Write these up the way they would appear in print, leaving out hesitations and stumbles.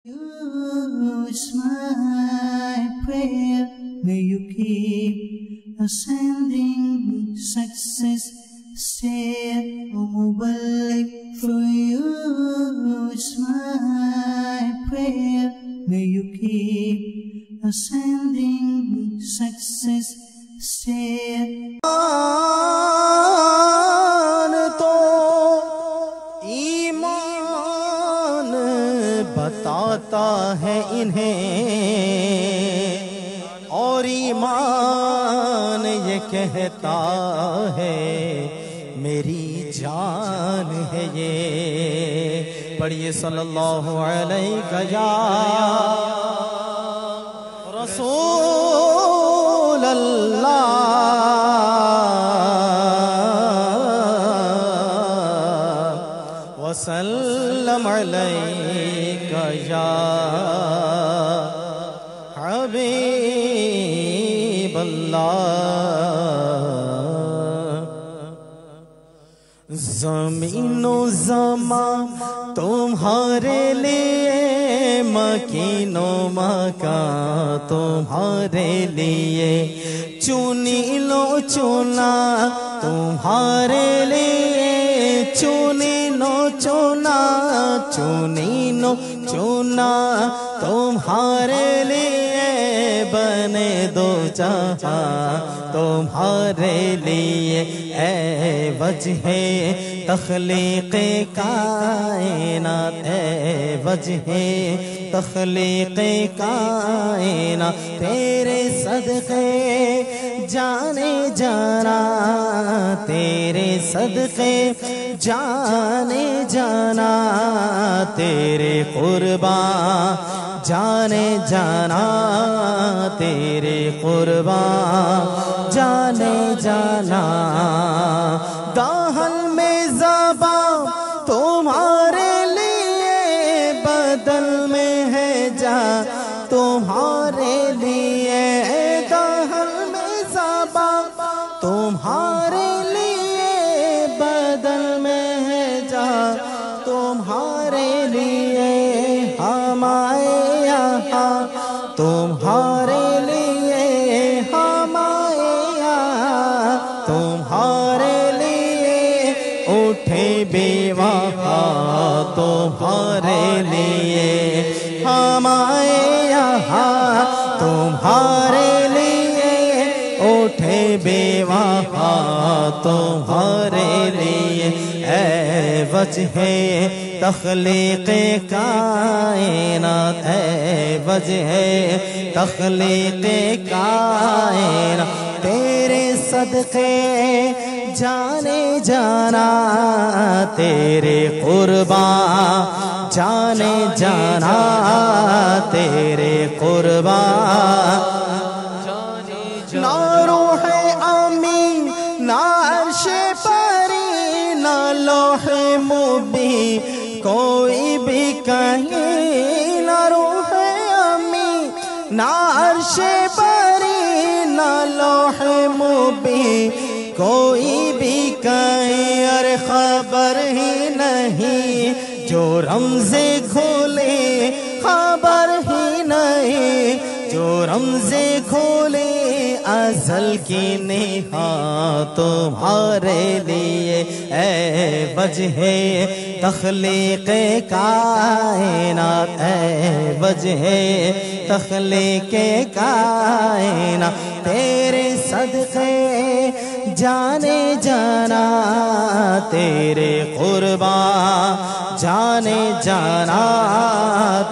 You is my prayer, may you keep ascending success. Stay, O Mubalik, for you is my prayer, may you keep ascending success. Stay. بتاتا ہے انہیں اور ایمان یہ کہتا ہے میری جان ہے یہ. پڑھیے صلی اللہ علیہ یا رسول اللہ وسلم علیک یا حبیب اللہ. زمین و زمان تمہارے لیے، مکین و مکان تمہارے لیے، چنی لو چنا تمہارے لیے، چنی نو چنا چنی نو چنا تمہارے لیے، بنے دو جہاں تمہارے لیے. اے وجہ تخلیق کائنات، اے وجہ تخلیق کائنات، تیرے صدقے جانے جانا، تیرے صدقے جانے جانا، تیرے قربان جانے جانا، تیرے قربان جانے جانا. داہن میں زباں تمہارے لیے، بدل میں ہے جا تمہارے لیے، داہن میں زباں تمہارے لیے، بدل میں ہے جا تمہارے لیے. ہم آئے یہاں تمہارے لیے، ہم آئے یہاں تمہارے لیے، اٹھے بے وفا تمہارے لیے. ہم آئے یہاں تمہارے لیے، اٹھے بے وفا تمہارے لیے. اے وجہ تخلیق کائنات، اے وجہ تخلیق کائنات، تیرے صدقے جانے جانا، تیرے قربان جانے جانا، تیرے قربان جانے جانا. نہ روح امین نہ عرش پری نہ لوح مبین کوئی بھی کہیں، نہ روح امین نہ عرش پری نہ لوح مبین کوئی بھی کہیں. ارے خبر ہی نہیں جو رمزے کھولے، خبر ہی نہیں جو رمزے کھولے، ازل کی نہاد تمہارے لیے. اے وجہ تخلیق کائنات، اے وجہ تخلیق کائنات، تیرے صدقے جانے جانا، تیرے قربان جانے جانا،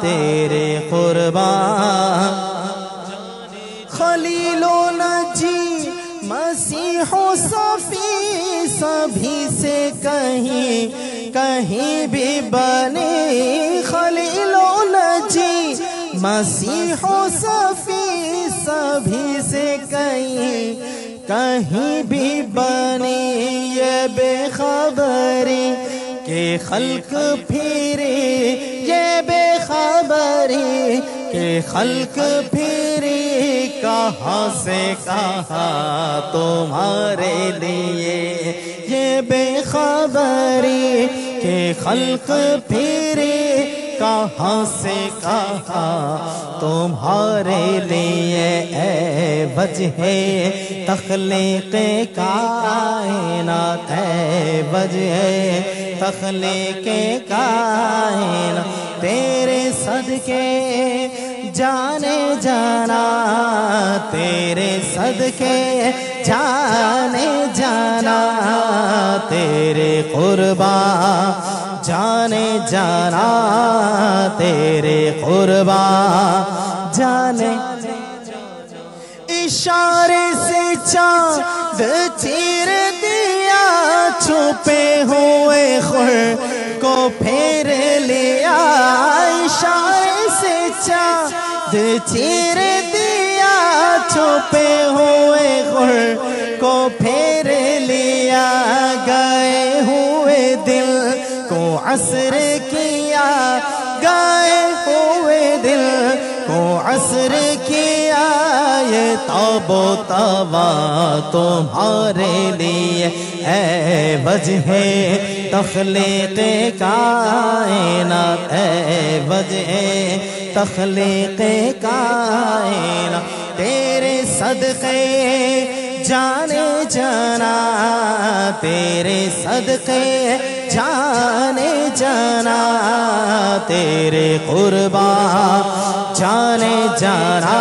تیرے قربان. خلیل و نجی مسیح و صفی سبھی سے کہیں کہیں بھی بنے، خلیل و نجی مسیح و صفی سبھی سے کہیں کہیں بھی بنے. یہ بے خبری کہ خلق پھرے، یہ بے خبری کہ خلق پھرے، کہاں سے کہاں تمہارے لیے. یہ بے خبری کہ خلق پھرے، کہاں سے کہاں تمہارے لیے عوض ہے تخلیق کائنات، عوض ہے تخلیق کائنات، تیرے صدقے جانے جانا، تیرے صدقے جانے جانا، تیرے قربان جانے جانا، تیرے قربان جانے، اشارے سے چاند چیر دیا، چھپے ہوئے خور کو پھیر لیا، اشارے سے چاند چیر دیا، چھپے ہوئے خور کو پھیر لیا، گئے ہوئے دل کو عصر کیا، گئے ہوئے دل کو عصر کیا، یہ تاب و توا تمہارے لیے عوض ہے تخلیق کائنات، عوض ہے تخلیق کائنات، تیرے صدقے جانے جانا، تیرے صدقے جانے جانا، تیرے قربان جانے جانا،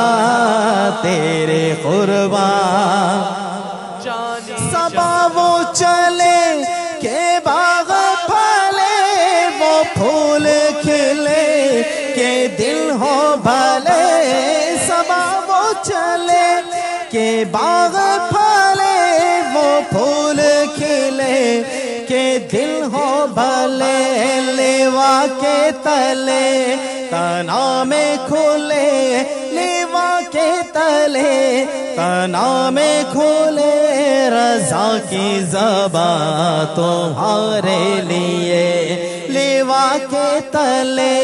تیرے قربان جانے، صبا وہ چلے کہ باغ پھلے، وہ پھول کھلے کہ دل ہو بھلے، صبا وہ چلے کہ باغ پھلے، وہ پھول کھلے کہ دل ہو بھلے، لیوا کے تلے تنا میں کھلے، لیوا کے تلے تنا میں کھلے، رضا کی زبان تمہارے لیے، لیوا کے تلے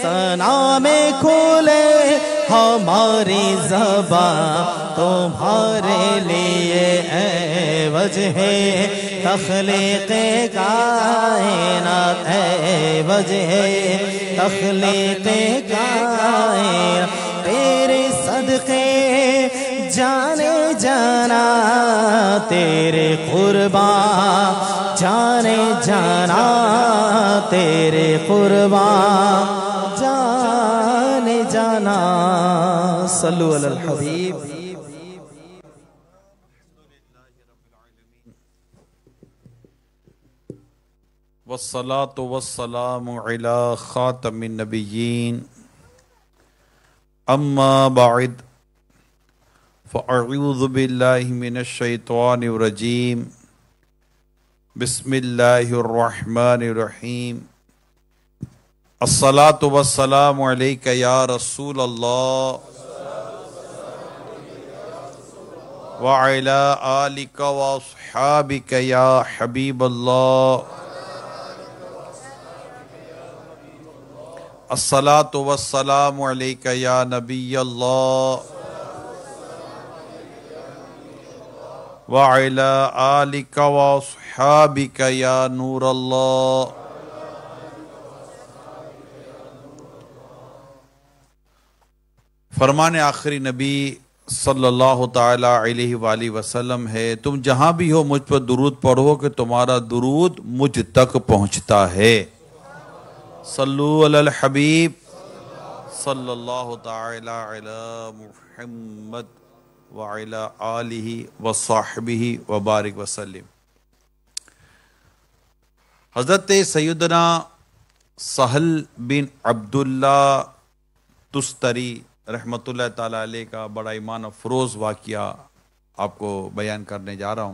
تنا میں کھلے، ہماری زبان تمہارے لیے عوض ہے تخلیق کائنات، عوض ہے تخلیق کائنات، تیرے صدقے جانے جانا، تیرے قربان جانے جانا، تیرے قربان جانے جانا، صلو علی الحبیب۔ والصلاة والسلام على خاتم النبيين، أما بعد، فأعوذ بالله من الشيطان الرجيم، بسم الله الرحمن الرحيم، الصلاة والسلام عليك يا رسول الله وعلى آلك وأصحابك يا حبيب الله، الصلاة والسلام عليك يا نبي الله وعلى آلك وأصحابك يا نور الله۔ فرمان آخری نبی صلی اللہ تعالی علیہ وآلہ وسلم ہے، تم جہاں بھی ہو مجھ پر درود پڑھو کہ تمہارا درود مجھ تک پہنچتا ہے۔ صلو علی الحبیب صلی اللہ تعالی علی محمد وعلی آلہ وصحبہ وبارک وسلم۔ حضرت سیدنا سہل بن عبداللہ تستری رحمۃ اللہ تعالی علیہ کا بڑا ایمان افروز واقعہ آپ کو بیان کرنے جا رہا ہوں۔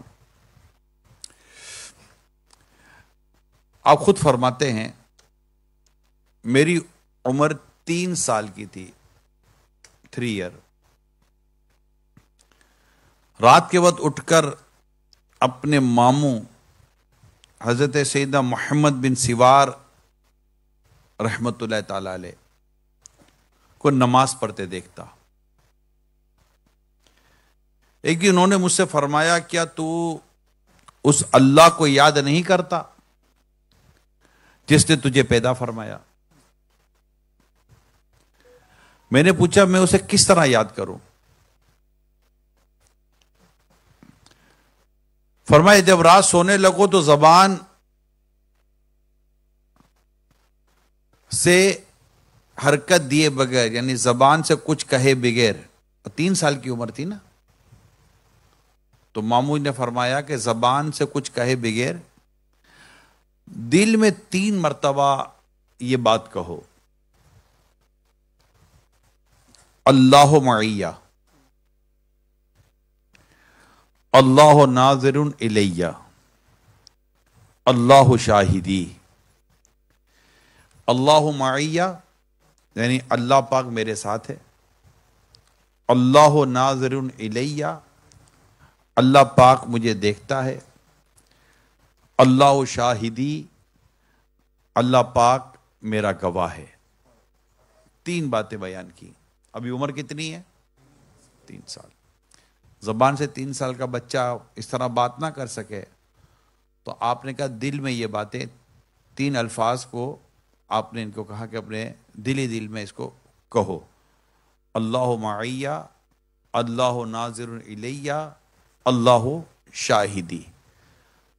آپ خود فرماتے ہیں میری عمر 3 سال کی تھی، 3 ایئر۔ رات کے وقت اٹھ کر اپنے ماموں حضرت سیدنا محمد بن سوار رحمۃ اللہ تعالی علیہ کو نماز پڑھتے دیکھتا۔ ایک دن انہوں نے مجھ سے فرمایا، کیا تو اس اللہ کو یاد نہیں کرتا جس نے تجھے پیدا فرمایا؟ میں نے پوچھا میں اسے کس طرح یاد کروں؟ فرمایا جب رات سونے لگو تو زبان سے حرکت دیے بغیر، یعنی زبان سے کچھ کہے بغیر، 3 سال کی عمر تھی نا، تو ماموں نے فرمایا کہ زبان سے کچھ کہے بغیر دل میں 3 مرتبہ یہ بات کہو، اللہ معیہ، اللہ ناظر الیہ، اللہ شاہدی۔ اللہ معیہ یعنی اللہ پاک میرے ساتھ ہے، اللہ ناظر الیہ، اللہ پاک مجھے دیکھتا ہے، اللہ شاہدی، اللہ پاک میرا گواہ ہے۔ 3 باتیں بیان کی۔ ابھی عمر کتنی ہے؟ 3 سال۔ زبان سے 3 سال کا بچہ اس طرح بات نہ کر سکے تو آپ نے کہا دل میں یہ باتیں 3 الفاظ کو آپ نے ان کو کہا کہ اپنے دل میں اس کو کہو، اللہ معیہ، اللہ ناظر الیہ، اللہ شاہدی۔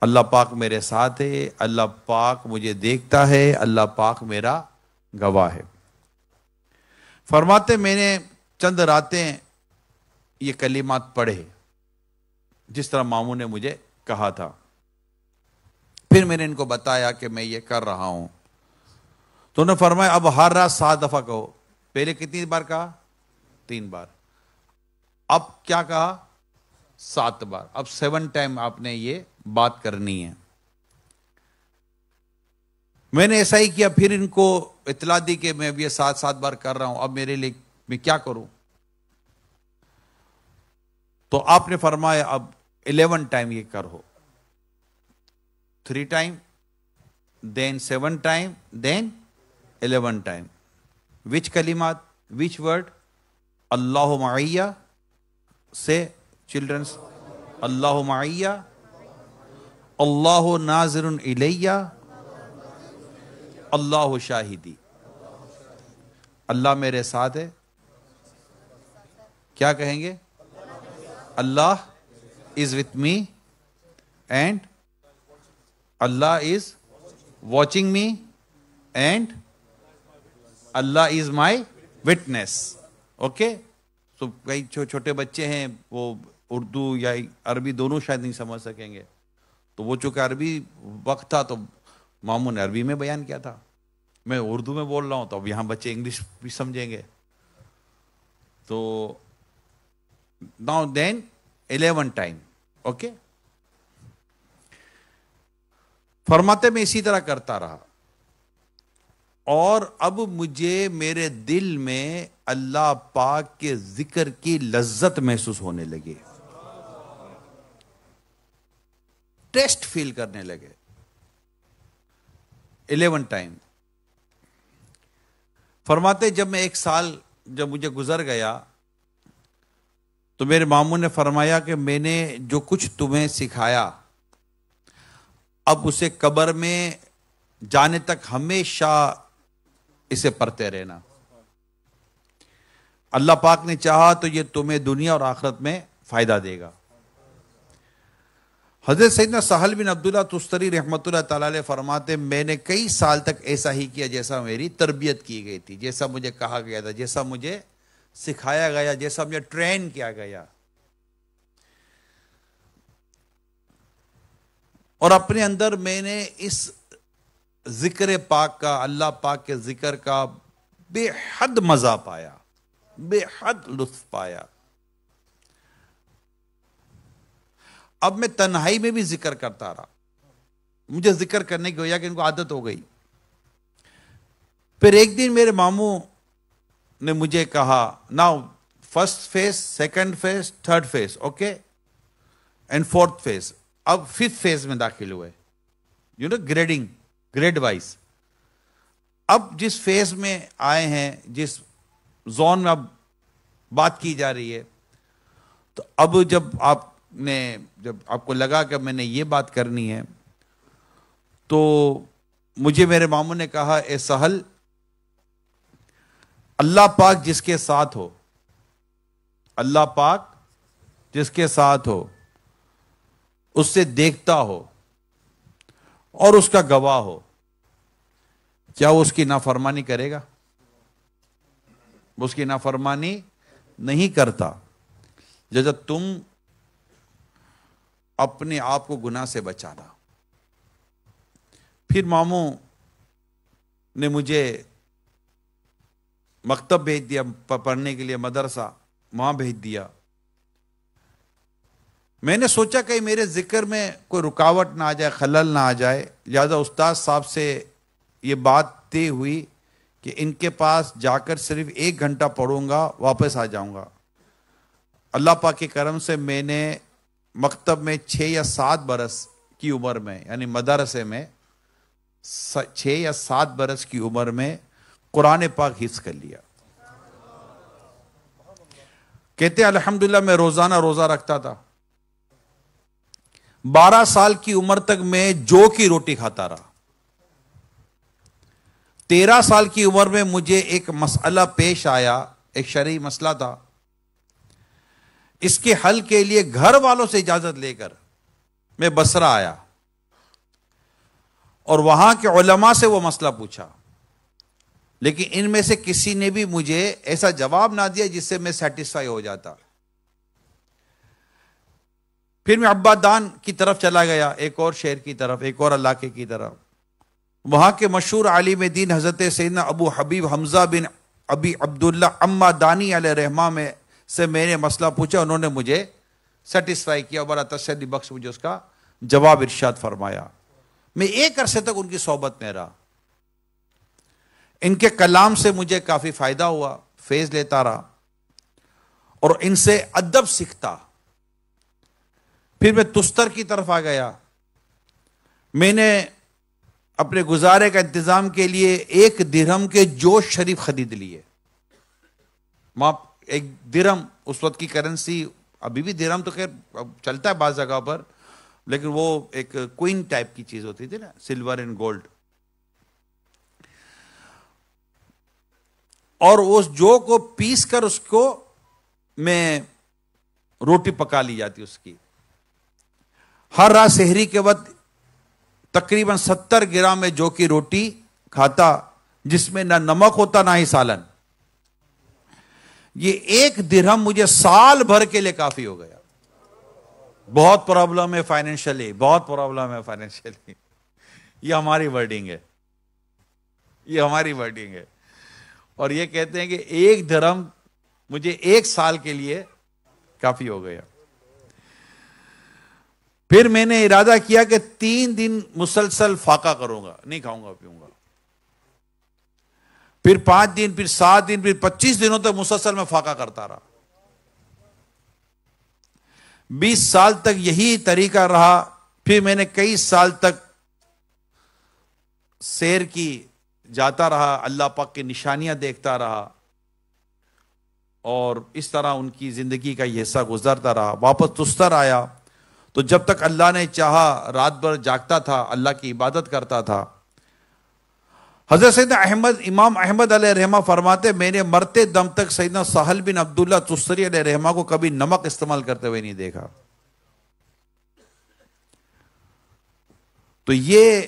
اللہ پاک میرے ساتھ ہے، اللہ پاک مجھے دیکھتا ہے، اللہ پاک میرا گواہ ہے۔ فرماتے میں نے چند راتیں یہ کلمات پڑھے جس طرح ماموں نے مجھے کہا تھا، پھر میں نے ان کو بتایا کہ میں یہ کر رہا ہوں، تو انہوں نے فرمایا اب ہر رات 7 دفعہ کہو۔ پہلے کتنی بار کہا؟ 3 بار۔ اب کیا کہا؟ 7 بار۔ اب 7 ٹائم آپ نے یہ بات کرنی ہے۔ میں نے ایسا ہی کیا، پھر ان کو اطلاع دی کہ میں اب یہ 7 بار کر رہا ہوں، اب میرے لیے میں کیا کروں؟ تو آپ نے فرمایا اب 11 ٹائم یہ کرو، 3 time, then 7 time, then 11 time. وچ کلمات، وچ ورڈ؟ اللہ معیہ سے چلڈرنس، اللہ معیہ، اللہ ناظر الیہ، اللہ شاہدی۔ اللہ میرے ساتھ ہے، کیا کہیں گے؟ اللہ is with me and Allah is watching me and Allah is my witness۔ Okay, تو کئی چھوٹے بچے ہیں وہ اردو یا عربی دونوں شاید نہیں سمجھ سکیں گے، تو وہ چونکہ عربی وقت تھا تو ماموں نے عربی میں بیان کیا تھا، میں اردو میں بول رہا ہوں، تو اب یہاں بچے انگلش بھی سمجھیں گے۔ تو now then 11 ٹائم، اوکے۔ فرماتے میں اسی طرح کرتا رہا، اور اب مجھے میرے دل میں اللہ پاک کے ذکر کی لذت محسوس ہونے لگی، ٹیسٹ فیل کرنے لگے۔ 11 ٹائم۔ فرماتے جب میں 1 سال جب مجھے گزر گیا تو میرے ماموں نے فرمایا کہ میں نے جو کچھ تمہیں سکھایا اب اسے قبر میں جانے تک ہمیشہ اسے پڑھتے رہنا، اللہ پاک نے چاہا تو یہ تمہیں دنیا اور آخرت میں فائدہ دے گا۔ حضرت سیدنا سہل بن عبداللہ تستری رحمۃ اللہ تعالی علیہ فرماتے میں نے کئی سال تک ایسا ہی کیا جیسا میری تربیت کی گئی تھی، جیسا مجھے کہا گیا تھا، جیسا مجھے سکھایا گیا، جیسا مجھے ٹرین کیا گیا، اور اپنے اندر میں نے اس ذکر پاک کا، اللہ پاک کے ذکر کا بے حد مزہ پایا، بے حد لطف پایا۔ اب میں تنہائی میں بھی ذکر کرتا رہا، مجھے ذکر کرنے کی وجہ کہ ان کو عادت ہو گئی۔ پھر ایک دن میرے ماموں نے مجھے کہا now 1st phase، 2nd phase، 3rd phase، okay, and 4th phase۔ اب 5th phase میں داخل ہوئے، گریڈنگ، گریڈ وائز۔ اب جس فیز میں آئے ہیں، جس زون میں اب بات کی جا رہی ہے، تو اب جب آپ کو لگا کہ میں نے یہ بات کرنی ہے، تو مجھے میرے ماموں نے کہا اے سہل، اللہ پاک جس کے ساتھ ہو، اللہ پاک جس کے ساتھ ہو، اس سے دیکھتا ہو اور اس کا گواہ ہو، کیا وہ اس کی نافرمانی کرے گا؟ وہ اس کی نافرمانی نہیں کرتا۔ جب تم اپنے آپ کو گناہ سے بچانا۔ پھر ماموں نے مجھے مکتب بھیج دیا پڑھنے کے لیے، مدرسہ وہاں بھیج دیا۔ میں نے سوچا کہ میرے ذکر میں کوئی رکاوٹ نہ آ جائے، خلل نہ آ جائے، لہذا استاد صاحب سے یہ بات طے ہوئی کہ ان کے پاس جا کر صرف 1 گھنٹہ پڑھوں گا، واپس آ جاؤں گا۔ اللہ پاک کے کرم سے میں نے مکتب میں 6 یا 7 برس کی عمر میں، یعنی مدرسے میں 6 یا 7 برس کی عمر میں قرآن پاک حفظ کر لیا۔ کہتے ہیں الحمدللہ میں روزانہ روزہ رکھتا تھا۔ 12 سال کی عمر تک میں جو کی روٹی کھاتا رہا۔ 13 سال کی عمر میں مجھے ایک مسئلہ پیش آیا، ایک شرعی مسئلہ تھا۔ اس کے حل کے لیے گھر والوں سے اجازت لے کر میں بصرہ آیا اور وہاں کے علماء سے وہ مسئلہ پوچھا، لیکن ان میں سے کسی نے بھی مجھے ایسا جواب نہ دیا جس سے میں سیٹسفائی ہو جاتا۔ پھر میں عبادان کی طرف چلا گیا، ایک اور شہر کی طرف، ایک اور علاقے کی طرف۔ وہاں کے مشہور عالم دین حضرت سیدنا ابو حبیب حمزہ بن ابی عبداللہ عمادانی علیہ رحمہ میں سے میں نے مسئلہ پوچھا، انہوں نے مجھے سیٹسفائی کیا، بڑا تسلی بخش مجھے اس کا جواب ارشاد فرمایا۔ میں ایک عرصے تک ان کی صحبت میں رہا، ان کے کلام سے مجھے کافی فائدہ ہوا، فیض لیتا رہا اور ان سے ادب سیکھتا۔ پھر میں تستر کی طرف آ گیا۔ میں نے اپنے گزارے کا انتظام کے لیے 1 درہم کے جوش شریف خرید لیے۔ وہاں 1 درہم اس وقت کی کرنسی، ابھی بھی درہم تو خیر چلتا ہے بعض جگہ پر، لیکن وہ ایک کوئن ٹائپ کی چیز ہوتی تھی نا، سلور اینڈ گولڈ۔ اور اس جو کو پیس کر اس کو میں روٹی پکا لی جاتی اس کی۔ ہر رات سحری کے وقت تقریباً 70 گرام میں جو کی روٹی کھاتا، جس میں نہ نمک ہوتا نہ ہی سالن۔ یہ 1 درہم مجھے سال بھر کے لیے کافی ہو گیا۔ بہت پرابلم ہے فائنینشلی، بہت پرابلم ہے فائنینشلی۔ یہ ہماری ورڈنگ ہے، یہ ہماری ورڈنگ ہے۔ اور یہ کہتے ہیں کہ 1 درہم مجھے 1 سال کے لیے کافی ہو گیا۔ پھر میں نے ارادہ کیا کہ 3 دن مسلسل فاقہ کروں گا، نہیں کھاؤں گا پیوں گا۔ پھر 5 دن، پھر 7 دن، پھر 25 دنوں تک مسلسل میں فاقہ کرتا رہا۔ 20 سال تک یہی طریقہ رہا۔ پھر میں نے کئی سال تک سیر کی، جاتا رہا، اللہ پاک کی نشانیاں دیکھتا رہا، اور اس طرح ان کی زندگی کا یہ حصہ گزرتا رہا۔ واپس تستر آیا تو جب تک اللہ نے چاہا رات بھر جاگتا تھا، اللہ کی عبادت کرتا تھا۔ حضرت سیدنا امام احمد علیہ رحمہ فرماتے، میں نے مرتے دم تک سیدنا سہل بن عبداللہ تستری علیہ رحمہ کو کبھی نمک استعمال کرتے ہوئے نہیں دیکھا۔ تو یہ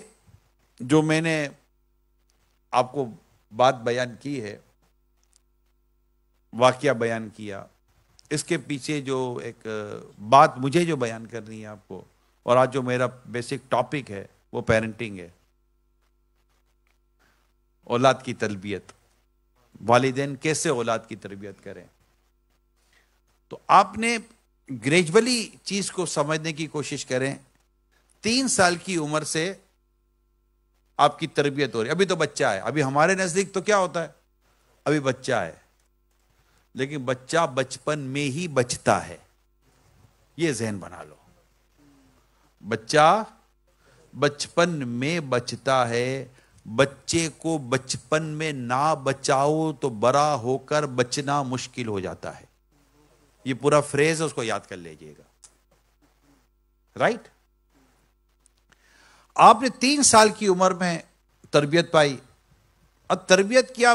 جو میں نے آپ کو بات بیان کی ہے، واقعہ بیان کیا، اس کے پیچھے جو ایک بات مجھے جو بیان کرنی ہے آپ کو، اور آج جو میرا بیسک ٹاپک ہے وہ پیرنٹنگ ہے، اولاد کی تربیت، والدین کیسے اولاد کی تربیت کریں۔ تو آپ نے گریجولی چیز کو سمجھنے کی کوشش کریں۔ 3 سال کی عمر سے آپ کی تربیت ہو رہی ہے۔ ابھی تو بچہ ہے، ابھی ہمارے نزدیک تو کیا ہوتا ہے، ابھی بچہ ہے، لیکن بچہ بچپن میں ہی بچتا ہے، یہ ذہن بنا لو۔ بچہ بچپن میں بچتا ہے۔ بچے کو بچپن میں نہ بچاؤ تو بڑا ہو کر بچنا مشکل ہو جاتا ہے۔ یہ پورا فریز ہے، اس کو یاد کر لیجئے گا، رائٹ؟ آپ نے 3 سال کی عمر میں تربیت پائی، اور تربیت کیا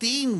3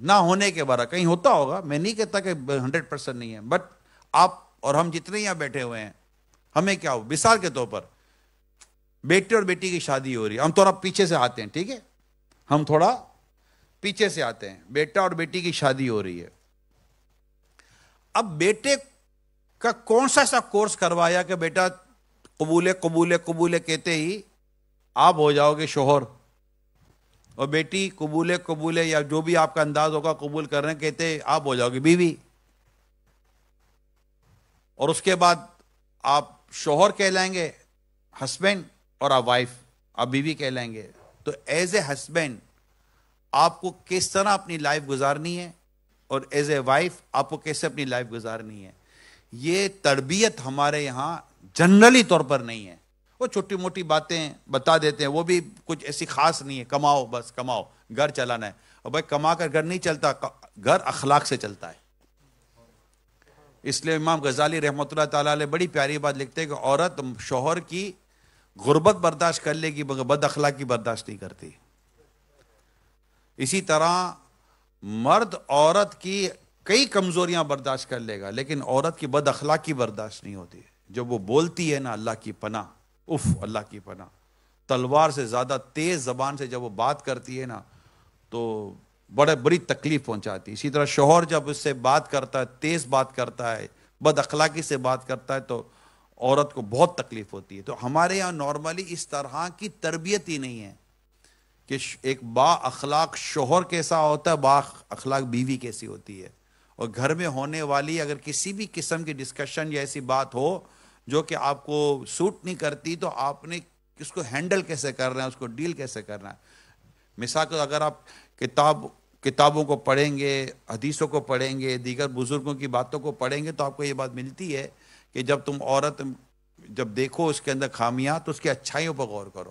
نہ ہونے کے بارے کہیں ہوتا ہوگا، میں نہیں کہتا کہ 100% نہیں ہے، بٹ آپ اور ہم جتنے یہاں بیٹھے ہوئے ہیں ہمیں کیا ہو، مثال کے طور پر بیٹے اور بیٹی کی شادی ہو رہی ہے، ہم تھوڑا پیچھے سے آتے ہیں، ٹھیک ہے، ہم تھوڑا پیچھے سے آتے ہیں، بیٹا اور بیٹی کی شادی ہو رہی ہے. اب بیٹے کا کون سا ایسا کورس کروایا کہ بیٹا قبول قبول قبول کہتے ہی آپ ہو جاؤ گے شوہر، اور بیٹی قبول قبول یا جو بھی آپ کا انداز ہوگا قبول کر رہے ہیں کہتے آپ ہو جاؤ گے بیوی، اور اس کے بعد آپ شوہر کہلائیں گے ہسبینڈ، اور آپ وائف، آپ بیوی کہلائیں گے. تو ایز اے ہسبینڈ آپ کو کس طرح اپنی لائف گزارنی ہے، اور ایز اے وائف آپ کو کیسے اپنی لائف گزارنی ہے، یہ تربیت ہمارے یہاں جنرلی طور پر نہیں ہے. وہ چھوٹی موٹی باتیں بتا دیتے ہیں، وہ بھی کچھ ایسی خاص نہیں ہے، کماؤ بس کماؤ، گھر چلانا ہے. اور بھائی کما کر گھر نہیں چلتا، گھر اخلاق سے چلتا ہے. اس لیے امام غزالی رحمۃ اللہ تعالیٰ علیہ بڑی پیاری بات لکھتے ہیں کہ عورت شوہر کی غربت برداشت کر لے گی مگر بد اخلاقی برداشت نہیں کرتی. اسی طرح مرد عورت کی کئی کمزوریاں برداشت کر لے گا، لیکن عورت کی بد اخلاقی برداشت نہیں ہوتی. جب وہ بولتی ہے نا، اللہ کی پناہ، اف اللہ کی پناہ، تلوار سے زیادہ تیز زبان سے جب وہ بات کرتی ہے نا تو بڑی تکلیف پہنچاتی. اسی طرح شوہر جب اس سے بات کرتا ہے، تیز بات کرتا ہے، بد اخلاقی سے بات کرتا ہے تو عورت کو بہت تکلیف ہوتی ہے. تو ہمارے یہاں نارملی اس طرح کی تربیت ہی نہیں ہے کہ ایک با اخلاق شوہر کیسا ہوتا ہے، با اخلاق بیوی کیسی ہوتی ہے. اور گھر میں ہونے والی اگر کسی بھی قسم کی ڈسکشن یا ایسی بات ہو جو کہ آپ کو سوٹ نہیں کرتی، تو آپ نے اس کو ہینڈل کیسے کرنا ہے، اس کو ڈیل کیسے کرنا ہے. مثال کو اگر آپ کتابوں کو پڑھیں گے، حدیثوں کو پڑھیں گے، دیگر بزرگوں کی باتوں کو پڑھیں گے، تو آپ کو یہ بات ملتی ہے کہ جب تم عورت جب دیکھو اس کے اندر خامیاں تو اس کی اچھائیوں پر غور کرو.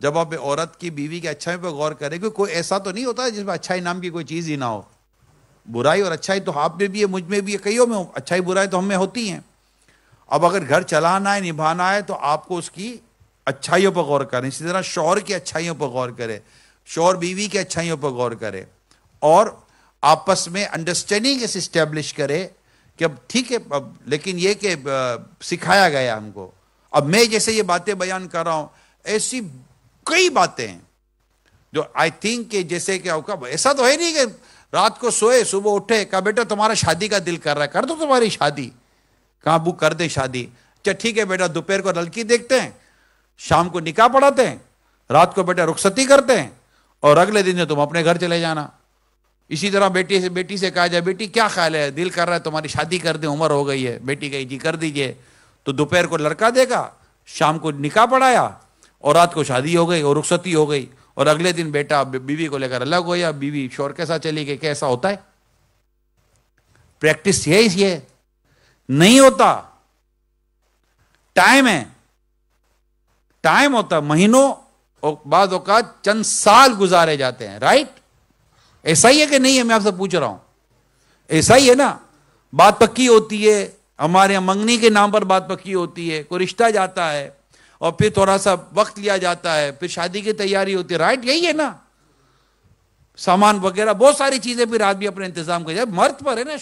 جب آپ عورت کی بیوی کی اچھائی پر غور کریں گے، کوئی ایسا تو نہیں ہوتا جس میں اچھائی نام کی کوئی چیز ہی نہ ہو. برائی اور اچھائی تو آپ میں بھی ہے، مجھ میں بھی ہے، کئیوں میں اچھائی برائی تو ہم میں ہوتی ہیں. اب اگر گھر چلانا ہے، نبھانا ہے، تو آپ کو اس کی اچھائیوں پر غور کریں. اسی طرح شوہر کی اچھائیوں پر غور کرے، شوہر بیوی کی اچھائیوں پر غور کرے، اور آپس میں انڈرسٹینڈنگ اس اسٹیبلش کرے کہ اب ٹھیک ہے، لیکن یہ کہ سکھایا گیا ہم کو. اب میں جیسے یہ باتیں بیان کر رہا ہوں، ایسی کئی باتیں ہیں جو آئی تھنک کہ جیسے کہ ایسا تو ہے نہیں کہ رات کو سوئے صبح اٹھے کہا بیٹا تمہارا شادی کا دل کر رہا ہے، کر دو تمہاری شادی، کہاں ابو کر دے شادی. اچھا ٹھیک ہے بیٹا، دوپہر کو لڑکی دیکھتے ہیں، شام کو نکاح پڑھاتے ہیں، رات کو بیٹا رخصتی کرتے ہیں، اور اگلے دن جو تم اپنے گھر چلے جانا. اسی طرح بیٹی سے کہا جائے بیٹی کیا خیال ہے، دل کر رہا ہے تمہاری شادی کر دیں، عمر ہو گئی ہے. بیٹی کہی جی کر دیجئے. تو دوپہر کو لڑکا دے گا، شام کو نکاح پڑھایا، اور رات کو شادی ہو گئی اور رخصتی ہو گئی، اور اگلے دن بیٹا بیوی کو لے کر الگ ہو یا بیوی شوہر کے ساتھ چلی گئی. کیسا ہوتا ہے؟ پریکٹس یہ نہیں ہوتا. ٹائم ہے، ٹائم ہوتا، مہینوں اور بعض اوقات چند سال گزارے جاتے ہیں. رائٹ؟ ایسا ہی ہے کہ نہیں ہے؟ میں آپ سے پوچھ رہا ہوں. ایسا ہی ہے نا؟ بات پکی ہوتی ہے، ہمارے یہاں منگنی کے نام پر بات پکی ہوتی ہے، کوئی رشتہ جاتا ہے، اور پھر تھوڑا سا وقت لیا جاتا ہے، پھر شادی کی تیاری ہوتی ہے. رائٹ؟ یہی ہے نا؟ سامان وغیرہ بہت ساری چیزیں پھر آدمی اپنے انتظام کر. مرد پر ہے نا،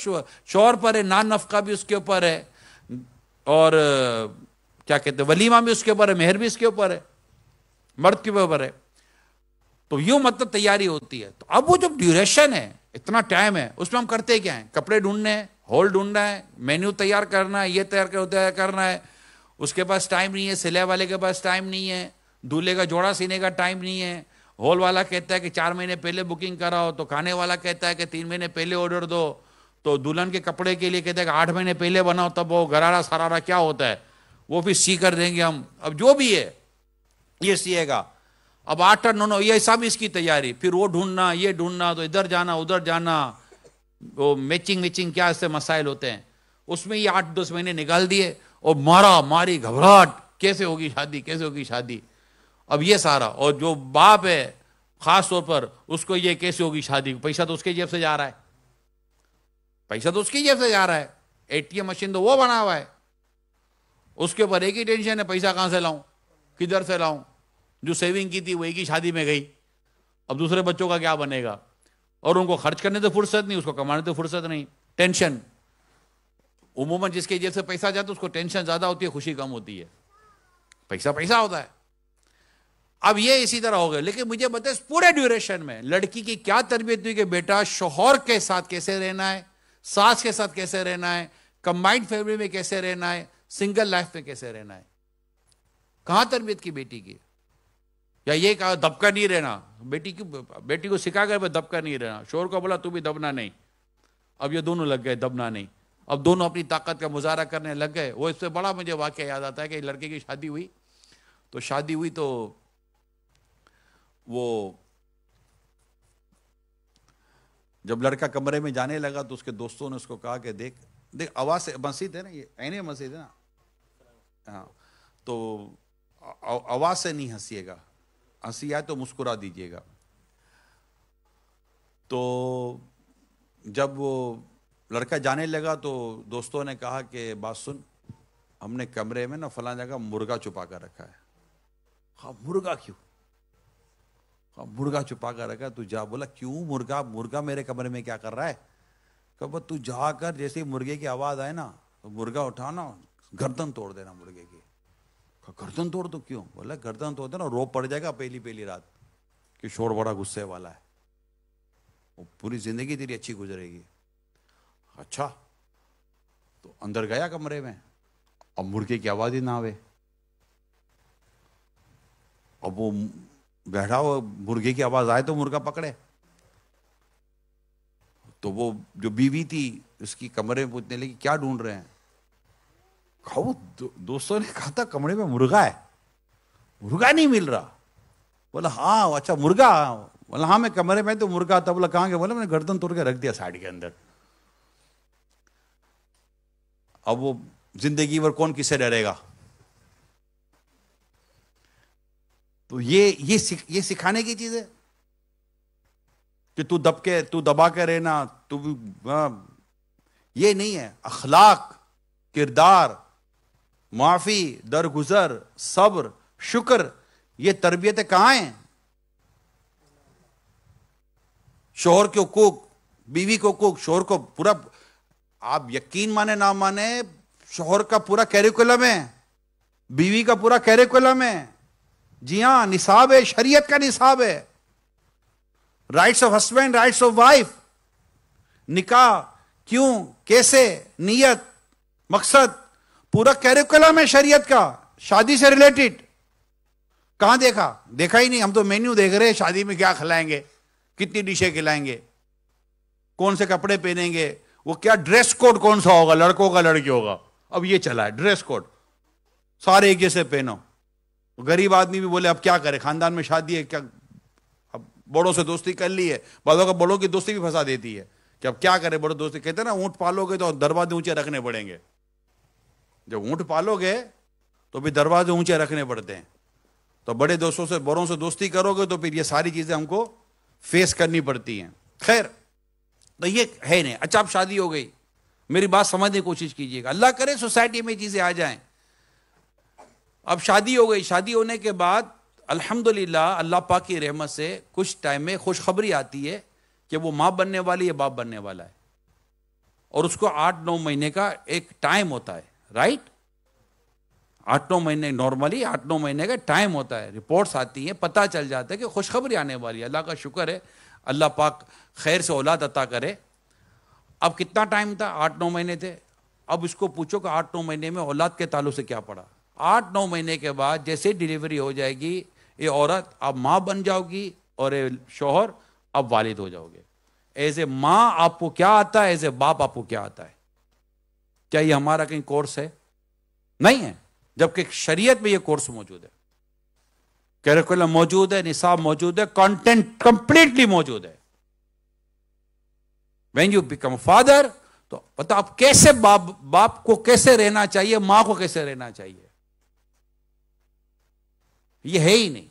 شوہر پر ہے، نان نفقہ بھی اس کے اوپر ہے، اور کیا کہتے ہیں ولیمہ بھی اس کے اوپر ہے، مہر بھی اس کے اوپر ہے، مرد کے اوپر ہے. تو یوں مطلب تیاری ہوتی ہے. تو اب وہ جو ڈیوریشن ہے، اتنا ٹائم ہے، اس میں ہم کرتے کیا ہیں؟ کپڑے ڈھونڈنے ہیں، ہال ڈھونڈنا ہے، مینیو تیار کرنا ہے، یہ تیار کرنا ہے. اس کے پاس ٹائم نہیں ہے، سلائی والے کے پاس ٹائم نہیں ہے، دولہے کا جوڑا سینے کا ٹائم نہیں ہے. ہال والا کہتا ہے کہ 4 مہینے پہلے بکنگ کراؤ، تو کھانے والا کہتا ہے کہ 3 مہینے پہلے آرڈر دو، تو دلہن کے کپڑے کے لیے کہتا ہے کہ 8 مہینے پہلے بناؤ، تب وہ غرارہ سرارہ کیا ہوتا ہے وہ پھر سی کر دیں گے ہم. اب جو بھی ہے یہ سیے گا. اب 8 یہ سب اس کی تیاری، پھر وہ ڈھونڈنا، یہ ڈھونڈنا، تو ادھر جانا ادھر جانا، وہ میچنگ کیا اس سے مسائل ہوتے ہیں. اس میں یہ 8-10 مہینے نکال دیے، اور ماری گھبراہٹ، کیسے ہوگی شادی. اب یہ سارا، اور جو باپ ہے خاص طور پر اس کو یہ کیسے ہوگی شادی. پیسہ تو اس کے جیب سے جا رہا ہے، ATM مشین تو وہ بنا ہوا ہے، اس کے اوپر ایک ہی ٹینشن ہے، پیسہ کہاں سے لاؤں، کدھر سے لاؤں. جو سیونگ کی تھی وہ ایک ہی شادی میں گئی، اب دوسرے بچوں کا کیا بنے گا. اور ان کو خرچ کرنے تو فرصت نہیں, اس کو کمانے تو فرصت نہیں. ٹینشن, عموماً جس کے جیب سے پیسہ جاتا ہے اس کو ٹینشن زیادہ ہوتی ہے, خوشی کم ہوتی ہے. پیسہ پیسہ ہوتا ہے. اب یہ اسی طرح ہو گئے. لیکن مجھے بتائیں اس پورے ڈیوریشن میں لڑکی کی کیا تربیت ہوئی کہ بیٹا شوہر کے ساتھ کیسے رہنا ہے, ساس کے ساتھ کیسے رہنا ہے, کمبائنڈ فیملی میں کیسے رہنا ہے, سنگل لائف میں کیسے رہنا ہے. کہاں تربیت کی بیٹی کی؟ یا یہ کہا دبکا نہیں رہنا, بیٹی کو سکھا کر دبکا نہیں رہنا, شوہر کو بولا تو بھی دبنا نہیں. اب یہ دونوں لگ گئے دبنا نہیں, اب دونوں اپنی طاقت کا مظاہرہ کرنے لگ گئے. وہ اس سے بڑا مجھے واقعہ یاد آتا ہے کہ لڑکے کی شادی ہوئی تو وہ جب لڑکا کمرے میں جانے لگا تو اس کے دوستوں نے اس کو کہا کہ دیکھ آواز سے, مسجد ہے نا یہ, عین مسجد ہے نا, ہاں, تو آواز سے نہیں ہنسیے گا, ہنسی آئے تو مسکرا دیجیے گا. تو جب وہ لڑکا جانے لگا تو دوستوں نے کہا کہ بات سن, ہم نے کمرے میں نا فلاں جگہ مرغا چھپا کر رکھا ہے. ہاں مرغا کیوں؟ ہاں مرغا چھپا کر رکھا ہے. تو جا, بولا کیوں مرغا میرے کمرے میں کیا کر رہا ہے؟ کہ تو جا کر جیسے مرغے کی آواز آئے نا تو مرغا اٹھانا, گردن توڑ دینا مرغے کی. گردن توڑ تو کیوں؟ بولا گردن توڑ دینا, رو پڑ جائے گا پہلی رات کہ شور بڑا غصے والا ہے, وہ پوری زندگی تیری اچھی گزرے گی. اچھا, تو اندر گیا کمرے میں, اب مرغے کی آواز ہی نہ آوے. اب وہ بیٹھا ہو, مرغے کی آواز آئے تو مرغا پکڑے. تو وہ جو بیوی تھی اس کی کمرے میں پوچھنے لگی کیا ڈھونڈ رہے ہیں؟ کہا دوستوں نے کہا تھا کمرے میں مرغا ہے, مرغا نہیں مل رہا. بولا ہاں اچھا مرغا, بولا ہاں میں کمرے میں تو مرغا تھا. بولا کہاں گیا؟ بولا میں نے گردن توڑ کے رکھ دیا ساڑی کے اندر. اب وہ زندگی بھر کون کس سے ڈرے گا؟ تو یہ سکھانے کی چیز ہے کہ تو دبا کے رہنا, یہ نہیں ہے. اخلاق, کردار, معافی, درگزر, صبر, شکر, یہ تربیتیں کہاں ہیں؟ شوہر کے حقوق, بیوی کے حقوق, شوہر کو پورا, آپ یقین مانے نہ مانے, شوہر کا پورا کیریکولم ہے, بیوی کا پورا کیریکولم ہے. جی ہاں, نصاب ہے, شریعت کا نصاب ہے. Rights of husband, rights of wife, نکاح کیوں, کیسے, نیت, مقصد, پورا کیریکولم ہے شریعت کا, شادی سے ریلیٹڈ. کہاں دیکھا ہی نہیں. ہم تو مینیو دیکھ رہے ہیں, شادی میں کیا کھلائیں گے, کتنی ڈشیں کھلائیں گے, کون سے کپڑے پہنیں گے, وہ کیا ڈریس کوڈ کون سا ہوگا, لڑکوں کا لڑکیوں کا. اب یہ چلا ہے ڈریس کوڈ, سارے ایک جیسے پہنو. غریب آدمی بھی بولے اب کیا کرے, خاندان میں شادی ہے, کیا اب بڑوں سے دوستی کر لی ہے. بعضوں کا بڑوں کی دوستی بھی پھنسا دیتی ہے کہ اب کیا کرے بڑوں دوستی. کہتے ہیں نا اونٹ پالو گے تو دروازے اونچے رکھنے پڑیں گے. جب اونٹ پالو گے تو بھی دروازے اونچے رکھنے پڑتے ہیں. تو بڑوں سے دوستی کرو گے تو پھر یہ ساری چیزیں ہم کو فیس کرنی پڑتی ہیں. خیر, تو یہ ہے نہیں. اچھا اب شادی ہو گئی, میری بات سمجھنے کی کوشش کیجیے گا, اللہ کرے سوسائٹی میں چیزیں آ جائیں. اب شادی ہو گئی, شادی ہونے کے بعد الحمدللہ اللہ پاک کی رحمت سے کچھ ٹائم میں خوشخبری آتی ہے کہ وہ ماں بننے والی ہے, باپ بننے والا ہے. اور اس کو 8-9 مہینے کا ایک ٹائم ہوتا ہے, رائٹ. 8-9 مہینے, نارملی 8-9 مہینے کا ٹائم ہوتا ہے. رپورٹس آتی ہیں, پتہ چل جاتا ہے کہ خوشخبری آنے والی ہے. اللہ کا شکر ہے, اللہ پاک خیر سے اولاد عطا کرے. اب کتنا ٹائم تھا؟ 8-9 مہینے تھے. اب اس کو پوچھو کہ 8-9 مہینے میں اولاد کے تعلق سے کیا پڑا. 8-9 مہینے کے بعد جیسے ڈیلیوری ہو جائے گی, یہ عورت اب ماں بن جاؤ گی اور شوہر اب والد ہو جاؤ گے. ایز اے ماں آپ کو کیا آتا ہے, ایز اے باپ آپ کو کیا آتا ہے. کیا یہ ہمارا کہیں کورس ہے؟ نہیں ہے. جبکہ شریعت میں یہ کورس موجود ہے, کیریکولم موجود ہے, نصاب موجود ہے, کنٹینٹ کمپلیٹلی موجود ہے. وین یو بیکم فادر تو پتا آپ کیسے باپ کو کیسے رہنا چاہیے, ماں کو کیسے رہنا چاہیے, یہ ہے ہی نہیں.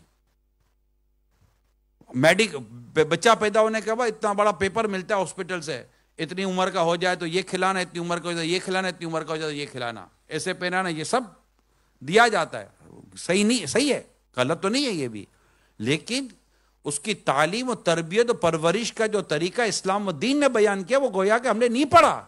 بچہ پیدا ہونے کے بعد اتنا بڑا پیپر ملتا ہے ہاسپٹل سے, اتنی عمر کا ہو جائے تو یہ کھلانا, اتنی عمر کا ہو جائے یہ کھلانا, اتنی عمر کا ہو جائے تو یہ کھلانا, ایسے پہنانا, یہ سب دیا جاتا ہے. صحیح نہیں, صحیح ہے, غلط تو نہیں ہے یہ بھی. لیکن اس کی تعلیم و تربیت و پرورش کا جو طریقہ اسلام و دین نے بیان کیا وہ گویا کہ ہم نے نہیں پڑھا،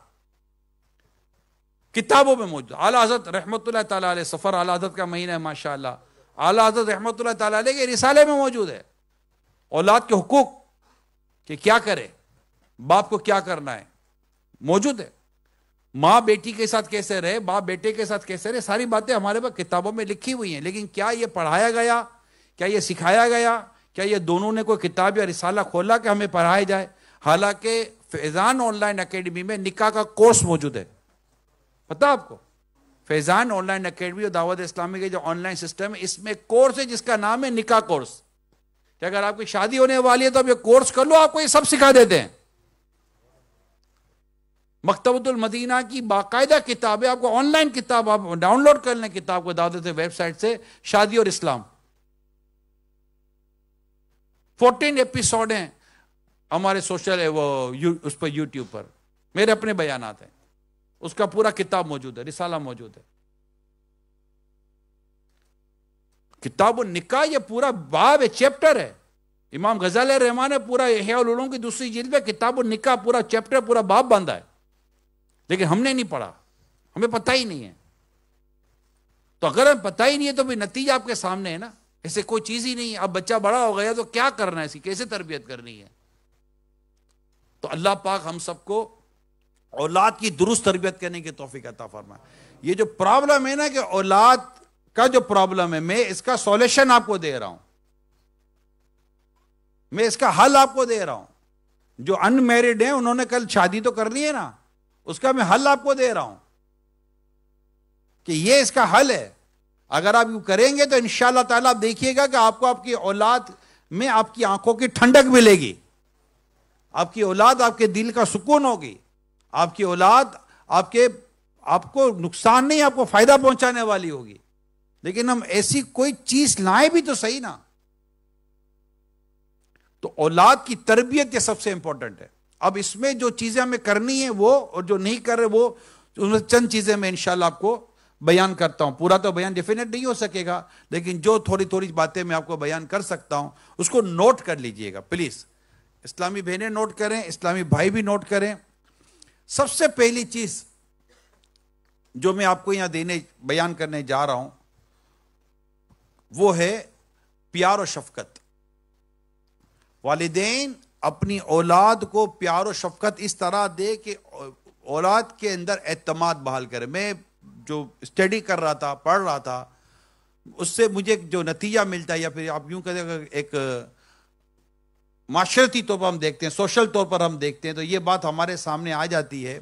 کتابوں میں موجود. اعلیٰ حضرت رحمۃ اللہ تعالیٰ علیہ، سفر اعلیٰ حضرت کا مہینہ ہے ماشاءاللہ، اعلیٰ حضرت رحمۃ اللہ تعالیٰ علیہ کے رسالے میں موجود ہے اولاد کے حقوق کہ کیا کرے، باپ کو کیا کرنا ہے، موجود ہے. ماں بیٹی کے ساتھ کیسے رہے، باپ بیٹے کے ساتھ کیسے رہے، ساری باتیں ہمارے پاس کتابوں میں لکھی ہوئی ہیں. لیکن کیا یہ پڑھایا گیا، کیا یہ سکھایا گیا، کیا یہ دونوں نے کوئی کتاب یا رسالہ کھولا کہ ہمیں پڑھایا جائے؟ حالانکہ فیضان آن لائن اکیڈمی میں نکاح کا کورس موجود ہے، پتہ آپ کو؟ فیضان آن لائن اکیڈمی اور دعوت اسلامی کے جو آن لائن سسٹم ہے، اس میں کورس ہے جس کا نام ہے نکاح کورس، کہ اگر آپ کی شادی ہونے والی ہے تو آپ یہ کورس کر لو، آپ کو یہ سب سکھا دیتے ہیں. مکتبۃ المدینہ کی باقاعدہ کتاب ہے، آپ کو آن لائن کتاب آپ ڈاؤن لوڈ کر لیں کتاب کو دعوت ویب سائٹ سے، شادی اور اسلام. 14 ایپیسوڈ ہیں ہمارے سوشل اس پر یوٹیوب پر، میرے اپنے بیانات ہیں، اس کا پورا کتاب موجود ہے، رسالہ موجود ہے. کتاب النکاح یہ پورا باب ہے، چیپٹر ہے. امام غزالی رحمٰن نے پورا احیاء العلوم کی دوسری جلد میں کتاب النکاح پورا چیپٹر پورا باب باندھا ہے، لیکن ہم نے نہیں پڑھا، ہمیں پتہ ہی نہیں ہے. تو اگر ہمیں پتہ ہی نہیں ہے تو بھی نتیجہ آپ کے سامنے ہے نا، ایسے کوئی چیز ہی نہیں ہے. اب بچہ بڑا ہو گیا تو کیا کرنا ہے، اس کی کیسے تربیت کرنی ہے؟ تو اللہ پاک ہم سب کو اولاد کی درست تربیت کرنے کی توفیق عطا فرمائے. یہ جو پرابلم ہے نا کہ اولاد کا جو پرابلم ہے، میں اس کا سولوشن آپ کو دے رہا ہوں، میں اس کا حل آپ کو دے رہا ہوں. جو ان میرڈ ہیں انہوں نے کل شادی تو کرنی ہے نا، اس کا میں حل آپ کو دے رہا ہوں کہ یہ اس کا حل ہے. اگر آپ کریں گے تو انشاءاللہ تعالیٰ آپ دیکھیے گا کہ آپ کو آپ کی اولاد میں آپ کی آنکھوں کی ٹھنڈک ملے گی، آپ کی اولاد آپ کے دل کا سکون ہوگی، آپ کی اولاد آپ کو نقصان نہیں، آپ کو فائدہ پہنچانے والی ہوگی. لیکن ہم ایسی کوئی چیز لائیں بھی تو صحیح نا. تو اولاد کی تربیت یہ سب سے امپورٹنٹ ہے. اب اس میں جو چیزیں ہمیں کرنی ہیں وہ، اور جو نہیں کر رہے وہ، ان میں چند چیزیں میں انشاءاللہ آپ کو بیان کرتا ہوں. پورا تو بیان ڈیفینیٹ نہیں ہو سکے گا، لیکن جو تھوڑی تھوڑی باتیں میں آپ کو بیان کر سکتا ہوں اس کو نوٹ کر لیجئے گا پلیز. اسلامی بہنیں نوٹ کریں، اسلامی بھائی بھی نوٹ کریں. سب سے پہلی چیز جو میں آپ کو یہاں بیان کرنے جا رہا ہوں وہ ہے پیار و شفقت. والدین اپنی اولاد کو پیار و شفقت اس طرح دے کہ اولاد کے اندر اعتماد بحال کرے. میں جو اسٹڈی کر رہا تھا، پڑھ رہا تھا، اس سے مجھے جو نتیجہ ملتا ہے، یا پھر آپ یوں کہتے ایک معاشرتی طور پر ہم دیکھتے ہیں، سوشل طور پر ہم دیکھتے ہیں، تو یہ بات ہمارے سامنے آ جاتی ہے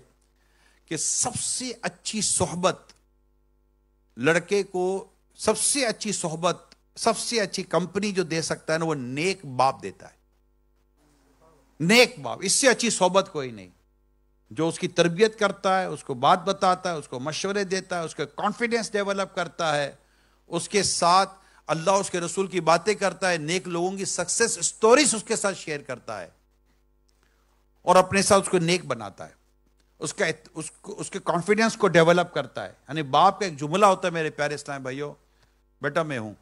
کہ سب سے اچھی صحبت لڑکے کو، سب سے اچھی صحبت، سب سے اچھی کمپنی جو دے سکتا ہے نا وہ نیک باپ دیتا ہے. نیک باپ، اس سے اچھی صحبت کوئی نہیں. جو اس کی تربیت کرتا ہے، اس کو بات بتاتا ہے، اس کو مشورے دیتا ہے، اس کا کانفیڈنس ڈیولپ کرتا ہے، اس کے ساتھ اللہ اس کے رسول کی باتیں کرتا ہے، نیک لوگوں کی سکسیس سٹوریز اس کے ساتھ شیئر کرتا ہے، اور اپنے ساتھ اس کو نیک بناتا ہے، اس کے کانفیڈنس کو ڈیولپ کرتا ہے. یعنی باپ کا ایک جملہ ہوتا ہے میرے پیارے اسلام بھائیو، بیٹا میں ہوں.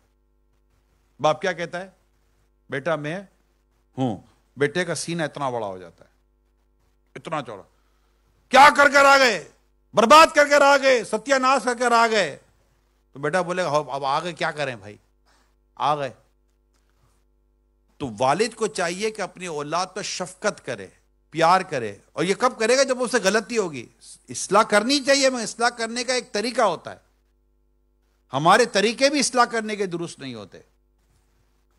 باپ کیا کہتا ہے؟ بیٹا میں ہوں. بیٹے کا سینہ اتنا بڑا ہو جاتا ہے، اتنا چوڑا. کیا کر کر آ گئے، برباد کر کر آ گئے، ستیہ ناش کر کر آ گئے. تو بیٹا بولے گا اب آگے کیا کریں بھائی، آ گئے. تو والد کو چاہیے کہ اپنی اولاد پر شفقت کرے، پیار کرے. اور یہ کب کرے گا؟ جب اسے غلطی ہوگی. اصلاح کرنی چاہیے، مگر اصلاح کرنے کا ایک طریقہ ہوتا ہے. ہمارے طریقے بھی اصلاح کرنے کے درست نہیں ہوتے.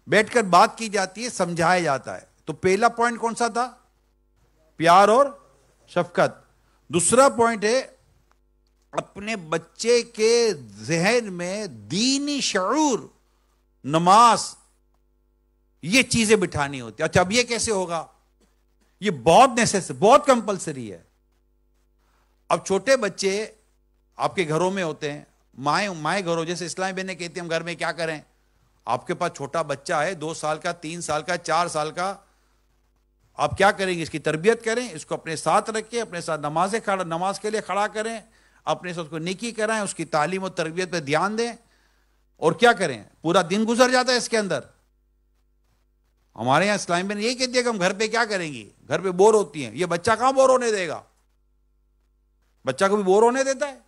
بیٹھ کر بات کی جاتی ہے، سمجھایا جاتا ہے. تو پہلا پوائنٹ کون سا تھا؟ پیار اور شفقت. دوسرا پوائنٹ ہے اپنے بچے کے ذہن میں دینی شعور، نماز، یہ چیزیں بٹھانی ہوتی. اچھا اب یہ کیسے ہوگا؟ یہ بہت نیسیسری، بہت کمپلسری ہے. اب چھوٹے بچے آپ کے گھروں میں ہوتے ہیں، مائیں گھروں، جیسے اسلامی بہنیں کہتی ہیں ہم گھر میں کیا کریں. آپ کے پاس چھوٹا بچہ ہے، 2 سال کا، 3 سال کا، 4 سال کا، آپ کیا کریں گے؟ اس کی تربیت کریں، اس کو اپنے ساتھ رکھیں، اپنے ساتھ نماز کے لیے کھڑا کریں، اپنے ساتھ اس کو نیکی کرائیں، اس کی تعلیم و تربیت پہ دھیان دیں. اور کیا کریں؟ پورا دن گزر جاتا ہے اس کے اندر. ہمارے یہاں اسلام میں یہی کہتی ہے کہ ہم گھر پہ کیا کریں گی، گھر پہ بور ہوتی ہیں. یہ بچہ کہاں بور ہونے دے گا؟ بچہ کو بھی بور ہونے دیتا ہے؟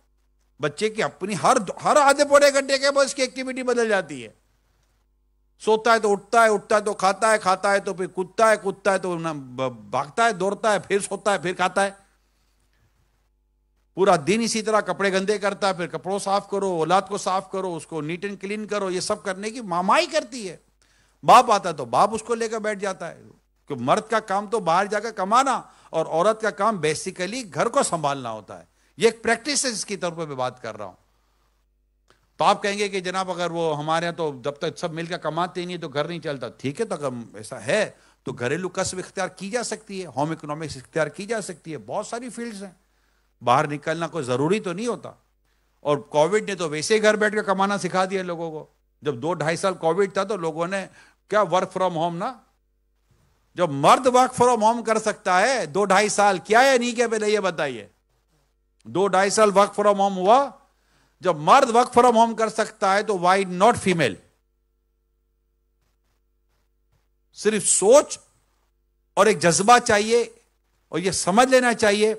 بچے کی اپنی ہر آدھے پونے گھنٹے کے بعد اس کی ایکٹیویٹی بدل جاتی ہے. سوتا ہے تو اٹھتا ہے، اٹھتا ہے تو کھاتا ہے، کھاتا ہے تو پھر کودتا ہے، کودتا ہے تو بھاگتا ہے، دوڑتا ہے، پھر سوتا ہے، پھر کھاتا ہے. پورا دن اسی طرح کپڑے گندے کرتا ہے، پھر کپڑوں صاف کرو، اولاد کو صاف کرو، اس کو نیٹ اینڈ کلین کرو. یہ سب کرنے کی ماں ہی کرتی ہے. باپ آتا ہے تو باپ اس کو لے کر بیٹھ جاتا ہے. کہ مرد کا کام تو باہر جا کر کمانا اور عورت کا کام بیسیکلی گھر کو سنبھالنا ہوتا ہے. یہ ایک پریکٹس ہے جس کی طور پہ میں بات کر رہا ہوں. تو آپ کہیں گے کہ جناب اگر وہ ہمارے یہاں تو جب تک سب مل کر کماتے ہی نہیں تو گھر نہیں چلتا. ٹھیک ہے، تو اگر ایسا ہے تو گھریلو کسب اختیار کی جا سکتی ہے، ہوم اکنامکس اختیار کی جا سکتی ہے. بہت ساری فیلڈز ہیں، باہر نکلنا کوئی ضروری تو نہیں ہوتا. اور کووڈ نے تو ویسے ہی گھر بیٹھ کے کمانا سکھا دیا لوگوں کو. جب 2-2.5 سال کووڈ تھا تو لوگوں نے کیا ورک فرام ہوم نا. جب مرد ورک فرام ہوم کر سکتا ہے 2-2.5 سال، کیا ہے نہیں کیا؟ پہلے یہ بتائیے. 2-2.5 سال ورک فرام ہوم ہوا. جب مرد ورک فرام ہوم کر سکتا ہے تو وائی ناٹ فیمیل؟ صرف سوچ اور ایک جذبہ چاہیے اور یہ سمجھ لینا چاہیے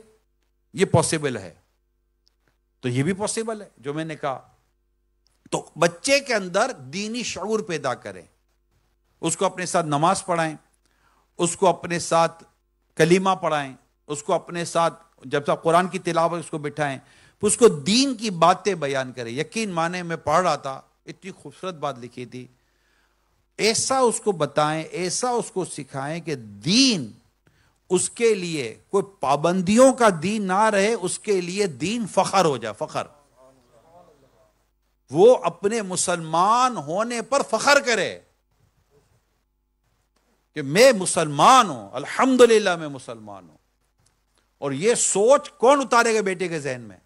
یہ پاسبل ہے. تو یہ بھی پاسبل ہے جو میں نے کہا. تو بچے کے اندر دینی شعور پیدا کریں، اس کو اپنے ساتھ نماز پڑھائیں، اس کو اپنے ساتھ کلمہ پڑھائیں، اس کو اپنے ساتھ جب تک قرآن کی تلاوت اس کو بٹھائیں، پھر اس کو دین کی باتیں بیان کریں. یقین مانے میں پڑھ رہا تھا، اتنی خوبصورت بات لکھی تھی. ایسا اس کو بتائیں، ایسا اس کو سکھائیں کہ دین اس کے لیے کوئی پابندیوں کا دین نہ رہے، اس کے لیے دین فخر ہو جائے. فخر، وہ اپنے مسلمان ہونے پر فخر کرے کہ میں مسلمان ہوں، الحمدللہ میں مسلمان ہوں. اور یہ سوچ کون اتارے گا بیٹے کے ذہن میں؟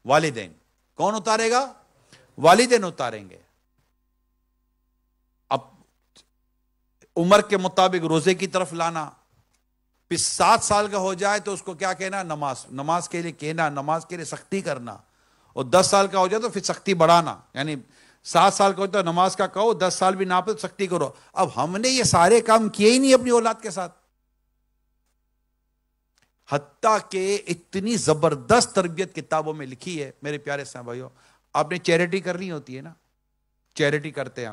والدین. کون اتارے گا؟ والدین اتاریں گے. اب عمر کے مطابق روزے کی طرف لانا. پھر 7 سال کا ہو جائے تو اس کو کیا کہنا؟ نماز کے لیے کہنا، نماز کے لیے سختی کرنا. اور 10 سال کا ہو جائے تو پھر سختی بڑھانا. یعنی 7 سال کا ہو تو نماز کا کہو، 10 سال بھی نہ پڑے سختی کرو. اب ہم نے یہ سارے کام کیے ہی نہیں اپنی اولاد کے ساتھ. حتیٰ کہ اتنی زبردست تربیت کتابوں میں لکھی ہے میرے پیارے صاحب بھائیو. آپ نے چیریٹی کرنی ہوتی ہے نا، چیریٹی کرتے ہیں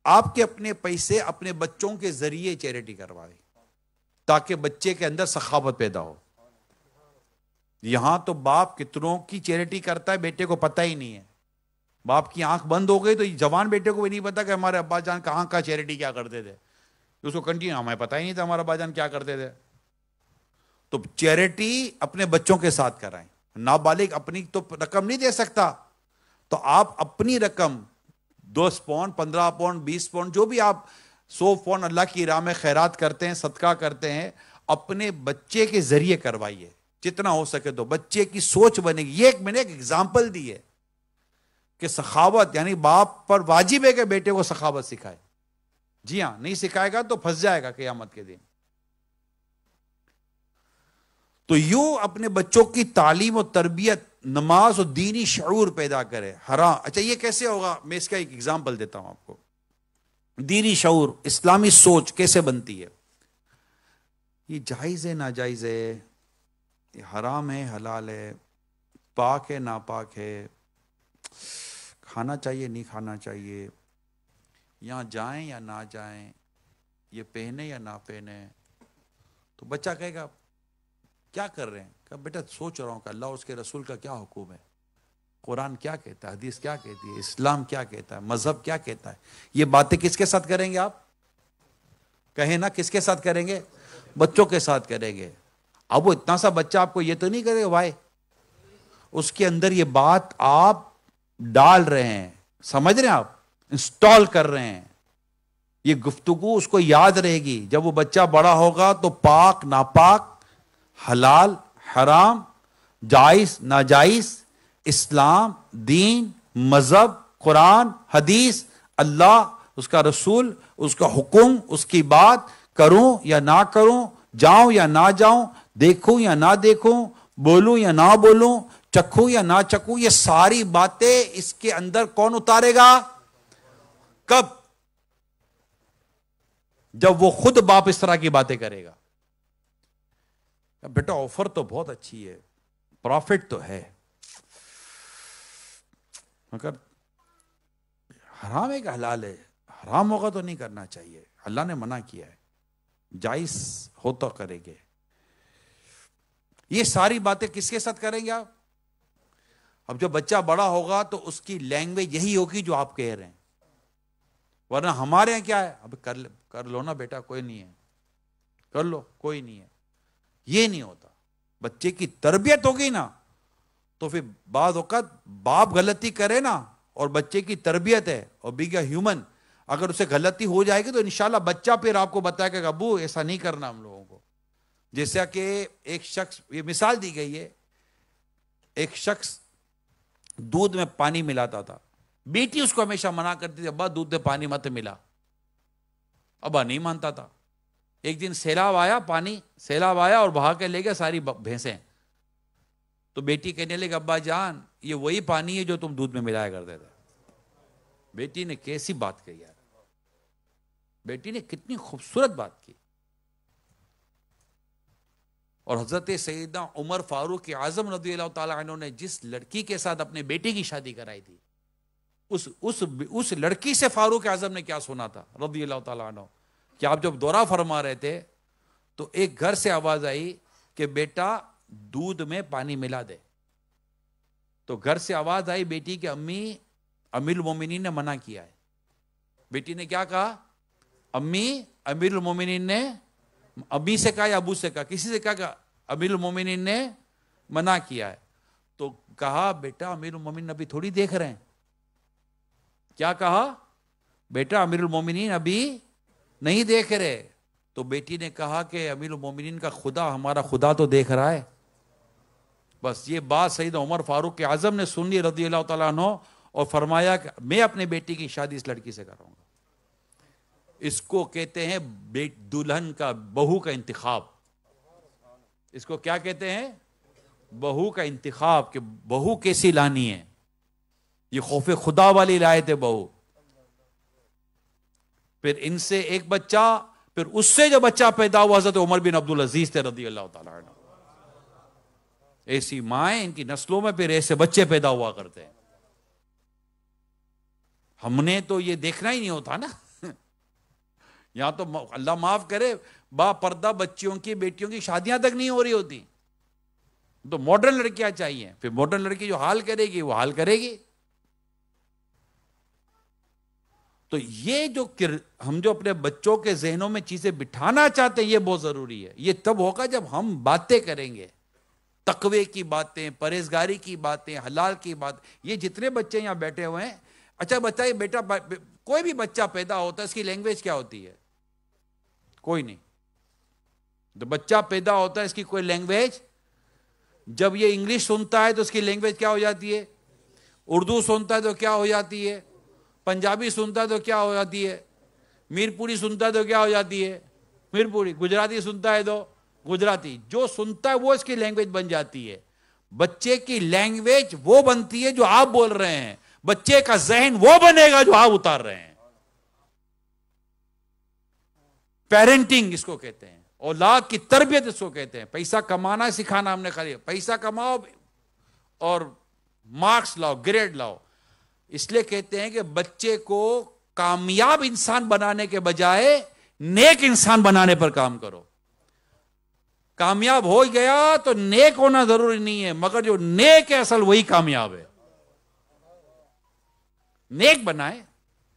آپ کے اپنے پیسے اپنے بچوں کے ذریعے چیریٹی کروائے تاکہ بچے کے اندر سخاوت پیدا ہو. یہاں تو باپ کتنوں کی چیریٹی کرتا ہے بیٹے کو پتہ ہی نہیں ہے. باپ کی آنکھ بند ہو گئی تو جوان بیٹے کو بھی نہیں پتا کہ ہمارے ابا جان کہاں کا چیریٹی کیا کرتے تھے. اس کو کنٹینیو ہمیں پتہ ہی نہیں تھا ہمارے ابا جان کیا کرتے تھے. تو چیریٹی اپنے بچوں کے ساتھ کرائیں. نابالغ اپنی تو رقم نہیں دے سکتا، تو آپ اپنی رقم 10 پاؤنڈ 15 پاؤنڈ 20 پاؤنڈ جو بھی آپ 100 پاؤنڈ اللہ کی راہ میں خیرات کرتے ہیں، صدقہ کرتے ہیں، اپنے بچے کے ذریعے کروائیے جتنا ہو سکے. تو بچے کی سوچ بنے گی. یہ میں نے ایک ایگزامپل دی ہے کہ سخاوت یعنی باپ پر واجب ہے کہ بیٹے کو سخاوت سکھائے. جی ہاں، نہیں سکھائے گا تو پھنس جائے گا قیامت کے دن. تو یوں اپنے بچوں کی تعلیم و تربیت، نماز اور دینی شعور پیدا کرے. حرام، اچھا یہ کیسے ہوگا؟ میں اس کا ایک ایگزامپل دیتا ہوں آپ کو. دینی شعور، اسلامی سوچ کیسے بنتی ہے؟ یہ جائز ہے ناجائز ہے، یہ حرام ہے حلال ہے، پاک ہے ناپاک ہے، کھانا چاہیے نہیں کھانا چاہیے، یہاں جائیں یا نہ جائیں، یہ پہنے یا نہ پہنے. تو بچہ کہے گا کیا کر رہے ہیں؟ کہ بیٹا سوچ رہا ہوں کہ اللہ اور اس کے رسول کا کیا حکم ہے، قرآن کیا کہتا ہے، حدیث کیا کہتی ہے، اسلام کیا کہتا ہے، مذہب کیا کہتا ہے. یہ باتیں کس کے ساتھ کریں گے آپ؟ کہیں نا کس کے ساتھ کریں گے؟ بچوں کے ساتھ کریں گے. اب وہ اتنا سا بچہ آپ کو یہ تو نہیں کرے گا وائے، اس کے اندر یہ بات آپ ڈال رہے ہیں، سمجھ رہے ہیں آپ، انسٹال کر رہے ہیں. یہ گفتگو اس کو یاد رہے گی. جب وہ بچہ بڑا ہوگا تو پاک ناپاک، حلال حرام، جائز ناجائز، اسلام دین، مذہب، قرآن حدیث، اللہ اس کا رسول، اس کا حکم، اس کی بات، کروں یا نہ کروں، جاؤں یا نہ جاؤں، دیکھوں یا نہ دیکھوں، بولوں یا نہ بولوں، چکھوں یا نہ چکھوں، یہ ساری باتیں اس کے اندر کون اتارے گا؟ کب؟ جب وہ خود باپ اس طرح کی باتیں کرے گا. بیٹا آفر تو بہت اچھی ہے, پروفٹ تو ہے, مگر حرام ہے کہ حلال ہے؟ حرام ہوگا تو نہیں کرنا چاہیے, اللہ نے منع کیا ہے, جائز ہو تو کریں گے. یہ ساری باتیں کس کے ساتھ کریں گے آپ؟ اب جب بچہ بڑا ہوگا تو اس کی لینگویج یہی ہوگی جو آپ کہہ رہے ہیں, ورنہ ہمارے یہاں کیا ہے, اب کر لو نا بیٹا, کوئی نہیں ہے, کر لو, کوئی نہیں ہے. یہ نہیں ہوتا. بچے کی تربیت ہوگی نا تو پھر بعض اوقات باپ غلطی کرے نا, اور بچے کی تربیت ہے اور بیگ ہیومن, اگر اسے غلطی ہو جائے گی تو انشاءاللہ بچہ پھر آپ کو بتائے کہ ابو ایسا نہیں کرنا ہم لوگوں کو. جیسا کہ ایک شخص, یہ مثال دی گئی ہے, ایک شخص دودھ میں پانی ملاتا تھا, بیٹی اس کو ہمیشہ منع کرتی تھی, ابا دودھ میں پانی مت ملا. ابا نہیں مانتا تھا. ایک دن سیلاب آیا اور بہا کے لے گیا ساری بھینسیں. تو بیٹی کہنے لگی, ابا جان یہ وہی پانی ہے جو تم دودھ میں ملایا کرتے تھے. بیٹی نے کیسی بات کہی یار, بیٹی نے کتنی خوبصورت بات کی. اور حضرت سیدنا عمر فاروق اعظم رضی اللہ تعالیٰ عنہ نے جس لڑکی کے ساتھ اپنے بیٹے کی شادی کرائی تھی, اس لڑکی سے فاروق اعظم نے کیا سنا تھا رضی اللہ تعالیٰ عنہ, کہ آپ جب دورہ فرما رہے تھے تو ایک گھر سے آواز آئی کہ بیٹا دودھ میں پانی ملا دے. تو گھر سے آواز آئی بیٹی کی, امی امیر المومنین نے منع کیا ہے. بیٹی نے کیا کہا, امی امیر المومنین نے, امی سے کہا یا ابو سے کہا, کسی سے کہا کہ امیر المومنین نے منع کیا ہے. تو کہا بیٹا امیر المومنین ابھی تھوڑی دیکھ رہے ہیں. کیا کہا, بیٹا امیر المومنین ابھی نہیں دیکھ رہے. تو بیٹی نے کہا کہ امیر المومنین کا خدا, ہمارا خدا تو دیکھ رہا ہے. بس یہ بات سیدنا عمر فاروق اعظم نے سن لی رضی اللہ تعالیٰ عنہ, اور فرمایا کہ میں اپنے بیٹی کی شادی اس لڑکی سے کراؤں گا. اس کو کہتے ہیں دلہن کا, بہو کا انتخاب. اس کو کیا کہتے ہیں, بہو کا انتخاب, کہ بہو کیسی لانی ہے. یہ خوف خدا والی لائے تھے بہو. پھر ان سے ایک بچہ, پھر اس سے جو بچہ پیدا ہوا حضرت عمر بن عبدالعزیز تھے رضی اللہ تعالیٰ عنہ. ایسی مائیں, ان کی نسلوں میں پھر ایسے بچے پیدا ہوا کرتے ہیں. ہم نے تو یہ دیکھنا ہی نہیں ہوتا نا. یہاں تو اللہ معاف کرے با پردہ بچیوں کی, بیٹیوں کی شادیاں تک نہیں ہو رہی ہوتی. تو ماڈرن لڑکیاں چاہیے. پھر ماڈرن لڑکی جو حال کرے گی وہ حال کرے گی. تو یہ جو ہم جو اپنے بچوں کے ذہنوں میں چیزیں بٹھانا چاہتے ہیں یہ بہت ضروری ہے. یہ تب ہوگا جب ہم باتیں کریں گے, تقوی کی باتیں, پرہیزگاری کی باتیں, حلال کی بات. یہ جتنے بچے یہاں بیٹھے ہوئے ہیں, اچھا بتائیے بیٹا, کوئی بھی بچہ پیدا ہوتا ہے اس کی لینگویج کیا ہوتی ہے؟ کوئی نہیں. تو بچہ پیدا ہوتا ہے اس کی کوئی لینگویج, جب یہ انگلش سنتا ہے تو اس کی لینگویج کیا ہو جاتی ہے؟ اردو سنتا ہے تو کیا ہو جاتی ہے؟ پنجابی سنتا ہے تو کیا ہو جاتی ہے؟ میر پوری سنتا ہے تو کیا ہو جاتی ہے؟ میر پوری. گجراتی سنتا ہے تو گجراتی. جو سنتا ہے وہ اس کی لینگویج بن جاتی ہے. بچے کی لینگویج وہ بنتی ہے جو آپ بول رہے ہیں, بچے کا ذہن وہ بنے گا جو آپ اتار رہے ہیں. پیرنٹنگ اس کو کہتے ہیں, اولاد کی تربیت اس کو کہتے ہیں. پیسہ کمانا سکھانا ہم نے خالی, پیسہ کماؤ اور مارکس لاؤ, گریڈ لاؤ. اس لیے کہتے ہیں کہ بچے کو کامیاب انسان بنانے کے بجائے نیک انسان بنانے پر کام کرو. کامیاب ہو گیا تو نیک ہونا ضروری نہیں ہے, مگر جو نیک ہے اصل وہی کامیاب ہے. نیک بنائے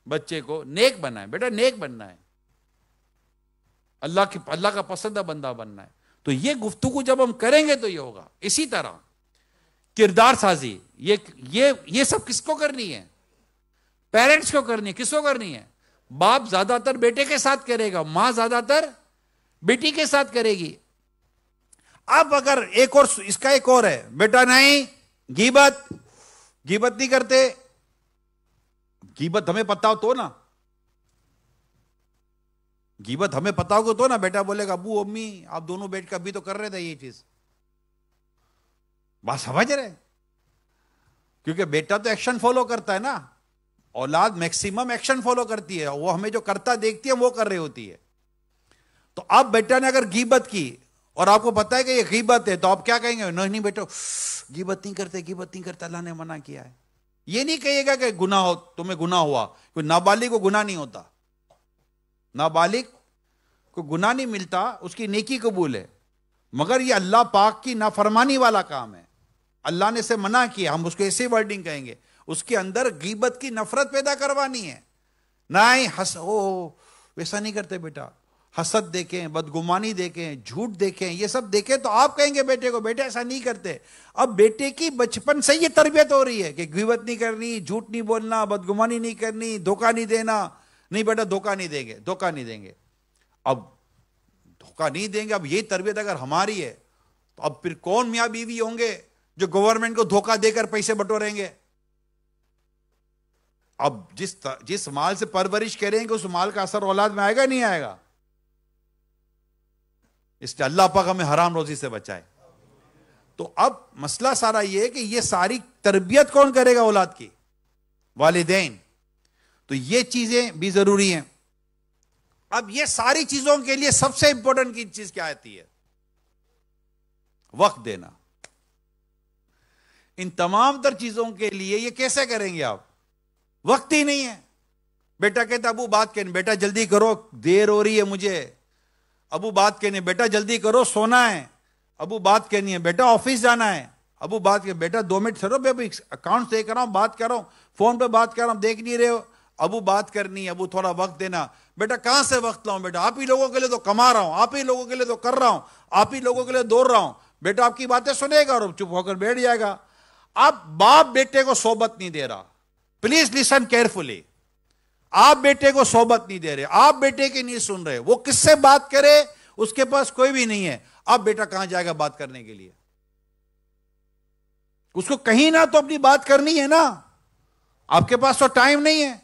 بچے کو, نیک بنائے بیٹا, نیک بننا ہے, اللہ کا پسندہ بندہ بننا ہے. تو یہ گفتگو جب ہم کریں گے تو یہ ہوگا. اسی طرح کردار سازی, یہ سب کس کو کرنی ہے؟ پیرنٹس کو کرنی ہے. کس کو کرنی ہے؟ باپ زیادہ تر بیٹے کے ساتھ کرے گا, ماں زیادہ تر بیٹی کے ساتھ کرے گی. اب اگر ایک اور اس کا ایک اور ہے, بیٹا نہیں غیبت نہیں کرتے. غیبت ہمیں پتا ہو تو نا, غیبت ہمیں پتا ہوگا تو نا. بیٹا بولے گا ابو امی آپ دونوں بیٹھ کے ابھی تو کر رہے تھے یہ چیز. بات سمجھ رہے, کیونکہ بیٹا تو ایکشن فالو کرتا ہے نا, اولاد میکسیمم ایکشن فالو کرتی ہے, وہ ہمیں جو کرتا دیکھتی ہے وہ کر رہی ہوتی ہے. تو اب بیٹا نے اگر غیبت کی اور آپ کو پتا ہے کہ یہ غیبت ہے تو آپ کیا کہیں گے؟ نہیں بیٹا غیبت نہیں کرتے، غیبت نہیں کرتے، اللہ نے منع کیا ہے. یہ نہیں کہیے گا کہ گناہ ہو، تمہیں گناہ ہوا. کوئی نابالغ کو گناہ نہیں ہوتا، نابالغ کو گناہ نہیں ملتا، اس کی نیکی قبول ہے. مگر یہ اللہ پاک کی نافرمانی والا کام ہے، اللہ نے اسے منع کیا. ہم اس کو ایسے ورڈنگ کہیں گے، اس کے اندر غیبت کی نفرت پیدا کروانی ہے. نہیں ویسا نہیں کرتے بیٹا، حسد دیکھیں، بدگمانی دیکھیں، جھوٹ دیکھیں، یہ سب دیکھیں تو آپ کہیں گے بیٹے کو بیٹے ایسا نہیں کرتے. اب بیٹے کی بچپن سے یہ تربیت ہو رہی ہے کہ غیبت نہیں کرنی، جھوٹ نہیں بولنا، بدگمانی نہیں کرنی، دھوکہ نہیں دینا. نہیں بیٹا دھوکہ نہیں دیں گے، دھوکہ نہیں دیں گے. اب دھوکہ نہیں دیں گے، اب یہ تربیت اگر ہماری ہے تو اب پھر کون میاں بیوی ہوں گے جو گورنمنٹ کو دھوکہ دے کر پیسے بٹوریں گے؟ اب جس مال سے پرورش کریں گے اس مال کا اثر اولاد میں آئے گا نہیں آئے گا؟ اس لیے اللہ پاک ہمیں حرام روزی سے بچائے. تو اب مسئلہ سارا یہ ہے کہ یہ ساری تربیت کون کرے گا اولاد کی؟ والدین. تو یہ چیزیں بھی ضروری ہیں. اب یہ ساری چیزوں کے لیے سب سے امپورٹنٹ کی چیز کیا آتی ہے؟ وقت دینا. ان تمام تر چیزوں کے لیے یہ کیسے کریں گے آپ؟ وقت ہی نہیں ہے. بیٹا کہتا ابو بات کہنے، بیٹا جلدی کرو دیر ہو رہی ہے مجھے. ابو بات کہنی، بیٹا جلدی کرو سونا ہے. ابو بات کہنی ہے، بیٹا آفس جانا ہے. ابو بات کہ بیٹا 2 منٹ ٹھہرو، اکاؤنٹ دیکھ رہا ہوں، بات کر رہا ہوں، فون پہ بات کر رہا ہوں، دیکھ نہیں رہے ہو. ابو بات کرنی ہے، ابو تھوڑا وقت دینا. بیٹا کہاں سے وقت لاؤں؟ بیٹا آپ ہی لوگوں کے لیے تو کما رہا ہوں، آپ ہی لوگوں کے لیے تو کر رہا ہوں، آپ ہی لوگوں کے لیے دوڑ رہا ہوں. بیٹا آپ کی باتیں سنے گا اور چپ ہو کر بیٹھ جائے گا. اب باپ بیٹے کو صحبت نہیں دے رہا. Please listen carefully. آپ بیٹے کو صحبت نہیں دے رہے، آپ بیٹے کی نہیں سن رہے. وہ کس سے بات کرے؟ اس کے پاس کوئی بھی نہیں ہے. اب بیٹا کہاں جائے گا بات کرنے کے لیے؟ اس کو کہیں نہ تو اپنی بات کرنی ہے نا. آپ کے پاس تو ٹائم نہیں ہے،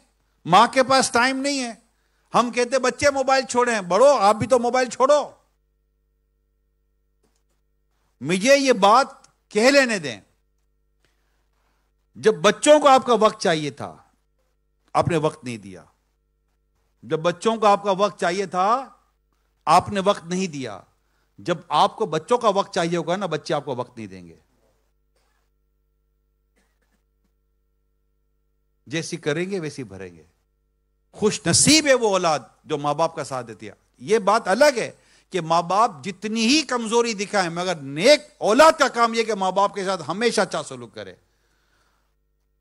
ماں کے پاس ٹائم نہیں ہے. ہم کہتے بچے موبائل چھوڑیں، بڑو آپ بھی تو موبائل چھوڑو. مجھے یہ بات کہہ لینے دیں. جب بچوں کو آپ کا وقت چاہیے تھا آپ نے وقت نہیں دیا. جب بچوں کو آپ کا وقت چاہیے تھا آپ نے وقت نہیں دیا. جب آپ کو بچوں کا وقت چاہیے ہوگا نا، بچے آپ کو وقت نہیں دیں گے. جیسی کریں گے ویسی بھریں گے. خوش نصیب ہے وہ اولاد جو ماں باپ کا ساتھ دیتی ہے. یہ بات الگ ہے کہ ماں باپ جتنی ہی کمزوری دکھائیں، مگر نیک اولاد کا کام یہ کہ ماں باپ کے ساتھ ہمیشہ اچھا سلوک کرے.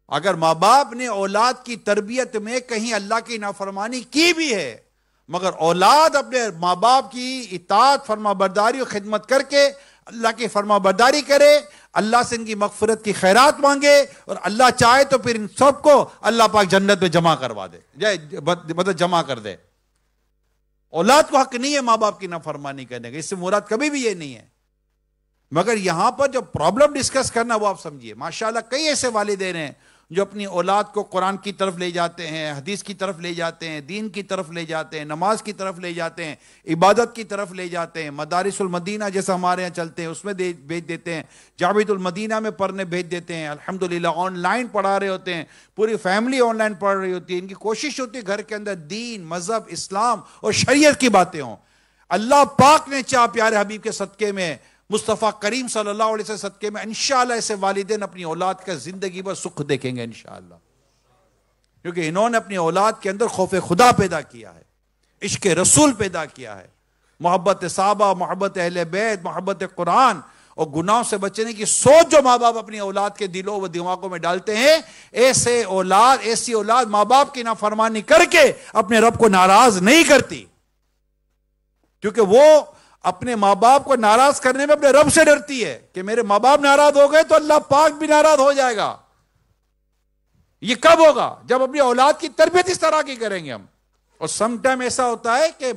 اگر ماں باپ نے اولاد کی تربیت میں کہیں اللہ کی نافرمانی کی بھی ہے، مگر اولاد اپنے ماں باپ کی اطاعت، فرما برداری اور خدمت کر کے اللہ کی فرما برداری کرے، اللہ سے ان کی مغفرت کی خیرات مانگے، اور اللہ چاہے تو پھر ان سب کو اللہ پاک جنت میں جمع کروا دے، مطلب جمع کر دے. اولاد کو حق نہیں ہے ماں باپ کی نافرمانی کرنے کا، اس سے مراد کبھی بھی یہ نہیں ہے. مگر یہاں پر جو پرابلم ڈسکس کرنا وہ آپ سمجھیے. ماشاءاللہ کئی ایسے والدین ہیں جو اپنی اولاد کو قرآن کی طرف لے جاتے ہیں، حدیث کی طرف لے جاتے ہیں، دین کی طرف لے جاتے ہیں، نماز کی طرف لے جاتے ہیں، عبادت کی طرف لے جاتے ہیں. مدارس المدینہ جیسا ہمارے یہاں چلتے ہیں اس میں بھیج دیتے ہیں، جامعۃ المدینہ میں پڑھنے بھیج دیتے ہیں. الحمدللہ آن لائن پڑھا رہے ہوتے ہیں، پوری فیملی آن لائن پڑھ رہی ہوتی ہے. ان کی کوشش ہوتی ہے گھر کے اندر دین، مذہب، اسلام اور شریعت کی باتیں ہوں. اللہ پاک نے چاہ پیارے حبیب کے صدقے میں، مصطفیٰ کریم صلی اللہ علیہ وسلم صدقے میں، انشاءاللہ ایسے والدین اپنی اولاد کا زندگی پر سکھ دیکھیں گے انشاءاللہ. کیونکہ انہوں نے اپنی اولاد کے اندر خوف خدا پیدا کیا ہے، عشق رسول پیدا کیا ہے، محبت صحابہ، محبت اہل بیت، محبت قرآن اور گناہوں سے بچنے کی سوچ جو ماں باپ اپنی اولاد کے دلوں و دماغوں میں ڈالتے ہیں. ایسی اولاد ماں باپ کی نافرمانی کر کے اپنے رب کو ناراض نہیں کرتی، کیونکہ وہ اپنے ماں باپ کو ناراض کرنے میں اپنے رب سے ڈرتی ہے کہ میرے ماں باپ ناراض ہو گئے تو اللہ پاک بھی ناراض ہو جائے گا. یہ کب ہوگا؟ جب اپنی اولاد کی تربیت اس طرح کی کریں گے ہم. اور سم ٹائم ایسا ہوتا ہے کہ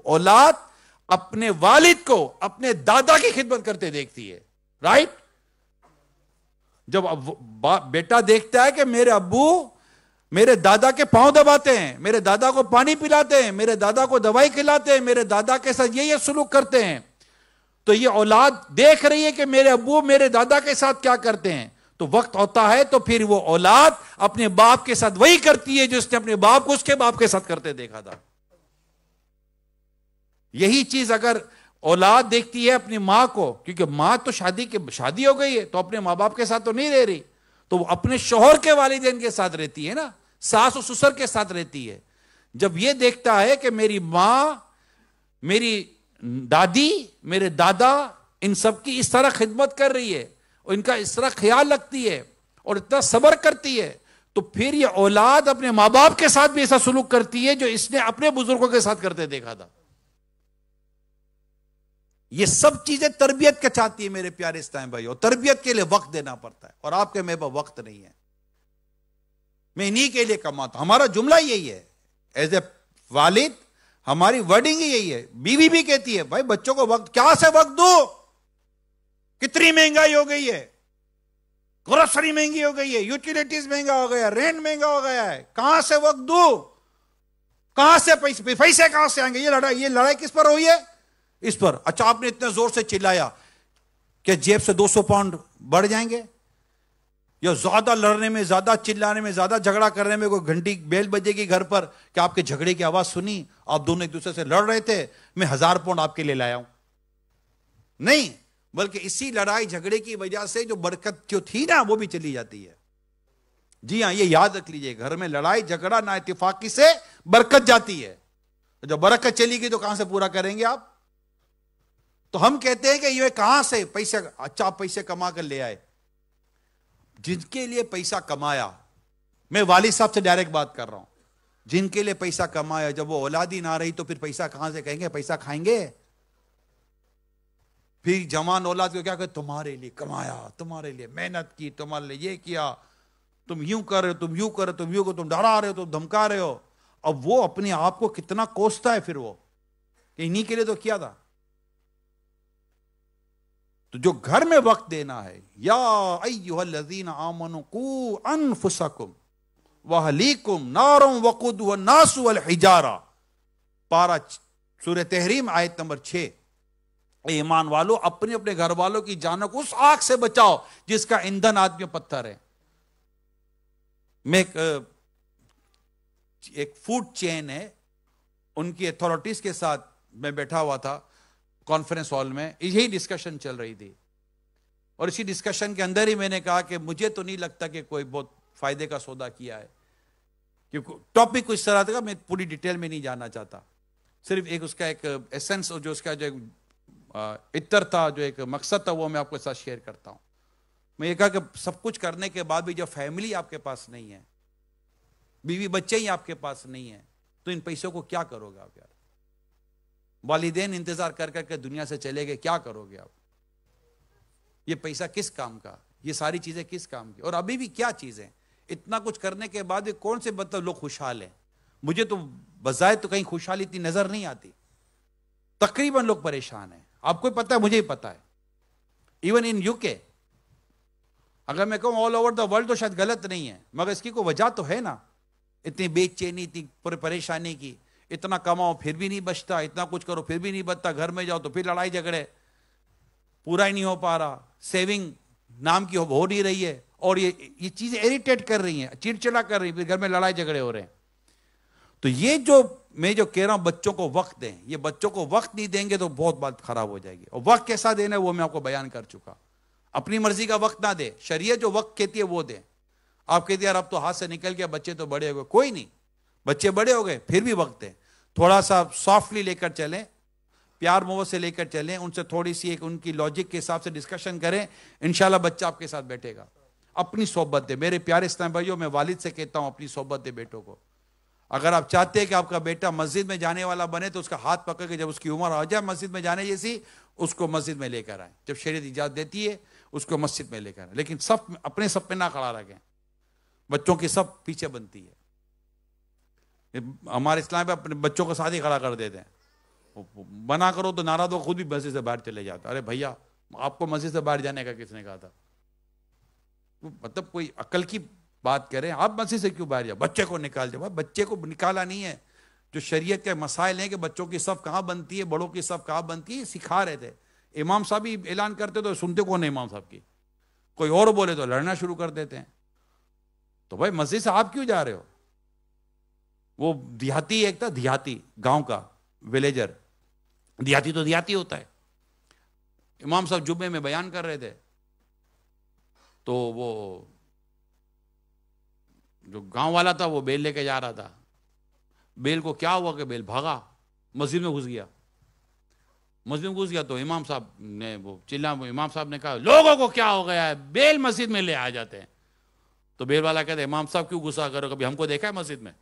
اولاد اپنے والد کو اپنے دادا کی خدمت کرتے دیکھتی ہے، رائٹ؟ جب بیٹا دیکھتا ہے کہ میرے ابو میرے دادا کے پاؤں دباتے ہیں، میرے دادا کو پانی پلاتے ہیں، میرے دادا کو دوائی کھلاتے ہیں، میرے دادا کے ساتھ یہ سلوک کرتے ہیں، تو یہ اولاد دیکھ رہی ہے کہ میرے ابو میرے دادا کے ساتھ کیا کرتے ہیں. تو وقت ہوتا ہے تو پھر وہ اولاد اپنے باپ کے ساتھ وہی کرتی ہے جو اس نے اپنے باپ کو اس کے باپ کے ساتھ کرتے دیکھا تھا. یہی چیز اگر اولاد دیکھتی ہے اپنی ماں کو، کیونکہ ماں تو شادی ہو گئی ہے تو اپنے ماں باپ کے ساتھ تو نہیں رہ رہی، تو وہ اپنے شوہر کے والدین کے ساتھ رہتی ہے نا، ساس و سسر کے ساتھ رہتی ہے. جب یہ دیکھتا ہے کہ میری ماں، میری دادی، میرے دادا ان سب کی اس طرح خدمت کر رہی ہے اور ان کا اس طرح خیال رکھتی ہے اور اتنا صبر کرتی ہے، تو پھر یہ اولاد اپنے ماں باپ کے ساتھ بھی ایسا سلوک کرتی ہے جو اس نے اپنے بزرگوں کے ساتھ کرتے دیکھا تھا. یہ سب چیزیں تربیت کے چاہتی ہے میرے پیارے اسلام بھائی، اور تربیت کے لیے وقت دینا پڑتا ہے، اور آپ کے میرے پاس وقت نہیں ہے. میں انہی کے لیے کماتا ہوں. ہمارا جملہ یہی ہے ایز اے والد، ہماری ورڈنگ یہی ہے. بیوی بھی کہتی ہے بھائی بچوں کو وقت، کیا سے وقت دو، کتنی مہنگائی ہو گئی ہے، گروسری مہنگی ہو گئی ہے، یوٹیلیٹیز مہنگا ہو گیا، رینٹ مہنگا ہو گیا ہے، کہاں سے وقت دو، کہاں سے پیسے کہاں سے آئیں گے. یہ لڑائی کس پر ہوئی ہے؟ اس پر. اچھا آپ نے اتنے زور سے چلایا کہ جیب سے 200 پاؤنڈ بڑھ جائیں گے، یا زیادہ لڑنے میں، زیادہ چلانے میں، زیادہ جھگڑا کرنے میں کوئی گھنٹی بیل بجے گی گھر پر کہ آپ کے جھگڑے کی آواز سنی، آپ دونوں ایک دوسرے سے لڑ رہے تھے، میں 1000 پاؤنڈ آپ کے لیے لایا ہوں. نہیں، بلکہ اسی لڑائی جھگڑے کی وجہ سے جو برکت جو تھی نا وہ بھی چلی جاتی ہے. جی ہاں، یہ یاد رکھ لیجئے، گھر میں لڑائی جھگڑا نا اتفاقی سے برکت جاتی ہے. جب برکت چلی گئی تو کہاں سے پورا کریں گے آپ؟ تو ہم کہتے ہیں کہ یہ کہاں سے پیسے، اچھا آپ پیسے کما کر لے آئے، جن کے لیے پیسہ کمایا، میں والد صاحب سے ڈائریکٹ بات کر رہا ہوں، جن کے لیے پیسہ کمایا جب وہ اولاد ہی نہ رہی تو پھر پیسہ کہاں سے کہیں گے، پیسہ کھائیں گے؟ پھر جوان اولاد کو کیا کہ تمہارے لیے کمایا، تمہارے لیے محنت کی، تمہارے لیے یہ کیا، تم یوں کر رہے ہو، تم یوں کر رہے ہو، تم یوں کو تم ڈرا رہے ہو، تم دھمکا رہے ہو. اب وہ اپنے آپ کو کتنا کوستا ہے پھر وہ کہ انہی کے لیے تو کیا تھا. تو جو گھر میں وقت دینا ہے، یا ایھا الذین آمنوا قوا انفسکم واہلیکم نارا وقودها الناس والحجارہ، پارہ سورہ تحریم آیت نمبر 6. اے ایمان والو، اپنے اپنے گھر والوں کی جانوں کو اس آگ سے بچاؤ جس کا ایندھن آدمی و پتھر ہے. میں ایک فوڈ چین ہے، ان کی اتھارٹیز کے ساتھ میں بیٹھا ہوا تھا کانفرنس ہال میں، یہی ڈسکشن چل رہی تھی، اور اسی ڈسکشن کے اندر ہی میں نے کہا کہ مجھے تو نہیں لگتا کہ کوئی بہت فائدے کا سودا کیا ہے، کیونکہ ٹاپک کچھ طرح کا میں پوری ڈیٹیل میں نہیں جاننا چاہتا، صرف ایک اس کا ایک ایسنس جو اس کا جو عطر تھا، جو ایک مقصد تھا، وہ میں آپ کے ساتھ شیئر کرتا ہوں. میں یہ کہا کہ سب کچھ کرنے کے بعد بھی جب فیملی آپ کے پاس نہیں ہے، بیوی بچے ہی آپ کے پاس نہیں ہیں، تو ان پیسوں کو کیا کرو گے آپ یار؟ والدین انتظار کر کر کے دنیا سے چلے گئے، کیا کرو گے آپ؟ یہ پیسہ کس کام کا؟ یہ ساری چیزیں کس کام کی؟ اور ابھی بھی کیا چیزیں؟ اتنا کچھ کرنے کے بعد بھی کون سے مطلب لوگ خوشحال ہیں؟ مجھے تو بظاہر تو کہیں خوشحالی اتنی نظر نہیں آتی، تقریباً لوگ پریشان ہیں. آپ کو پتہ ہے، مجھے ہی پتہ ہے، ایون ان یو کے، اگر میں کہوں آل اوور دا ورلڈ تو شاید غلط نہیں ہے، مگر اس کی کوئی وجہ تو ہے نا، اتنی بے چینی، اتنی پریشانی کی. اتنا کماؤ پھر بھی نہیں بچتا، اتنا کچھ کرو پھر بھی نہیں بچتا، گھر میں جاؤ تو پھر لڑائی جھگڑے، پورا ہی نہیں ہو پا رہا، سیونگ نام کی ہو نہیں رہی ہے، اور یہ چیزیں اریٹیٹ کر رہی ہیں، چڑچڑا کر رہی ہیں، پھر گھر میں لڑائی جھگڑے ہو رہے ہیں. تو یہ جو میں جو کہہ رہا ہوں بچوں کو وقت دیں، یہ بچوں کو وقت نہیں دیں گے تو بہت بات خراب ہو جائے گی. اور وقت کیسا دینا ہے وہ میں آپ کو بیان کر چکا. اپنی مرضی کا وقت نہ دے، شریعت جو وقت کہتی ہے وہ دیں. آپ کہتے ہیں یار اب تو ہاتھ سے نکل گیا، بچے تو بڑے ہو گئے، کوئی نہیں، بچے بڑے ہو گئے پھر بھی وقت دیں. تھوڑا سا سافٹلی لے کر چلیں، پیار محبت سے لے کر چلیں، ان سے تھوڑی سی ایک ان کی لاجک کے حساب سے ڈسکشن کریں، انشاءاللہ بچہ آپ کے ساتھ بیٹھے گا. اپنی صحبت دے. میرے پیارے اسلام بھائیوں، میں والد سے کہتا ہوں اپنی صحبت دے بیٹوں کو. اگر آپ چاہتے ہیں کہ آپ کا بیٹا مسجد میں جانے والا بنے تو اس کا ہاتھ پکڑ کے جب اس کی عمر آ جائے مسجد میں جانے جیسی، اس کو مسجد میں لے کر آئیں. جب شریعت اجازت دیتی ہے اس کو مسجد میں لے کر آئیں، لیکن سب اپنے سب پہ نہ کھڑا رکھیں، بچوں کی سب پیچھے بنتی ہے. ہمارے اسلام میں اپنے بچوں کو ساتھ ہی کھڑا کر دیتے ہیں، بنا کرو تو ناراض ہو، خود بھی مسجد سے باہر چلے جاتا. ارے بھیا، آپ کو مسجد سے باہر جانے کا کس نے کہا تھا؟ مطلب کوئی عقل کی بات کریں، آپ مسجد سے کیوں باہر جاؤ؟ بچے کو نکال جاؤ. بچے کو نکالا نہیں ہے، جو شریعت کے مسائل ہیں کہ بچوں کی صف کہاں بنتی ہے، بڑوں کی صف کہاں بنتی ہے، سکھا رہے تھے. امام صاحب ہی اعلان کرتے تو سنتے کون ہے امام صاحب کی؟ کوئی اور بولے تو لڑنا شروع کر دیتے ہیں. تو بھائی مسجد سے آپ کیوں جا رہے ہو؟ وہ دیہاتی ایک تھا، دیہاتی گاؤں کا ولیجر، دیہاتی تو دیہاتی ہوتا ہے. امام صاحب جمعے میں بیان کر رہے تھے تو وہ جو گاؤں والا تھا وہ بیل لے کے جا رہا تھا. بیل کو کیا ہوا کہ بیل بھاگا, مسجد میں گھس گیا. مسجد میں گھس گیا تو امام صاحب نے وہ چلا, امام صاحب نے کہا لوگوں کو کیا ہو گیا ہے, بیل مسجد میں لے آ جاتے ہیں. تو بیل والا کہتے ہیں امام صاحب کیوں غصہ کرو, کبھی ہم کو دیکھا ہے مسجد میں؟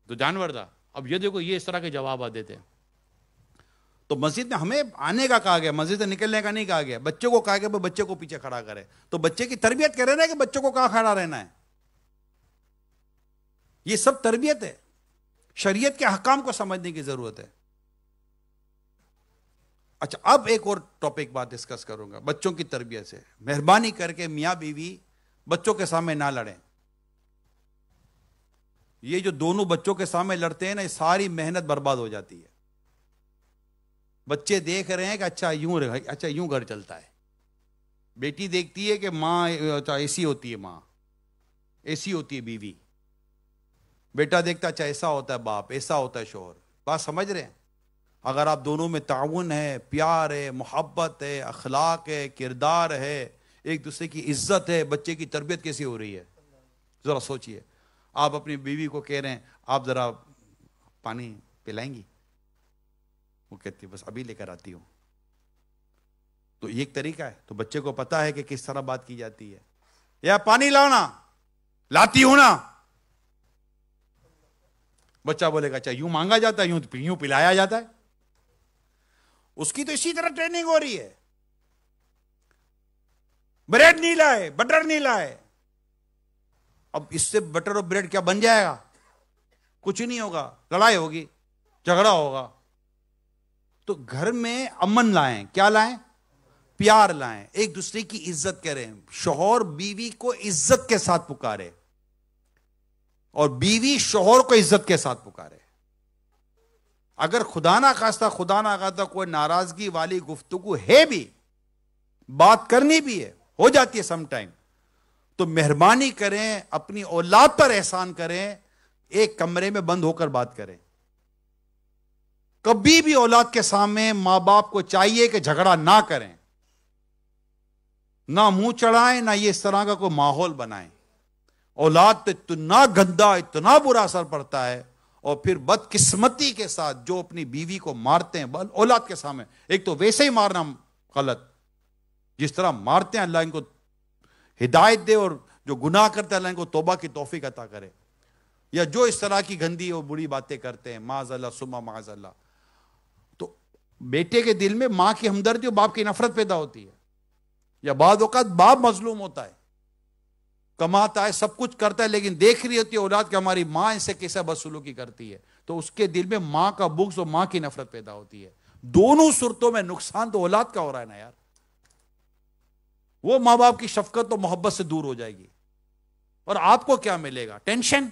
تو جانور تھا. اب یہ دیکھو یہ اس طرح کے جواب دیتے ہیں. تو مسجد میں ہمیں آنے کا کہا گیا, مسجد سے نکلنے کا نہیں کہا گیا. بچوں کو کہا گیا بچے کو پیچھے کھڑا کرے. تو بچے کی تربیت کر رہے ہیں کہ بچوں کو کہاں کھڑا رہنا ہے. یہ سب تربیت ہے, شریعت کے احکام کو سمجھنے کی ضرورت ہے. اچھا, اب ایک اور ٹاپک بات ڈسکس کروں گا بچوں کی تربیت سے. مہربانی کر کے میاں بیوی بچوں کے سامنے نہ لڑیں. یہ جو دونوں بچوں کے سامنے لڑتے ہیں نا, یہ ساری محنت برباد ہو جاتی ہے. بچے دیکھ رہے ہیں کہ اچھا یوں گھر چلتا ہے. بیٹی دیکھتی ہے کہ ماں ایسی ہوتی ہے, ماں ایسی ہوتی ہے بیوی. بیٹا دیکھتا اچھا ایسا ہوتا ہے باپ, ایسا ہوتا ہے شوہر. بات سمجھ رہے ہیں؟ اگر آپ دونوں میں تعاون ہے, پیار ہے, محبت ہے, اخلاق ہے, کردار ہے, ایک دوسرے کی عزت ہے, بچے کی تربیت کیسی ہو رہی ہے ذرا سوچئے. آپ اپنی بیوی کو کہہ رہے ہیں آپ ذرا پانی پلائیں گی, وہ کہتی ہے بس ابھی لے کر آتی ہوں. تو یہ ایک طریقہ ہے. تو بچے کو پتا ہے کہ کس طرح بات کی جاتی ہے. یا پانی لاؤ نا, لاتی ہوں نا. بچہ بولے گا اچھا یوں مانگا جاتا ہے, یوں پلایا جاتا ہے. اس کی تو اسی طرح ٹریننگ ہو رہی ہے. بریڈ نہیں لائے, بٹر نہیں لائے. اب اس سے بٹر اور بریڈ کیا بن جائے گا؟ کچھ نہیں ہوگا, لڑائی ہوگی, جھگڑا ہوگا. تو گھر میں امن لائیں. کیا لائیں؟ پیار لائیں, ایک دوسرے کی عزت کریں. شوہر بیوی کو عزت کے ساتھ پکارے اور بیوی شوہر کو عزت کے ساتھ پکارے. اگر خدا نہ خواستہ کوئی ناراضگی والی گفتگو ہے بھی, بات کرنی بھی ہے, ہو جاتی ہے سم ٹائم, تو مہربانی کریں اپنی اولاد پر احسان کریں, ایک کمرے میں بند ہو کر بات کریں. کبھی بھی اولاد کے سامنے ماں باپ کو چاہیے کہ جھگڑا نہ کریں, نہ منہ چڑھائیں, نہ یہ اس طرح کا کوئی ماحول بنائیں. اولاد تو اتنا گندا, اتنا برا اثر پڑتا ہے. اور پھر بدقسمتی کے ساتھ جو اپنی بیوی کو مارتے ہیں اولاد کے سامنے, ایک تو ویسے ہی مارنا غلط, جس طرح مارتے ہیں اللہ ان کو ہدایت دے, اور جو گناہ کرتے ہیں اللہ ان کو توبہ کی توفیق عطا کرے. یا جو اس طرح کی گندی اور بری باتیں کرتے ہیں, معاذ اللہ ثم معاذ اللہ. تو بیٹے کے دل میں ماں کی ہمدردی اور باپ کی نفرت پیدا ہوتی ہے. یا بعض اوقات باپ مظلوم ہوتا ہے, کماتا ہے, سب کچھ کرتا ہے, لیکن دیکھ رہی ہوتی ہے اولاد کہ ہماری ماں ان سے کیسا بدسلوکی کرتی ہے, تو اس کے دل میں ماں کا بغض اور ماں کی نفرت پیدا ہوتی ہے. دونوں صورتوں میں نقصان تو اولاد کا ہو رہا ہے نا یار. وہ ماں باپ کی شفقت اور محبت سے دور ہو جائے گی, اور آپ کو کیا ملے گا؟ ٹینشن.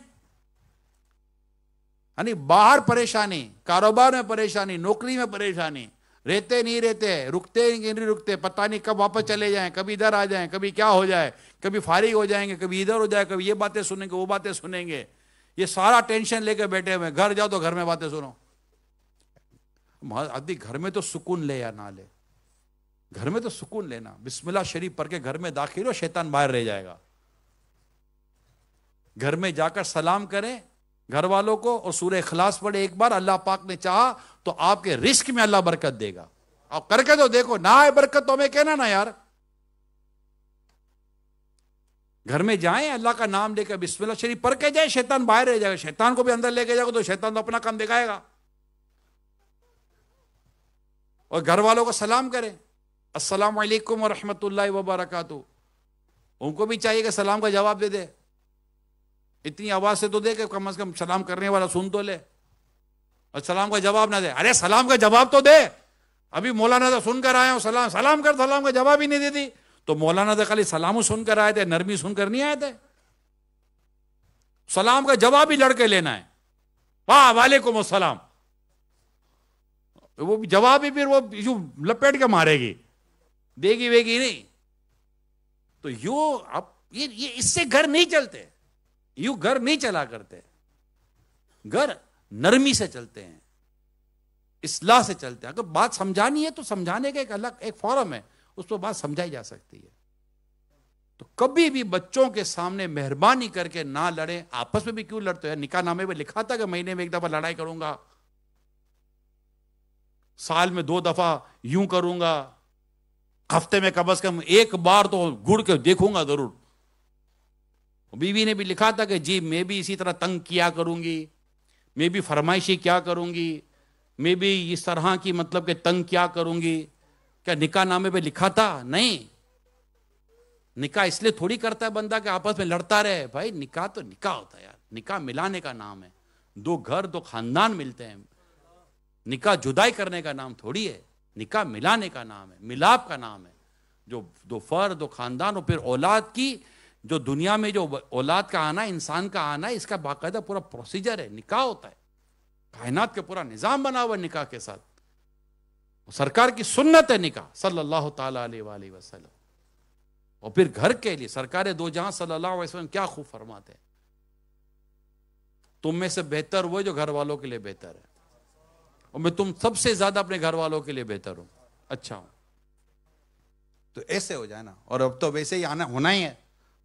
یعنی باہر پریشانی, کاروبار میں پریشانی, نوکری میں پریشانی, رہتے نہیں رہتے, رکتے نہیں رکتے, پتہ نہیں کب واپس چلے جائیں, کبھی ادھر آ جائیں, کبھی کیا ہو جائے, کبھی فارغ ہو جائیں گے, کبھی ادھر ہو جائے, کبھی یہ باتیں سنیں گے, وہ باتیں سنیں گے. یہ سارا ٹینشن لے کے بیٹھے ہوئے. گھر جاؤ تو گھر میں باتیں سنو. آدمی گھر میں تو سکون لے یا نہ لے, گھر میں تو سکون لینا. بسم اللہ شریف پڑھ کے گھر میں داخل ہو, شیطان باہر رہ جائے گا. گھر میں جا کر سلام کریں گھر والوں کو, اور سورہ اخلاص پڑھے ایک بار. اللہ پاک نے چاہا تو آپ کے رزق میں اللہ برکت دے گا. آپ کر کے تو دیکھو, نہ آئے برکت تو ہمیں کہنا نا یار. گھر میں جائیں, اللہ کا نام لے کر بسم اللہ شریف پڑھ کے جائیں, شیطان باہر رہ جائے گا. شیطان کو بھی اندر لے کے جائے گا تو شیطان تو اپنا کام دکھائے گا. اور گھر والوں کو سلام کریں, السلام علیکم ورحمۃ اللہ وبرکاتہ. ان کو بھی چاہیے کہ سلام کا جواب دے دے. اتنی آواز سے تو دے کہ کم از کم سلام کرنے والا سن تو لے, اور سلام کا جواب نہ دے. ارے سلام کا جواب تو دے. ابھی مولانا تو سن کر آیا ہوں, سلام کر, سلام کا جواب ہی نہیں دیتی. تو مولانا تو خالی سلام سن کر آئے تھے, نرمی سن کر نہیں آئے تھے. سلام کا جواب ہی لڑ کے لینا ہے. واہ وعلیکم السلام, وہ جواب ہی پھر وہ لپیٹ کے مارے گی, دے گی وے گی نہیں. تو یوں اب یہ اس سے گھر نہیں چلتے, یوں گھر نہیں چلا کرتے. گھر نرمی سے چلتے ہیں, اصلاح سے چلتے ہیں. اگر بات سمجھانی ہے تو سمجھانے کا ایک الگ ایک فورم ہے, اس پر بات سمجھائی جا سکتی ہے. تو کبھی بھی بچوں کے سامنے مہربانی کر کے نہ لڑیں. آپس میں بھی کیوں لڑتے ہیں؟ نکاح نامے میں لکھا تھا کہ مہینے میں ایک دفعہ لڑائی کروں گا, سال میں 2 دفعہ یوں کروں گا, ہفتے میں کم از کم 1 بار تو گڑ کے دیکھوں گا ضرور. بیوی نے بھی لکھا تھا کہ جی میں بھی اسی طرح تنگ کیا کروں گی, میں بھی فرمائشی کیا کروں گی, میں بھی اس طرح کی مطلب کہ تنگ کیا کروں گی. کیا نکاح نامے پہ لکھا تھا؟ نہیں. نکاح اس لیے تھوڑی کرتا ہے بندہ کہ آپس میں لڑتا رہے. بھائی نکاح تو نکاح ہوتا ہے یار, نکاح ملانے کا نام ہے. 2 گھر 2 خاندان ملتے ہیں. نکاح جدائی کرنے کا نام تھوڑی ہے, نکاح ملانے کا نام ہے, ملاپ کا نام ہے. جو 2 فرد 2 خاندان اور پھر اولاد کی جو دنیا میں جو اولاد کا آنا, انسان کا آنا, اس کا باقاعدہ پورا پروسیجر ہے. نکاح ہوتا ہے, کائنات کا پورا نظام بنا ہوا نکاح کے ساتھ. سرکار کی سنت ہے نکاح صلی اللہ تعالی علیہ وآلہ وسلم. اور پھر گھر کے لیے سرکار دو جہاں صلی اللہ علیہ وسلم کیا خوب فرماتے ہیں, تم میں سے بہتر وہ جو گھر والوں کے لیے بہتر ہے, اور میں تم سب سے زیادہ اپنے گھر والوں کے لیے بہتر ہوں, اچھا ہوں. تو ایسے ہو جائے نا. اور اب تو ویسے ہی آنا ہونا ہی ہے.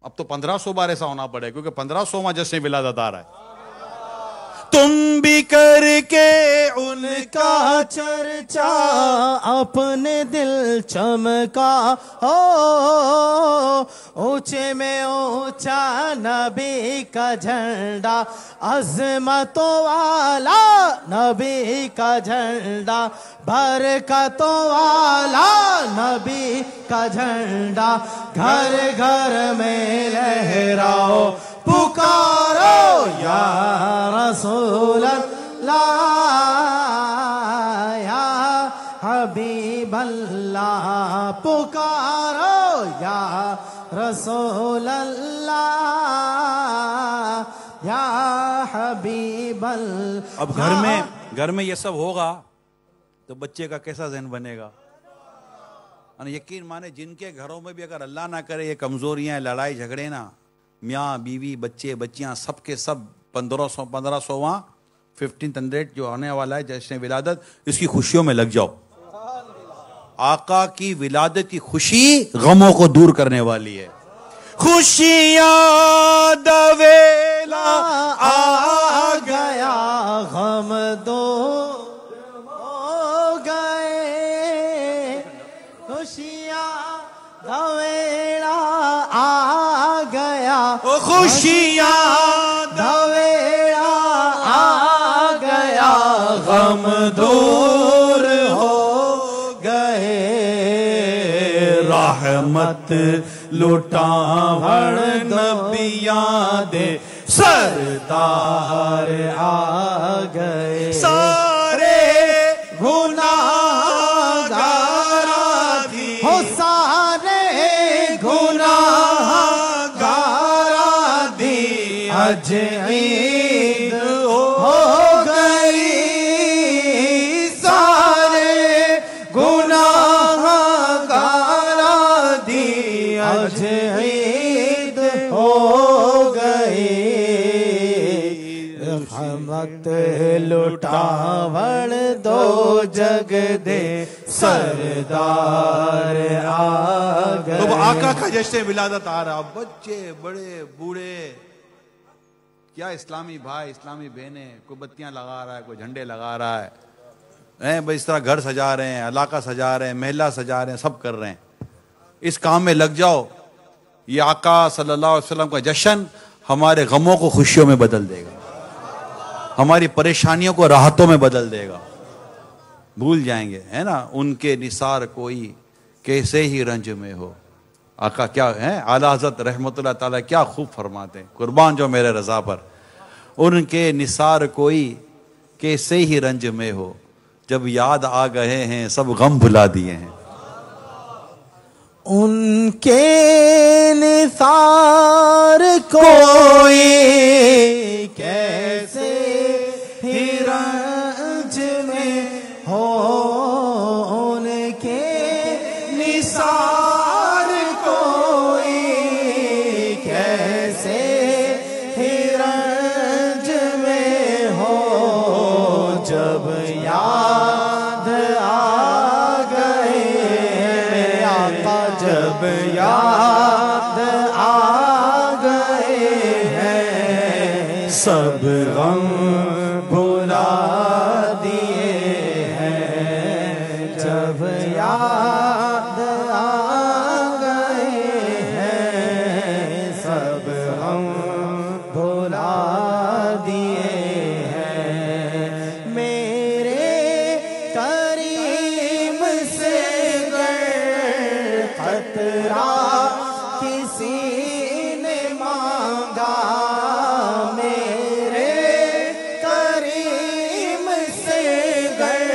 اب تو 1500 بار ایسا ہونا پڑے, کیونکہ 1500واں جشن ولادت آ رہا ہے. تم بھی کر کے ان کا چرچا اپنے دل چمکا ہو, اونچے میں اونچا نبی کا جھنڈا, عظمتوں والا نبی کا جھنڈا, برکتوں والا نبی کا جھنڈا, گھر گھر میں لہراؤ پکارو یا رسول اللہ یا حبیب اللہ, پکارو یا رسول اللہ یا حبیب اللہ. اب گھر میں یہ سب ہوگا تو بچے کا کیسا ذہن بنے گا؟ یقین مانے جن کے گھروں میں بھی اگر اللہ نہ کرے یہ کمزوریاں, لڑائی جھگڑے نا, میاں بیوی بچے بچیاں سب کے سب 1500واں 1500 جو آنے والا ہے جشن ولادت, اس کی خوشیوں میں لگ جاؤ. آقا کی ولادت کی خوشی غموں کو دور کرنے والی ہے. خوشیاں دویلا آ گیا, غم دور ہو گئے, خوشیاں دویلا آ گیا, خوشیاں دویلا آ گیا, غم دور ہو گئے, رحمت لٹاوڑ نبیاں دے سردار آ گئے, سارے گناہ گارا دی ہو, سارے گناہ گارا دی اج عید ہو گئی, سارے گناہ گارا دی اج عید ہو گئی, رحمت لٹاوڑ دو جگ دے سردار آ گئے. تو آقا کا جشن ولادت آ رہا, بچے بڑے بوڑھے, کیا اسلامی بھائی اسلامی بہنیں, کوئی بتیاں لگا رہا ہے, کوئی جھنڈے لگا رہا ہے, بھائی اس طرح گھر سجا رہے ہیں, علاقہ سجا رہے ہیں, محلہ سجا رہے ہیں, سب کر رہے ہیں. اس کام میں لگ جاؤ. یہ آقا صلی اللہ علیہ وسلم کا جشن ہمارے غموں کو خوشیوں میں بدل دے گا, ہماری پریشانیوں کو راحتوں میں بدل دے گا. بھول جائیں گے, ہے نا, ان کے نثار کوئی کیسے ہی رنج میں ہو. آقا کیا ہے, اعلیٰ حضرت رحمت اللہ تعالیٰ کیا خوب فرماتے ہیں, قربان جو میرے رضا پر, ان کے نثار کوئی کیسے ہی رنج میں ہو, جب یاد آ گئے ہیں سب غم بھلا دیے ہیں. ان کے نثار کوئی کیسے ہی رنج میں ہو, ان کے نثار کوئی کیسے ہی رنج میں ہو, جب یاد سب غم بھلا دیے ہیں جب یاد آ گئے ہیں سب غم بھلا دیے ہیں میرے کریم سے گر خطرہ کسی نے مانگا میرے کریم سے گر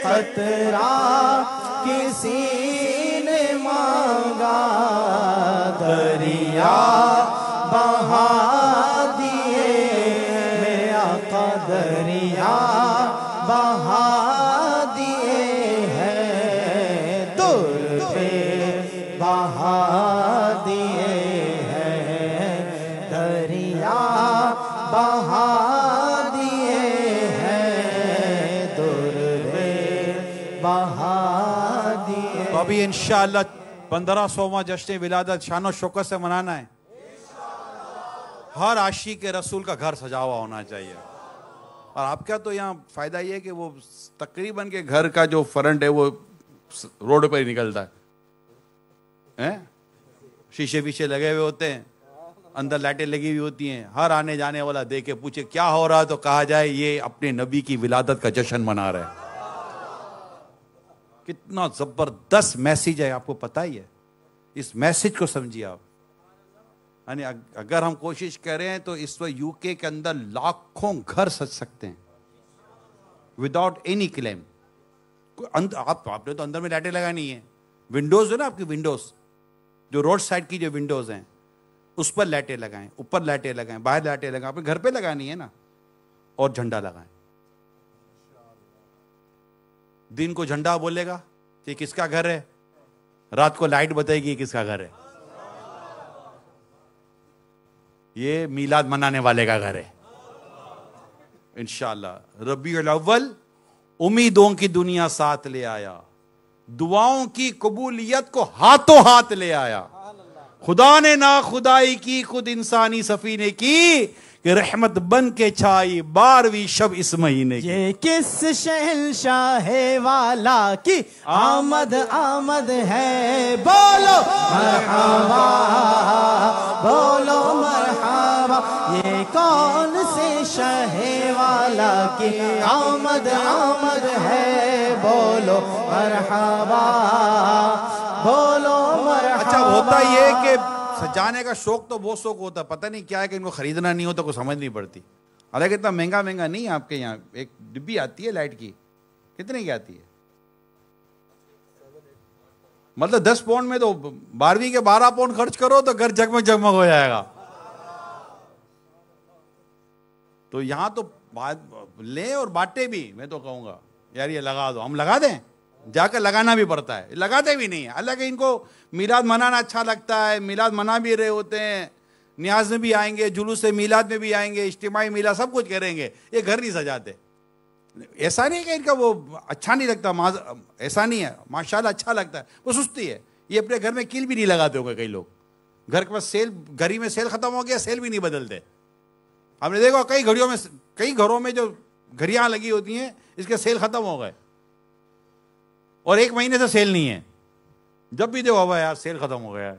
خطرہ کسی نے مانگا دریا بہا دیے میرے آقا دریا بہا دیے ہیں در پہ بہا دیے ہیں دریا بہا دیے ہیں در پہ بہا دیے. تو ابھی انشاءاللہ 1500واں جشن ولادت شان و شوکت سے منانا ہے. ہر عاشق رسول کا گھر سجا ہوا ہونا چاہیے. اور آپ کا تو یہاں فائدہ یہ ہے کہ وہ تقریباً کے گھر کا جو فرنٹ ہے وہ روڈ پر ہی نکلتا ہے. شیشے پیچھے لگے ہوئے ہوتے ہیں, اندر لائٹیں لگی ہوئی ہوتی ہیں. ہر آنے جانے والا دیکھے پوچھے کیا ہو رہا ہے تو کہا جائے یہ اپنے نبی کی ولادت کا جشن منا رہے ہیں. کتنا زبردست میسیج ہے, آپ کو پتہ ہی ہے. اس میسیج کو سمجھیے آپ. یعنی اگر ہم کوشش کریں تو اس وقت یو کے اندر لاکھوں گھر سج سکتے ہیں وداؤٹ اینی کلیم. آپ نے تو اندر میں لائٹیں لگانی ہیں. ونڈوز ہے نا آپ کی, ونڈوز جو روڈ سائڈ کی جو ونڈوز ہیں اس پر لائٹیں لگائیں, اوپر لائٹیں لگائیں, باہر لائٹیں لگائیں. آپ نے گھر پہ لگانی ہے نا. اور جھنڈا لگائیں. دن کو جھنڈا بولے گا کہ کس کا گھر ہے, رات کو لائٹ بتائے گی کس کا گھر ہے. یہ میلاد منانے والے کا گھر ہے انشاءاللہ. ربیع الاول امیدوں کی دنیا ساتھ لے آیا, دعاؤں کی قبولیت کو ہاتھوں ہاتھ لے آیا. خدا نے نا خدائی کی خود انسانی سفینے کی کہ رحمت بن کے چھائی 12ویں شب اس مہینے کی. یہ کس شہنشاہ والا کی آمد آمد ہے, بولو مرحبا بولو مرحبا. یہ کون سے شہ والا کی آمد آمد ہے, بولو مرحبا بولو مرحبا. اچھا ہوتا یہ کہ سجانے کا شوق تو بہت شوق ہوتا ہے, پتہ نہیں کیا ہے کہ ان کو خریدنا نہیں ہوتا, کوئی سمجھ نہیں پڑتی. حالانکہ اتنا مہنگا نہیں ہے آپ کے یہاں. ایک ڈبی آتی ہے لائٹ کی, کتنے کی آتی ہے؟ مطلب 10 پاؤنڈ میں تو 12ویں کے 12 پاؤنڈ خرچ کرو تو گھر جگمگ جگمگ ہو جائے گا. تو یہاں تو لیں اور بانٹے بھی. میں تو کہوں گا یار یہ لگا دو, ہم لگا دیں, جا کر لگانا بھی پڑتا ہے, لگاتے بھی نہیں ہیں. اللہ کہ ان کو میلاد منانا اچھا لگتا ہے, میلاد منا بھی رہے ہوتے ہیں, نیاز میں بھی آئیں گے, جلوس میلاد میں بھی آئیں گے, اجتماعی میلاد سب کچھ کریں گے. یہ گھر نہیں سجاتے. ایسا نہیں کہ ان کا وہ اچھا نہیں لگتا, ایسا نہیں ہے, ماشاءاللہ اچھا لگتا ہے, وہ سستی ہے. یہ اپنے گھر میں کیل بھی نہیں لگاتے ہوں گے کئی لوگ. گھر کے پاس سیل, گھڑی میں سیل ختم ہو گیا, سیل بھی نہیں بدلتے. ہم نے دیکھا کئی گھروں میں جو گھڑیاں لگی ہوتی ہیں اس کے سیل ختم ہو گئے اور 1 مہینے سے سیل نہیں ہے. جب بھی دیکھو بھائی یار سیل ختم ہو گیا ہے,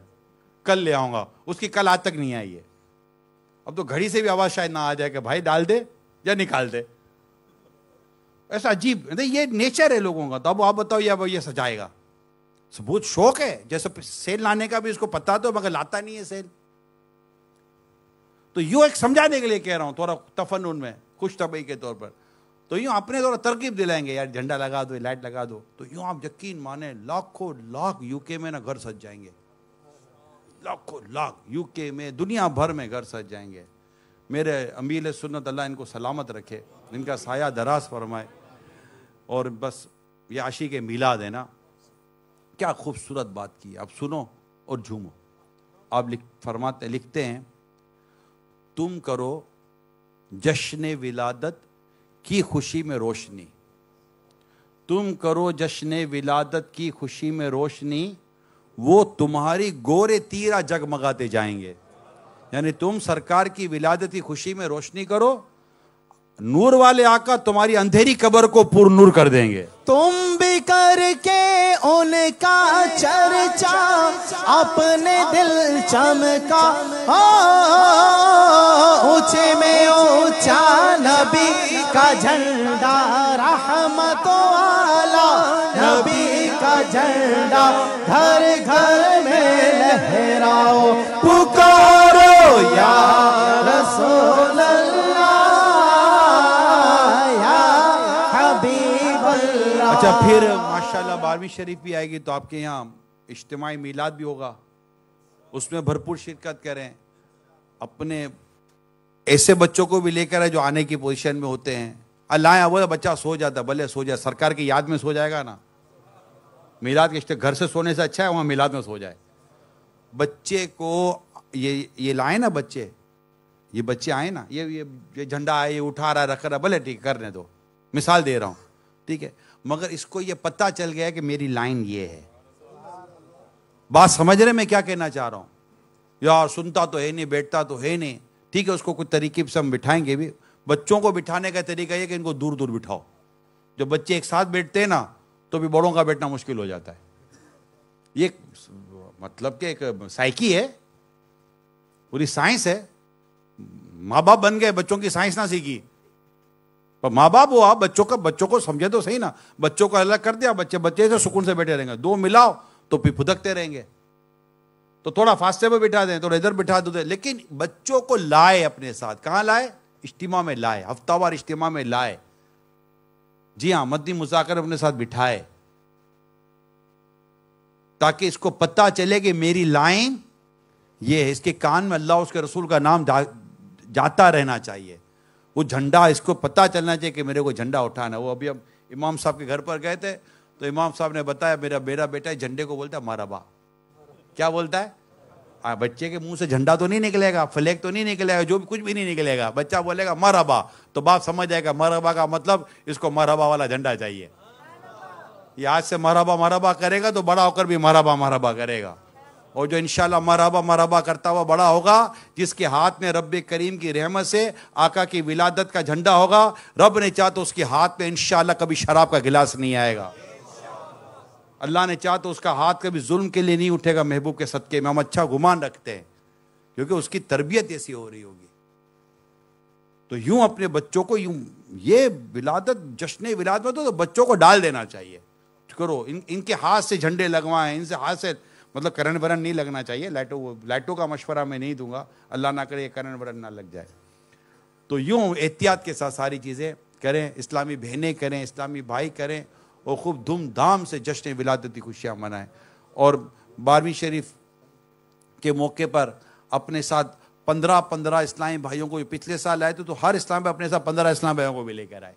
کل لے آؤں گا, اس کی کل آج تک نہیں آئی ہے. اب تو گھڑی سے بھی آواز شاید نہ آ جائے کہ بھائی ڈال دے یا نکال دے. ایسا عجیب, یہ نیچر ہے لوگوں کا. تو اب آپ بتاؤ یہ سجائے گا, بہت شوق ہے. جیسے سیل لانے کا بھی اس کو پتا تو, مگر لاتا نہیں ہے سیل. تو یوں ایک سمجھانے کے لیے کہہ رہا ہوں, تھوڑا تفنن میں, خوش طبعی کے طور پر. تو یوں اپنے تھوڑا ترغیب دلائیں گے, یار جھنڈا لگا دو, لائٹ لگا دو. تو یوں آپ یقین مانیں لاکھوں لاکھ یو کے میں نا گھر سج جائیں گے. لاکھوں لاکھ یو کے میں, دنیا بھر میں گھر سج جائیں گے. میرے امیر سنت اللہ ان کو سلامت رکھے, ان کا سایہ دراز فرمائے. اور بس یہ عاشق میلاد ہے نا, کیا خوبصورت بات کی. آپ سنو اور جھومو. آپ لکھتے ہیں تم کرو جشن ولادت کی خوشی میں روشنی, تم کرو جشن ولادت کی خوشی میں روشنی, وہ تمہاری گورے تیرا جگمگاتے جائیں گے. یعنی تم سرکار کی ولادت کی خوشی میں روشنی کرو، نور والے آقا تمہاری اندھیری قبر کو پر نور کر دیں گے. تم بھی کر کے ان کا چرچا اپنے دل چمکا، اونچے میں اونچا نبی کا جھنڈا، رحمت والا نبی کا جھنڈا گھر گھر میں لہراؤ، پکارو یا رسول اللہ یا حبیب اللہ. اچھا پھر ماشاءاللہ 12ویں شریف بھی آئے گی تو آپ کے یہاں اجتماعی میلاد بھی ہوگا، اس میں بھرپور شرکت کریں. اپنے ایسے بچوں کو بھی لے کر آئے جو آنے کی پوزیشن میں ہوتے ہیں. اللہ وہ بچہ سو جاتا، بھلے سو جائے، سرکار کی یاد میں سو جائے گا نا. میلاد کے گھر سے سونے سے اچھا ہے وہاں میلاد میں سو جائے. بچے کو یہ لائے نا، یہ بچے آئے نا، یہ جھنڈا آئے، یہ اٹھا رہا ہے، رکھ رہا ہے، بھلے ٹھیک کرنے دو، مثال دے رہا ہوں، ٹھیک ہے، مگر اس کو یہ پتہ چل گیا کہ میری لائن یہ ہے. بات سمجھ رہے میں کیا کہنا چاہ رہا ہوں؟ یار سنتا تو ہے نہیں، بیٹھتا تو ہے نہیں، ٹھیک ہے، اس کو کچھ طریقے سے ہم بٹھائیں گے بھی. بچوں کو بٹھانے کا طریقہ یہ کہ ان کو دور دور بٹھاؤ. جب بچے ایک ساتھ بیٹھتے ہیں نا تو بھی بڑوں کا بیٹھنا مشکل ہو جاتا ہے. یہ مطلب کہ ایک سائیکی ہے، پوری سائنس ہے. ماں باپ بن گئے، بچوں کی سائنس نہ سیکھی. پر ماں باپ ہوا، بچوں کو سمجھے تو صحیح نا. بچوں کو الگ کر دیا، بچے سے سکون سے بیٹھے رہیں گے. دو ملاؤ تو پھر پھدکتے رہیں گے. تو تھوڑا فاصلے پہ بٹھا دیں، تھوڑا ادھر بٹھا دو. لیکن بچوں کو لائے اپنے ساتھ. کہاں لائے؟ اجتماع میں لائے، ہفتہ وار اجتماع میں لائے. جی ہاں، مدنی مذاکرہ اپنے ساتھ بٹھائے تاکہ اس کو پتہ چلے کہ میری لائن یہ ہے. اس کے کان میں اللہ اس کے رسول کا نام جاتا رہنا چاہیے. وہ جھنڈا اس کو پتہ چلنا چاہیے کہ میرے کو جھنڈا اٹھانا. وہ ابھی ہم امام صاحب کے گھر پر گئے تھے تو امام صاحب نے بتایا میرا بیٹا جھنڈے کو بولتا ہے مرحبا. کیا بولتا ہے؟ بچے کے منہ سے جھنڈا تو نہیں نکلے گا، فلیگ تو نہیں نکلے گا، جو بھی کچھ بھی نہیں نکلے گا. بچہ بولے گا مرحبا تو باپ سمجھ جائے گا مرحبا کا مطلب اس کو مرحبا والا جھنڈا چاہیے. یہ آج سے مرحبا کرے گا تو بڑا ہو کر بھی مرحبا کرے گا. اور جو انشاءاللہ مرحبا کرتا ہوا بڑا ہوگا، جس کے ہاتھ میں رب کریم کی رحمت سے آقا کی ولادت کا جھنڈا ہوگا، رب نے چاہا تو اس کے ہاتھ میں انشاءاللہ کبھی شراب کا گلاس نہیں آئے گا. اللہ نے چاہا تو اس کا ہاتھ کبھی ظلم کے لیے نہیں اٹھے گا. محبوب کے صدقے میں ہم اچھا گمان رکھتے ہیں کیونکہ اس کی تربیت ایسی ہو رہی ہوگی. تو یوں اپنے بچوں کو یوں یہ ولادت جشن ولادت میں تو بچوں کو ڈال دینا چاہیے. کرو ان کے ہاتھ سے جھنڈے لگوائیں، ان سے ہاتھ سے مطلب کرنٹ برن نہیں لگنا چاہیے. لائٹوں کا مشورہ میں نہیں دوں گا، اللہ نہ کرے کرنٹ برن نہ لگ جائے. تو یوں احتیاط کے ساتھ ساری چیزیں کریں. اسلامی بہنیں کریں، اسلامی بھائی کریں اور خوب دھوم دھام سے جشن ولادت کی خوشیاں منائیں. اور 12ویں شریف کے موقع پر اپنے ساتھ 15 اسلامی بھائیوں کو، پچھلے سال آئے تھے تو ہر اسلام پہ اپنے ساتھ 15 اسلامی بھائیوں کو بھی لے کر آئے.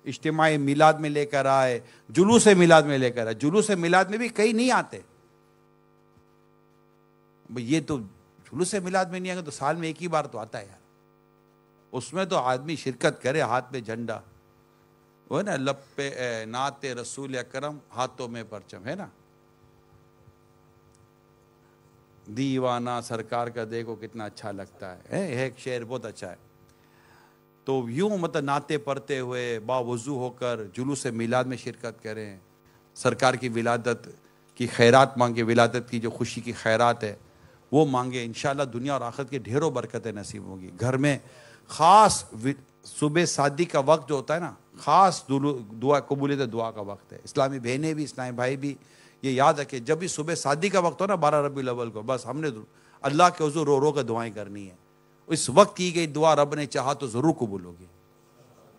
اجتماعی میلاد میں لے کر آئے، جلوس میلاد میں لے کر آئے. جلوس میلاد میں بھی کئی نہیں آتے. یہ تو جلوس میلاد میں نہیں آئے گا تو سال میں ایک ہی بار تو آتا ہے یار. اس میں تو آدمی شرکت کرے، ہاتھ میں جھنڈا وہ ہے نا، لب پہ نعت رسول اکرم، ہاتھوں میں پرچم، ہے نا. دیوانہ سرکار کا دیکھو کتنا اچھا لگتا ہے. ایک شعر بہت اچھا ہے. تو یوں مطلب نعتیں پڑھتے ہوئے باوضو ہو کر جلوس میلاد میں شرکت کریں. سرکار کی ولادت کی خیرات مانگے، ولادت کی جو خوشی کی خیرات ہے وہ مانگے. انشاءاللہ دنیا اور آخرت کی ڈھیروں برکتیں نصیب ہوگی. گھر میں خاص صبح صادق کا وقت جو ہوتا ہے نا، خاص دعا قبولیت دعا کا وقت ہے. اسلامی بہنیں بھی، اسلامی بھائی بھی یہ یاد رکھیں، جب بھی صبح صادق کا وقت ہو نا 12 ربیع الاول کو، بس ہم نے اللہ کے حضور رو کر دعائیں کرنی ہے. اس وقت کی گئی دعا رب نے چاہا تو ضرور قبول ہوگی.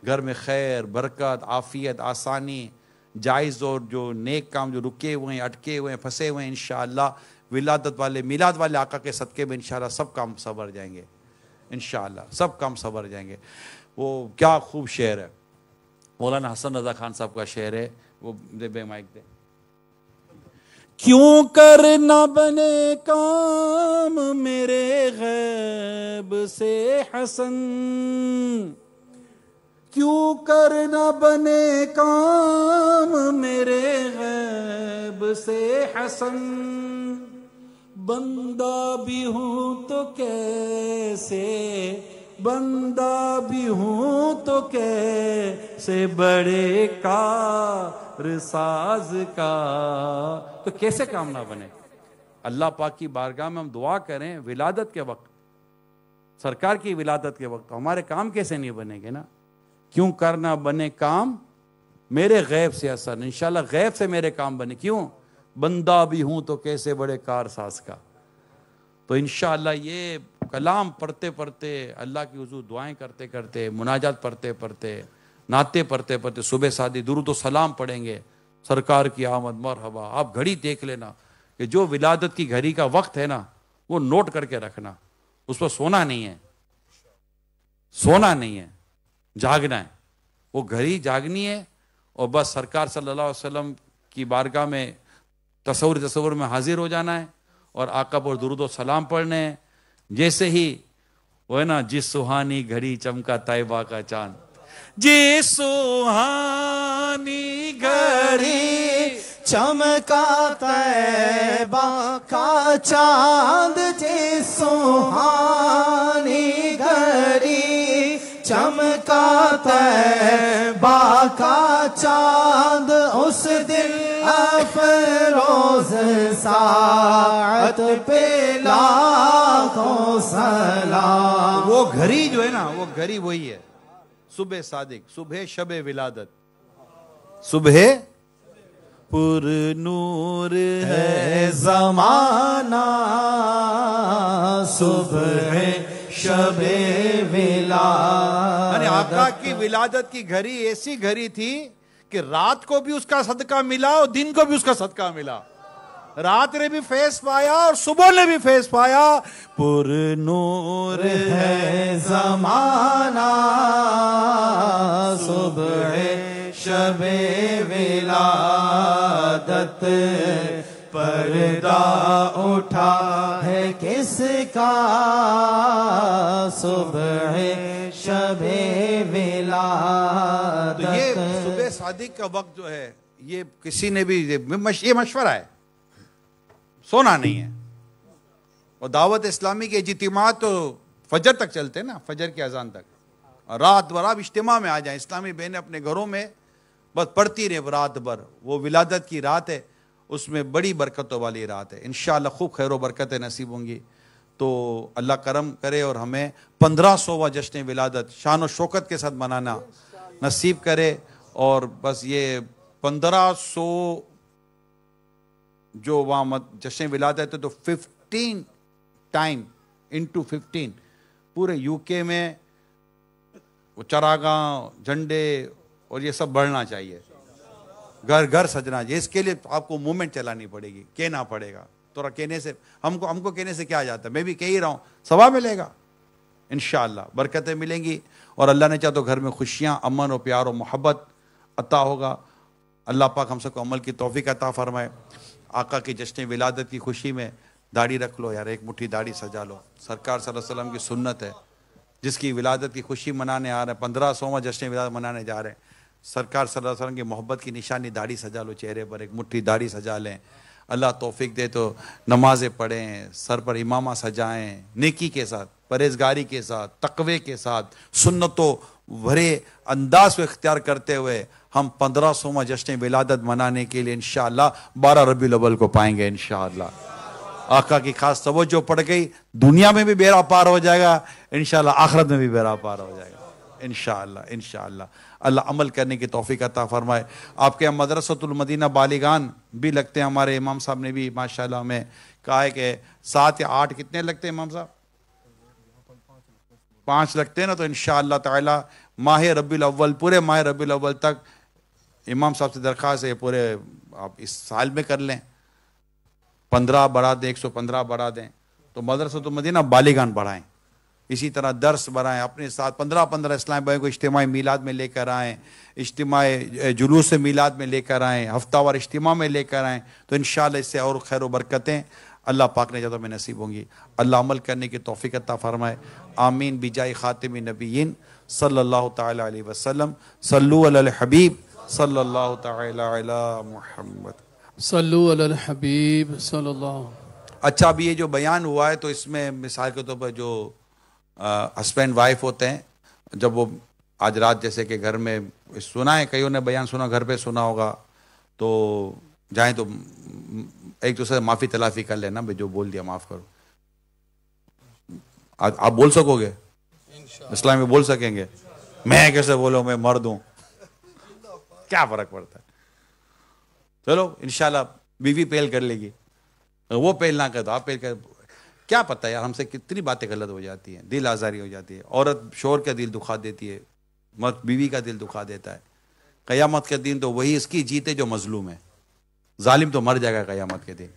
گھر میں خیر، برکت، عافیت، آسانی، جائز اور جو نیک کام جو رکے ہوئے ہیں، اٹکے ہوئے ہیں، پھنسے ہوئے ہیں، انشاءاللہ ولادت والے میلاد والے آقا کے صدقے میں انشاءاللہ سب کام سنور جائیں گے. انشاءاللہ سب کام سنور جائیں گے. وہ کیا خوب شعر ہے، مولانا حسن رضا خان صاحب کا شعر ہے. وہ دے بے مائک دے. کیوں کر نہ بنے کام میرے غیب سے حسن، کیوں کر نہ بنے کام میرے غیب سے حسن، بندہ بھی ہوں تو کیسے، بندہ بھی ہوں تو کیسے بڑے کار ساز کا، تو کیسے کام نہ بنے؟ اللہ پاک کی بارگاہ میں ہم دعا کریں ولادت کے وقت، سرکار کی ولادت کے وقت، ہمارے کام کیسے نہیں بنے گے نا؟ کیوں کرنا بنے کام میرے غیب سے اثر، انشاءاللہ غیب سے میرے کام بنے، کیوں؟ بندہ بھی ہوں تو کیسے بڑے کار ساز کا۔ تو انشاءاللہ یہ کلام پڑھتے پڑھتے، اللہ کی حضور دعائیں کرتے کرتے، مناجات پڑھتے پڑھتے، نعتیں پڑھتے پڑھتے، صبح سادی درود و سلام پڑھیں گے، سرکار کی آمد مرحبا۔ آپ گھڑی دیکھ لینا کہ جو ولادت کی گھڑی کا وقت ہے نا، وہ نوٹ کر کے رکھنا، اس پر سونا نہیں ہے، سونا نہیں ہے، جاگنا ہے، وہ گھڑی جاگنی ہے، اور بس سرکار صلی اللہ علیہ وسلم کی بارگاہ میں تصور میں حاضر ہو جانا ہے، اور آقا پر درود و سلام پڑھنے ہیں۔ جیسے ہی وہ ہے نا، جس سہانی گھڑی چمکا طیبہ کا چاند، جس سہانی گھڑی چمکا طیبہ کا چاند، جس سہانی گھڑی چمکا طیبہ کا چاند، اس دن افروز ساعت پہ لاکھوں سلام۔ وہ گھڑی جو ہے نا، وہ گھڑی وہی ہے، صبح صادق، صبح شب ولادت، صبح پر نور ہے زمانہ، صبح شب ولادت۔ یعنی آقا کی ولادت کی گھڑی ایسی گھڑی تھی کہ رات کو بھی اس کا صدقہ ملا اور دن کو بھی اس کا صدقہ ملا، رات نے بھی فیض پایا اور صبح نے بھی فیض پایا۔ پر نور ہے زمانہ، صبح شب ولادت، پردہ اٹھا ہے کس کا، صبح شب ولادت۔ تو یہ صبح صادق کا وقت جو ہے، یہ کسی نے بھی، یہ مشورہ ہے، سونا نہیں ہے۔ اور دعوت اسلامی کے اجتماعات تو فجر تک چلتے ہیں نا، فجر کی اذان تک، رات بھر آپ اجتماع میں آ جائیں، اسلامی بہنیں اپنے گھروں میں بس پڑھتی رہے رات بھر۔ وہ ولادت کی رات ہے، اس میں بڑی برکتوں والی رات ہے، انشاءاللہ خوب خیر و برکتیں نصیب ہوں گی۔ تو اللہ کرم کرے اور ہمیں 1500واں جشن ولادت شان و شوکت کے ساتھ منانا نصیب کرے۔ اور بس یہ 1500 جو وہاں جشن ولادت ہے، تو 15 ٹائم انٹو 15 پورے یو کے میں وہ چراغاں، جھنڈے اور یہ سب بڑھنا چاہیے، گھر گھر سجنا چاہیے۔ اس کے لیے آپ کو موومنٹ چلانی پڑے گی، کہنا پڑے گا، تھوڑا کہنے سے ہم کو کہنے سے کیا جاتا ہے، میں بھی کہہ ہی رہا ہوں، ثواب ملے گا انشاءاللہ، برکتیں ملیں گی، اور اللہ نے چاہا تو گھر میں خوشیاں، امن و پیار و محبت عطا ہوگا۔ اللہ پاک ہم سب کو عمل کی توفیق عطا فرمائے۔ آقا کی جشن ولادت کی خوشی میں داڑھی رکھ لو یار، ایک مٹھی داڑھی سجا لو، سرکار صلی اللہ علیہ وسلم کی سنت ہے، جس کی ولادت کی خوشی منانے آ رہے ہیں، 1500واں جشن ولادت منانے جا رہے ہیں، سرکار صلی اللہ علیہ وسلم کی محبت کی نشانی داڑھی سجا لو، چہرے پر ایک مٹھی داڑھی سجا لیں۔ اللہ توفیق دے تو نمازیں پڑھیں، سر پر امامہ سجائیں، نیکی کے ساتھ، پرہیزگاری کے ساتھ، تقوی کے ساتھ، سنتوں بھرے انداز کو اختیار کرتے ہوئے ہم 1500واں جشن ولادت منانے کے لیے انشاءاللہ 12 ربیع الاول کو پائیں گے انشاءاللہ۔ آقا کی خاص توجہ پڑ گئی، دنیا میں بھی بیڑا پار ہو جائے گا انشاءاللہ، آخرت میں بھی بیڑا پار ہو جائے گا انشاءاللہ انشاءاللہ۔ اللہ عمل کرنے کی توفیق عطا فرمائے۔ آپ کے مدرسۃ المدینہ بالیگان بھی لگتے ہیں، ہمارے امام صاحب نے بھی ماشاءاللہ ہمیں کہا ہے کہ 7 یا 8 کتنے لگتے ہیں امام صاحب؟ 5 لگتے ہیں نا، تو انشاءاللہ تعالی ماہ ربیع الاول، پورے ماہ ربیع الاول تک امام صاحب سے درخواست ہے پورے آپ اس سال میں کر لیں، 15 بڑھا دیں، 115 بڑھا دیں، تو مدرسۃ المدینہ بالیگان بڑھائیں، اسی طرح درس بڑھائیں، اپنے ساتھ 15 اسلام بھائی کو اجتماعی میلاد میں لے کر آئیں، اجتماعی جلوس میلاد میں لے کر آئیں، ہفتہ وار اجتماع میں لے کر آئیں، تو انشاءاللہ اس سے اور خیر و برکتیں اللہ پاک نے چاہا تو ہمیں نصیب ہوں گی۔ اللہ عمل کرنے کی توفیق عطا فرمائے، آمین بجائے خاتم نبیین صلی اللہ تعالی علیہ وسلم۔ صلو علی الحبیب صلی اللہ تعالی علی محمد۔ صلو علی الحبیب صلی اللہ۔ اچھا ابھی یہ جو بیان ہوا ہے تو اس میں مثال کے طور پر جو ہسبینڈ وائف ہوتے ہیں جب وہ آج رات جیسے کہ گھر میں سنا ہے کئیوں نے بیان سنا گھر پہ سنا ہوگا تو جائیں تو ایک دوسرے سے معافی تلافی کر لینا بھائی جو بول دیا معاف کرو. آپ بول سکو گے اسلام میں بول سکیں گے؟ میں کیسے بولوں میں مرد ہوں کیا فرق پڑتا ہے. چلو انشاءاللہ بیوی پہل کر لے گی وہ پہل نہ کر تو آپ پہل کر. کیا پتہ یار ہم سے کتنی باتیں غلط ہو جاتی ہیں دل آزاری ہو جاتی ہے. عورت شوہر کا دل دکھا دیتی ہے مرد بیوی کا دل دکھا دیتا ہے. قیامت کے دن تو وہی اس کی جیتے جو مظلوم ہے. ظالم تو مر جائے گا قیامت کے دن.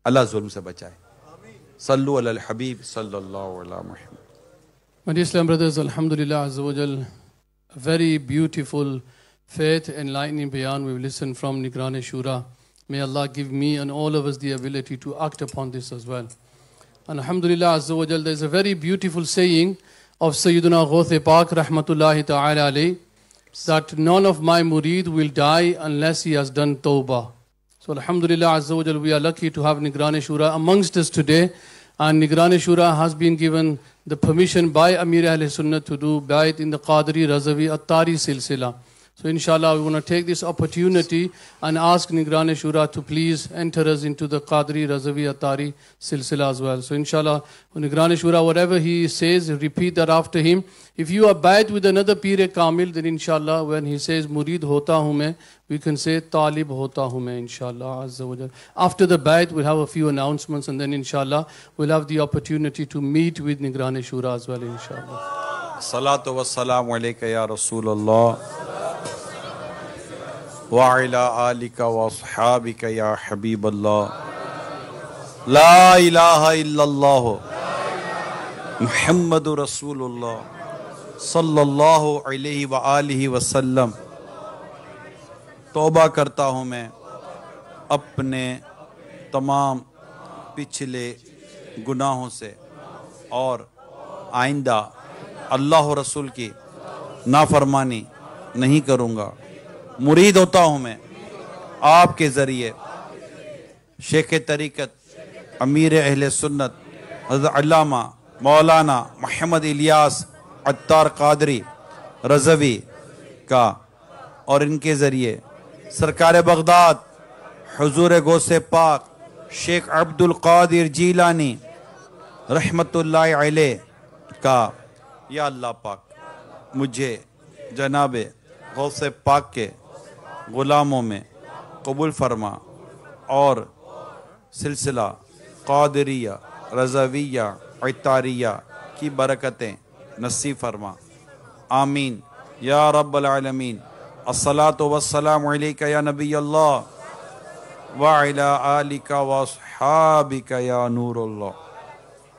اللہ ظلم سے بچائے. صلو علی الحبیب صلی اللہ علیہ محمد. My dear Islam brothers, Alhamdulillah Azza wa Jal, a very beautiful faith enlightening bayan we've listened from Nigran Shura. May Allah give me and all of us the ability to act upon this as well. And Alhamdulillah Azza wa Jal, there's a very beautiful saying of Sayyiduna Ghaus Pak Rahmatullahi Ta'ala alayhi, that none of my murid will die unless he has done tawbah. So Alhamdulillah Azza wa Jal, we are lucky to have Nigran Shura amongst us today. And Nigran Shura has been given the permission by Amir Ahl Sunnah to do Bayat in the Qadri Razavi Attari Silsila. So inshallah we want to take this opportunity and ask Nigran Shura to please enter us into the Qadri Razavi Attari Silsila as well. So inshallah Nigran Shura, whatever he says, repeat that after him. If you are bayat with another Pir Kamil, then inshallah when he says Murid hota hu main, we can say Talib hota hu main, inshallah azza wa jal. After the bayat we'll have a few announcements and then inshallah we'll have the opportunity to meet with Nigran Shura as well, inshallah. Salatu wa salamu alayka ya Rasulullah wa ala alika wa ashabika ya Habiballah. La ilaha illallah Muhammadur Rasulullah sallallahu alayhi wa alihi wa sallam. توبہ کرتا ہوں میں اپنے تمام پچھلے گناہوں سے اور آئندہ اللہ و رسول کی نافرمانی نہیں کروں گا. مرید ہوتا ہوں میں آپ کے ذریعے شیخ طریقت امیر اہل سنت حضرت علامہ مولانا محمد الیاس عطار قادری رضوی کا اور ان کے ذریعے سرکار بغداد حضور غوث پاک شیخ عبد القادر جیلانی رحمت اللہ علیہ کا. یا اللہ پاک مجھے جناب غوث پاک کے غلاموں میں قبول فرما اور سلسلہ قادریہ رضویہ عطاریہ کی برکتیں نصیب فرما. آمین یا رب العالمین. الصلاۃ والسلام علیک یا نبی اللہ وعلی آلک واصحابک یا نور اللہ.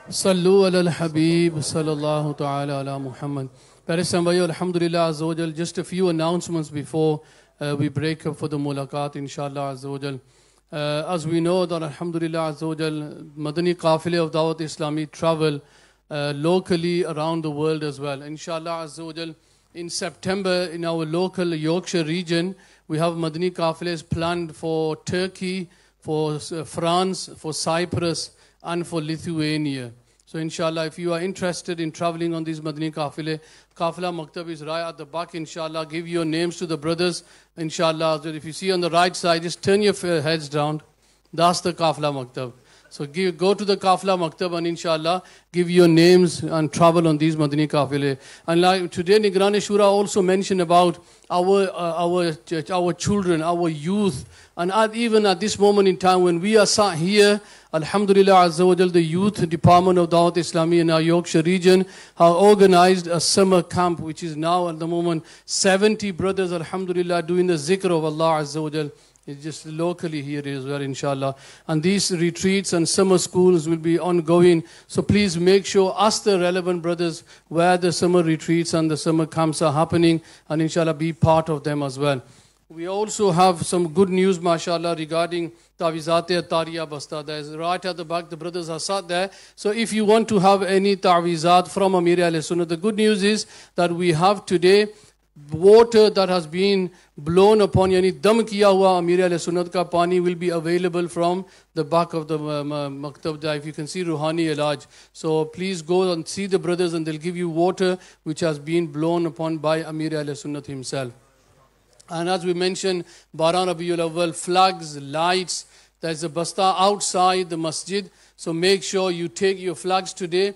Sallu ala al-Habib sallallahu ta'ala ala Muhammad. Parasambhayo, alhamdulillah azza wa jal, just a few announcements before we break up for the mulaqat inshallah azza wa jal. As we know that alhamdulillah azza wa jal, Madani Qafile of Dawat Islami travel locally around the world as well. Inshallah azza wa jal, in September in our local Yorkshire region, we have Madani Qafiles planned for Turkey, for France, for Cyprus and for Lithuania. So inshallah, if you are interested in traveling on these Madani Qafile, Qafila Maktab is right at the back, inshallah. Give your names to the brothers, inshallah. If you see on the right side, just turn your heads down. That's the Qafila Maktab. So go to the Qafila Maktab and inshallah give your names and travel on these Madani Qafile. And like today Nigran Shura also mentioned about our children, our youth, and even at this moment in time when we are sat here, alhamdulillah azza wa jal, the youth department of Dawat Islami in our Yorkshire region have organized a summer camp which is now at the moment 70 brothers alhamdulillah doing the zikr of Allah azza wa jal. It's just locally here as well, inshallah. And these retreats and summer schools will be ongoing. So please make sure, ask the relevant brothers where the summer retreats and the summer camps are happening, and inshallah be part of them as well. We also have some good news, mashallah, regarding Ta'wizat Attariya Basta. There's right at the back, the brothers are sat there. So if you want to have any Ta'wizat from Amir Ahl Sunnah, the good news is that we have today water that has been blown upon, yani dam kiya hua Amir Ahle Sunnat ka pani will be available from the back of the maktab. If you can see Ruhani Ilaj, so please go and see the brothers and they'll give you water which has been blown upon by Amir Ahle Sunnat himself. And as we mentioned, Baran Rabiul Awwal, flags, lights, there's a basta outside the masjid, so make sure you take your flags today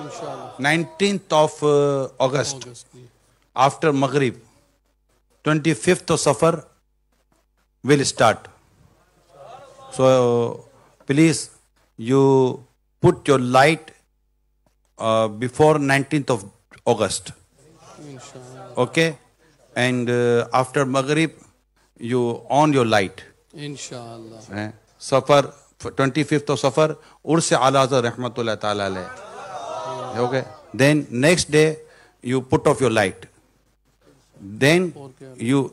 Inshallah. 19th of August after Maghrib, 25th of Safar will start. So please you put your light before 19th of August. Inshallah. Okay, and after Maghrib you on your light. Inshallah. Safar 25th of Safar, Urse Ala Hazrat Rahmatullah Ta'ala alayh. Okay, then next day you put off your light, then you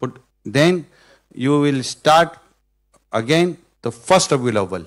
put, then you will start again the first of Rabiul Awwal,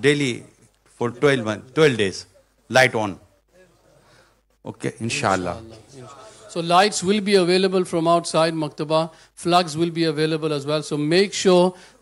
daily for 12 days light on. Okay, inshallah. So lights will be available from outside Maktaba. Flags will be available as well. So make sure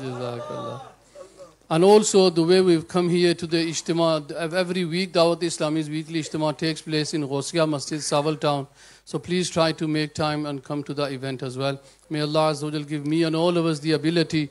Jazakallah. And also the way we've come here to the Ijtima, every week Dawat Islami's weekly Ijtima takes place in Ghosia Masjid, Sawal Town. So please try to make time and come to the event as well. May Allah Azza wa Jal give me and all of us the ability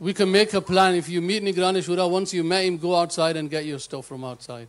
We can make a plan. If you meet Nigran Shura, once you met him, go outside and get your stuff from outside.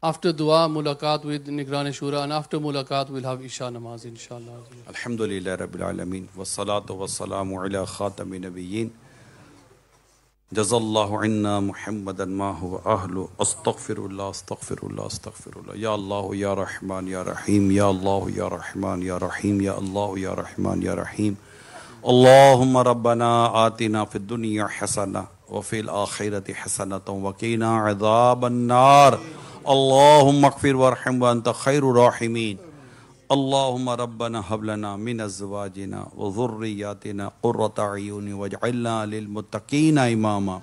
After dua, mulaqat with Nigran Shura, and after mulaqat, we'll have Isha namaz, inshallah. Alhamdulillah Rabbil Alameen, wassalatu wassalamu ala khatami nabiyyin, jazallahu inna Muhammadan ma huwa ahlu, astaghfirullah, astaghfirullah, astaghfirullah. Ya Allah, Ya Rahman, Ya Rahim, Ya Allah, Ya Rahman, Ya Rahim, Ya Allah, Ya Rahman, Ya Rahim. Allahumma Rabbana atina fid dunya hasana wa fil akhirati hasanatan wa qina adhaban nar. Allahumma ighfir warham wa anta khairu rahimin. Allahumma Rabbana hab lana min azwajina wa dhurriyyatina qurrata a'yuni waj'alna lil muttaqina imama.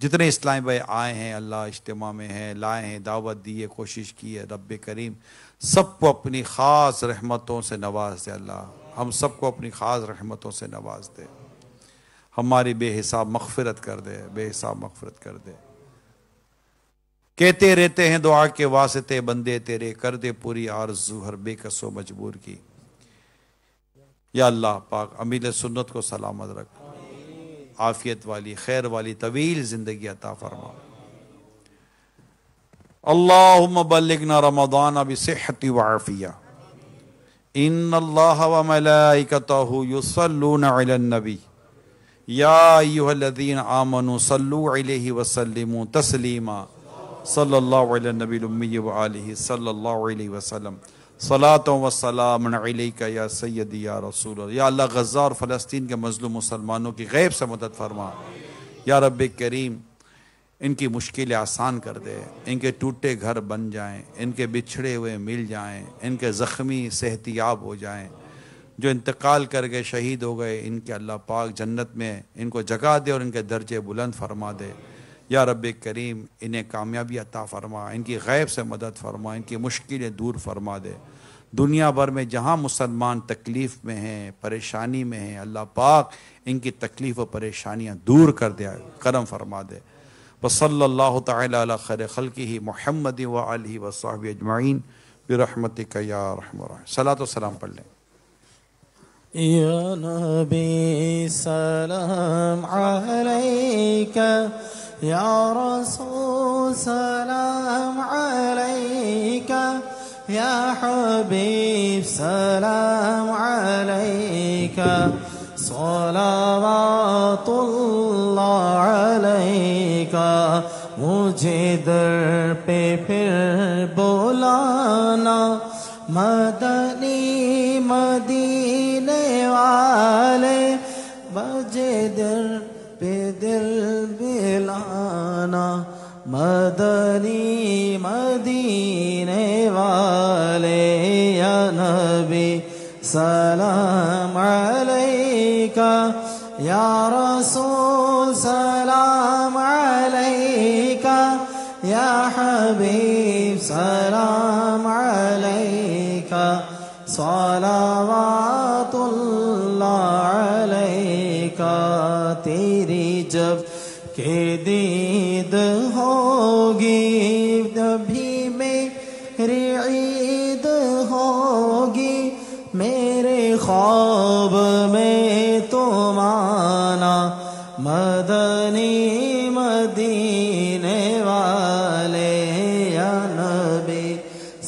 جتنے اسلامی بھائی آئے ہیں اللہ اجتماع میں ہیں، لائے ہیں، دعوت دی ہے، کوشش کی ہے، رب کریم سب کو اپنی خاص رحمتوں سے نواز دے اللہ، ہم سب کو اپنی خاص رحمتوں سے نواز دے، ہماری بے حساب مغفرت کر دے، بے حساب مغفرت کر دے۔ کہتے رہتے ہیں دعا کے واسطے بندے تیرے، کر دے پوری آرزو ہر بے کس و مجبور کی۔ یا اللہ پاک امیل سنت کو سلامت رکھ، عافیت والی خیر والی طویل زندگی عطا فرما۔ اللہم بلغنا رمضان بصحت وعافیہ۔ ان اللہ وملائکتہ یصلون علی النبی یا ایہا الذین آمنوا صلوا علیہ وسلموا تسلیما صلی اللہ علی النبی الامی وآلہ صلی اللہ علیہ وسلم صلاۃ و سلام علیک یا سیدی یا رسول اللہ۔ یا اللہ غزہ اور فلسطین کے مظلوم مسلمانوں کی غیب سے مدد فرما۔ یا رب کریم ان کی مشکلیں آسان کر دے، ان کے ٹوٹے گھر بن جائیں، ان کے بچھڑے ہوئے مل جائیں، ان کے زخمی صحتیاب ہو جائیں، جو انتقال کر گئے شہید ہو گئے ان کے اللہ پاک جنت میں ان کو جگہ دے اور ان کے درجے بلند فرما دے۔ یا رب کریم انہیں کامیابی عطا فرما، ان کی غیب سے مدد فرما، ان کی مشکلیں دور فرما دے۔ دنیا بھر میں جہاں مسلمان تکلیف میں ہیں، پریشانی میں ہیں، اللہ پاک ان کی تکلیف و پریشانیاں دور کر دے، کرم فرما دے۔ وصلی اللہ تعالی علی خیر خلقہ محمد وآلہ وصحبہ اجمعین برحمتک یا ارحم الراحمین۔ صلاۃ و سلام پڑھ لیں۔ یا نبی سلام علیک، یا رسول سلام علیک، یا حبیب سلام علیک، صلوات اللہ علیک۔ مجھے در پہ پھر بولانا، مدنی مدینے والے، بجے در پہ دل بلانا، مدنی مدینے والے۔ یا نبی سلام علیکہ، یا رسول سلام علیکہ، یا حبیب سلام علیکہ، صلوات اللہ علیکہ۔ تیری جب کہ دید ہوگی، تبھی میری عید ہوگی، میرے خواب میں تم آنا، مدنی مدینے والے۔ یا نبی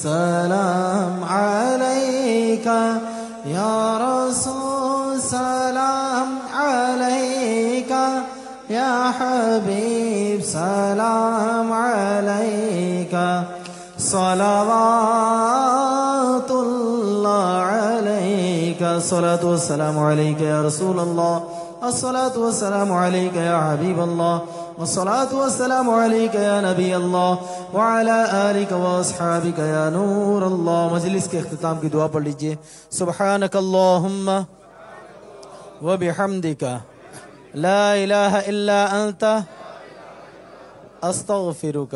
سلام علیکہ، یا رسول سلام علیکہ، یا حبیب سلام علیکہ، صلوات اللہ علیکہ۔ الصلاۃ والسلام علیک یا رسول اللہ، الصلاۃ والسلام علیک یا حبیب اللہ، الصلاۃ والسلام علیک یا نبی اللہ، وعلی آلک واصحابک یا نور اللہ۔ مجلس کے اختتام کی دعا پڑھ لیجئے۔ سبحانک اللہم وبحمدک، لا الہ الا انت، استغفرک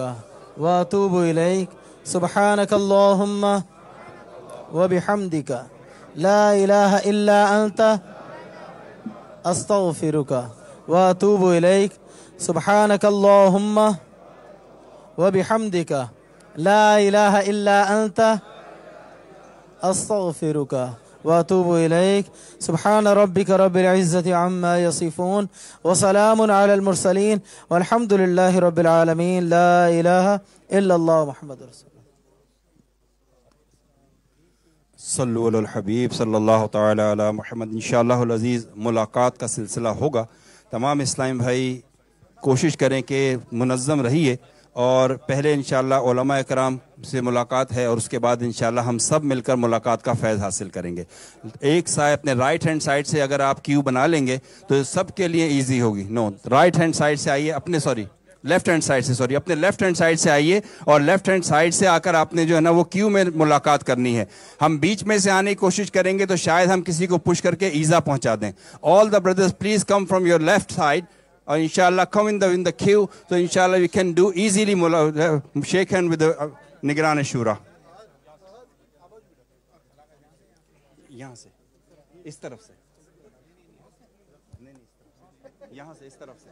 واتوب الیک۔ سبحانک اللہم وبحمدک، لا الہ الا انت، استغفرک واتوب الیک۔ سبحانک اللہم وبحمدک، لا الہ الا انت، استغفرک واتوب الیک۔ سبحان ربک رب العزة عما یصفون، وسلام علی المرسلین، والحمد للہ رب العالمین۔ لا الہ الا اللہ محمد رسول اللہ۔ صلو علی الحبیب صلی اللہ تعالی علی محمد۔ انشاءاللہ العزیز ملاقات کا سلسلہ ہوگا۔ تمام اسلامی بھائی کوشش کریں کہ منظم رہیے، اور پہلے انشاءاللہ علماء اکرام سے ملاقات ہے، اور اس کے بعد انشاءاللہ ہم سب مل کر ملاقات کا فیض حاصل کریں گے۔ ایک سائے اپنے رائٹ ہینڈ سائڈ سے اگر آپ کیو بنا لیں گے تو سب کے لیے ایزی ہوگی۔ رائٹ ہینڈ سائڈ سے آئیے، لیفٹ ہینڈ سائڈ سے اپنے لیفٹ ہینڈ سائڈ سے آئیے، اور لیفٹ ہینڈ سائڈ سے آ کر آپ نے جو ہے نا وہ کیو میں ملاقات کرنی ہے۔ ہم بیچ میں سے آنے کی کوشش کریں گے تو شاید ہم کسی کو پش کر کے ایزا پہنچا دیں۔ All the brothers please come from your left side اور انشاءاللہ come in the queue, so inshallah we can do easily shake hand with the نگران شورا. یہاں سے اس طرف سے یہاں سے اس طرف سے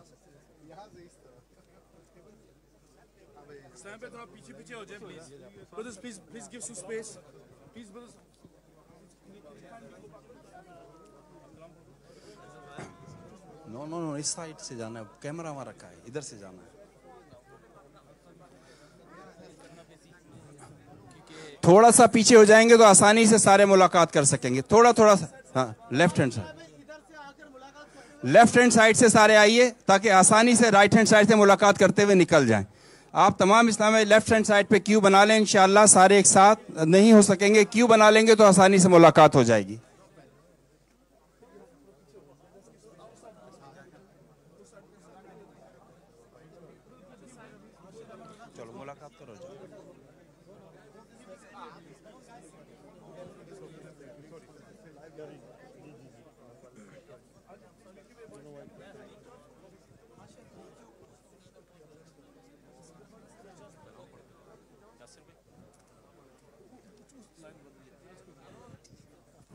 تھوڑا پیچھے پیچھے ہو جائے please. Brothers, please give some space. Please, brothers. No اس سائڈ سے جانا ہے, کیمرہ وہاں رکھا ہے, ادھر سے جانا ہے. تھوڑا سا پیچھے ہو جائیں گے تو آسانی سے سارے ملاقات کر سکیں گے. تھوڑا سا ہاں لیفٹ ہینڈ سائڈ سے سارے آئیے تاکہ آسانی سے رائٹ ہینڈ سائڈ سے ملاقات کرتے ہوئے نکل جائیں. آپ تمام اسلامی لیفٹ ہینڈ سائڈ پہ کیو بنا لیں. انشاءاللہ سارے ایک ساتھ نہیں ہو سکیں گے, کیو بنا لیں گے تو آسانی سے ملاقات ہو جائے گی. چلو ملاقات کرو.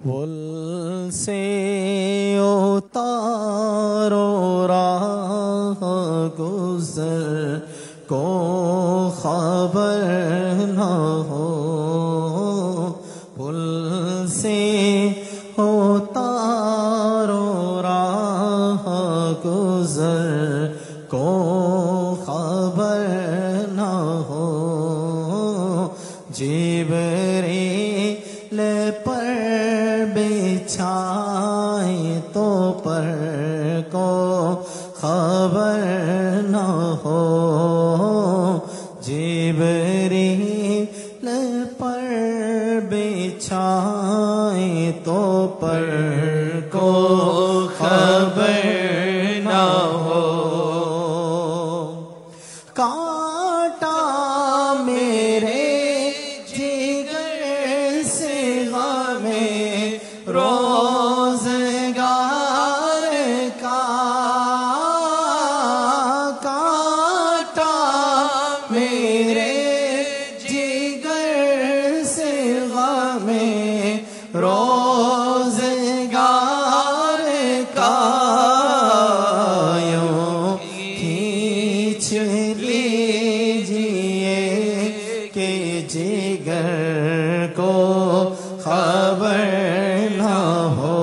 پل سے اتارو راہ گزر کو خبر نہ ہو, پل سے اتارو راہ گزر کو خبر نہ ہو, جبریل پر بچھائے تو پر کو خبر نہ ہو, جبریل پر بچھائے تو پر کو خبر نہ ہو. کانٹا میرے جگر سے غمیں روزگار کا, کانٹا میرے جگر سے غمیں روزگار کا, یوں کھینچ لیجئے کہ جگر کو خبر نہ ہو,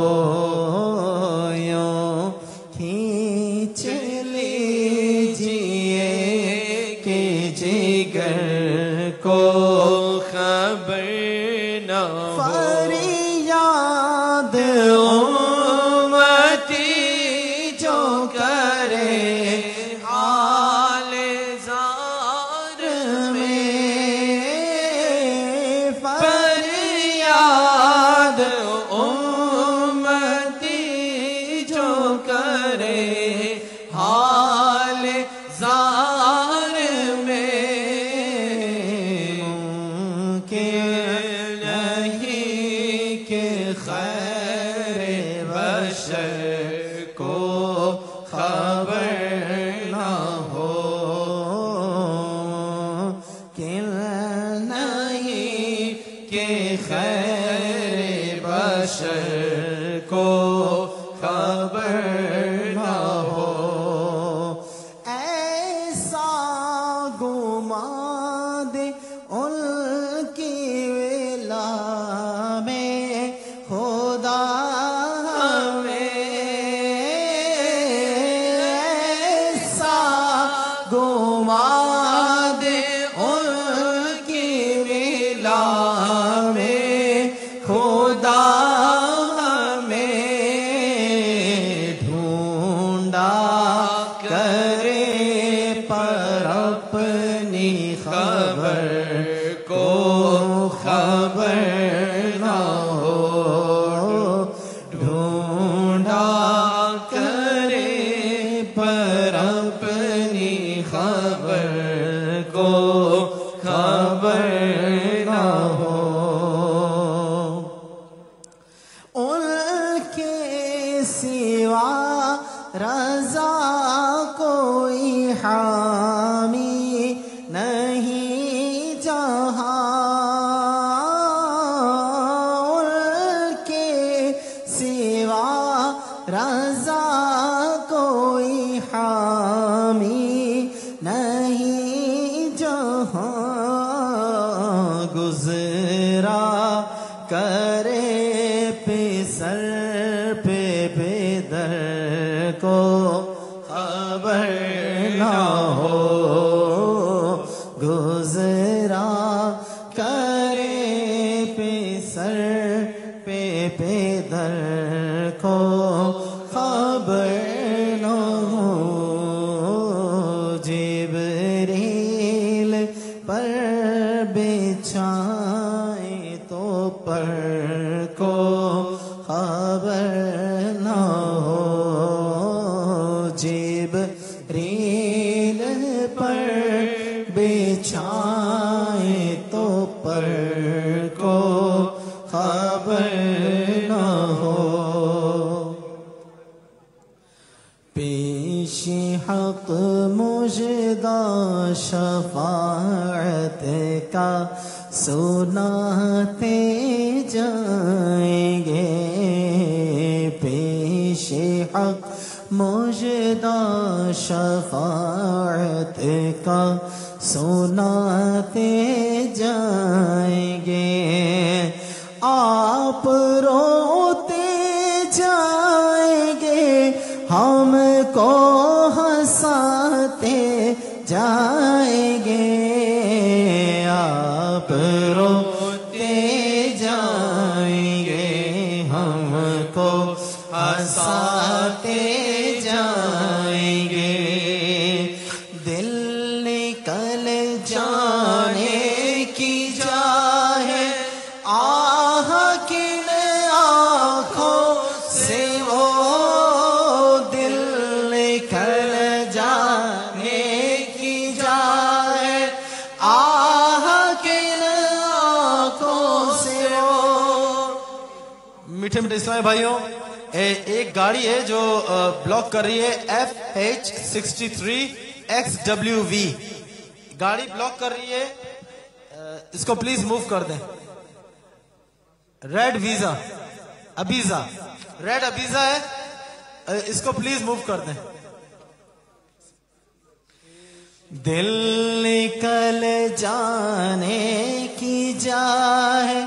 یوں کھینچ لیجئے کہ جگر کو خبر نہ ہو. فریاد امتی جو کرے حال زار میں, فریاد امتی جو کرے حال زار میں, ممکن نہیں کہ خیر بشر کو خبر نہ ہو, کہ نہیں کہ خیر بشر کو خبر نہ ہو. ایسا گمان دے ان کی ولا میں خدا میں, ایسا گمان دے ان کی ولا میں خدا میں, ڈھونڈا کرے پر اپنی خبر کو خبر نہ ہو, ڈھونڈا کرے پر اپنی خبر کو خبر نہ ہو. ان کے سوا رضا کئی جہاں گزرا کرے پسر پہ پیدر کو خبر نہ ہو، گزرا کرے پسر پہ پیدر کو خبر نہ ہو، جبریل پر بچھائے تو پر کو خبر نہ ہو، جبریل پر بچھائے تو پر کو خبر نہ ہو، پیش حق مژدہ شفاعت کا سناتے جائیں گے، پیش حق مژدہ شفاعت کا سناتے جائیں گے، آپ روتے جائیں گے ہم کو ہنساتے جائیں گے، آپ روتے جائیں گے ہم کو ہنساتے جائیں گے، دل نکل جانے کی جائے آہ کن آنکھوں سے وہ، دل نکل جانے کی جائے آہ کن آنکھوں سے وہ۔ میٹھے میٹھے اسلامی بھائیوں، ایک گاڑی ہے جو بلاک کر رہی ہے FH63XWV، گاڑی بلاک کر رہی ہے، اس کو پلیز موو کر دیں۔ ریڈ ویزا ابیزا، ریڈ ابیزا ہے، اس کو پلیز موو کر دیں۔ دل نکل جانے کی جائے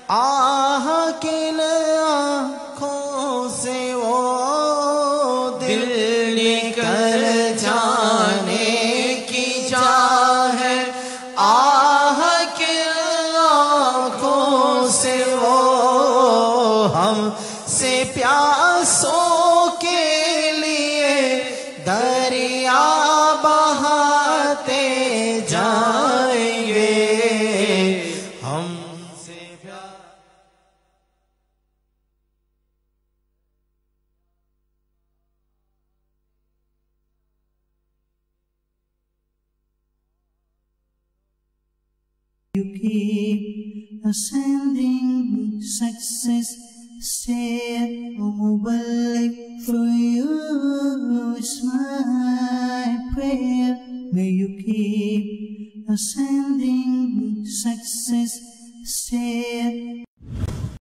آہ کن آنکھوں سے وہ، دل نکل جانے کی جائے آہ کن آنکھوں سے وہ، ہم سے پیاسوں کے لیے دریا بہاتے جائیں گے، ہم سے You keep ascending success, stay Mubarak for you is my prayer. May you keep ascending success, stay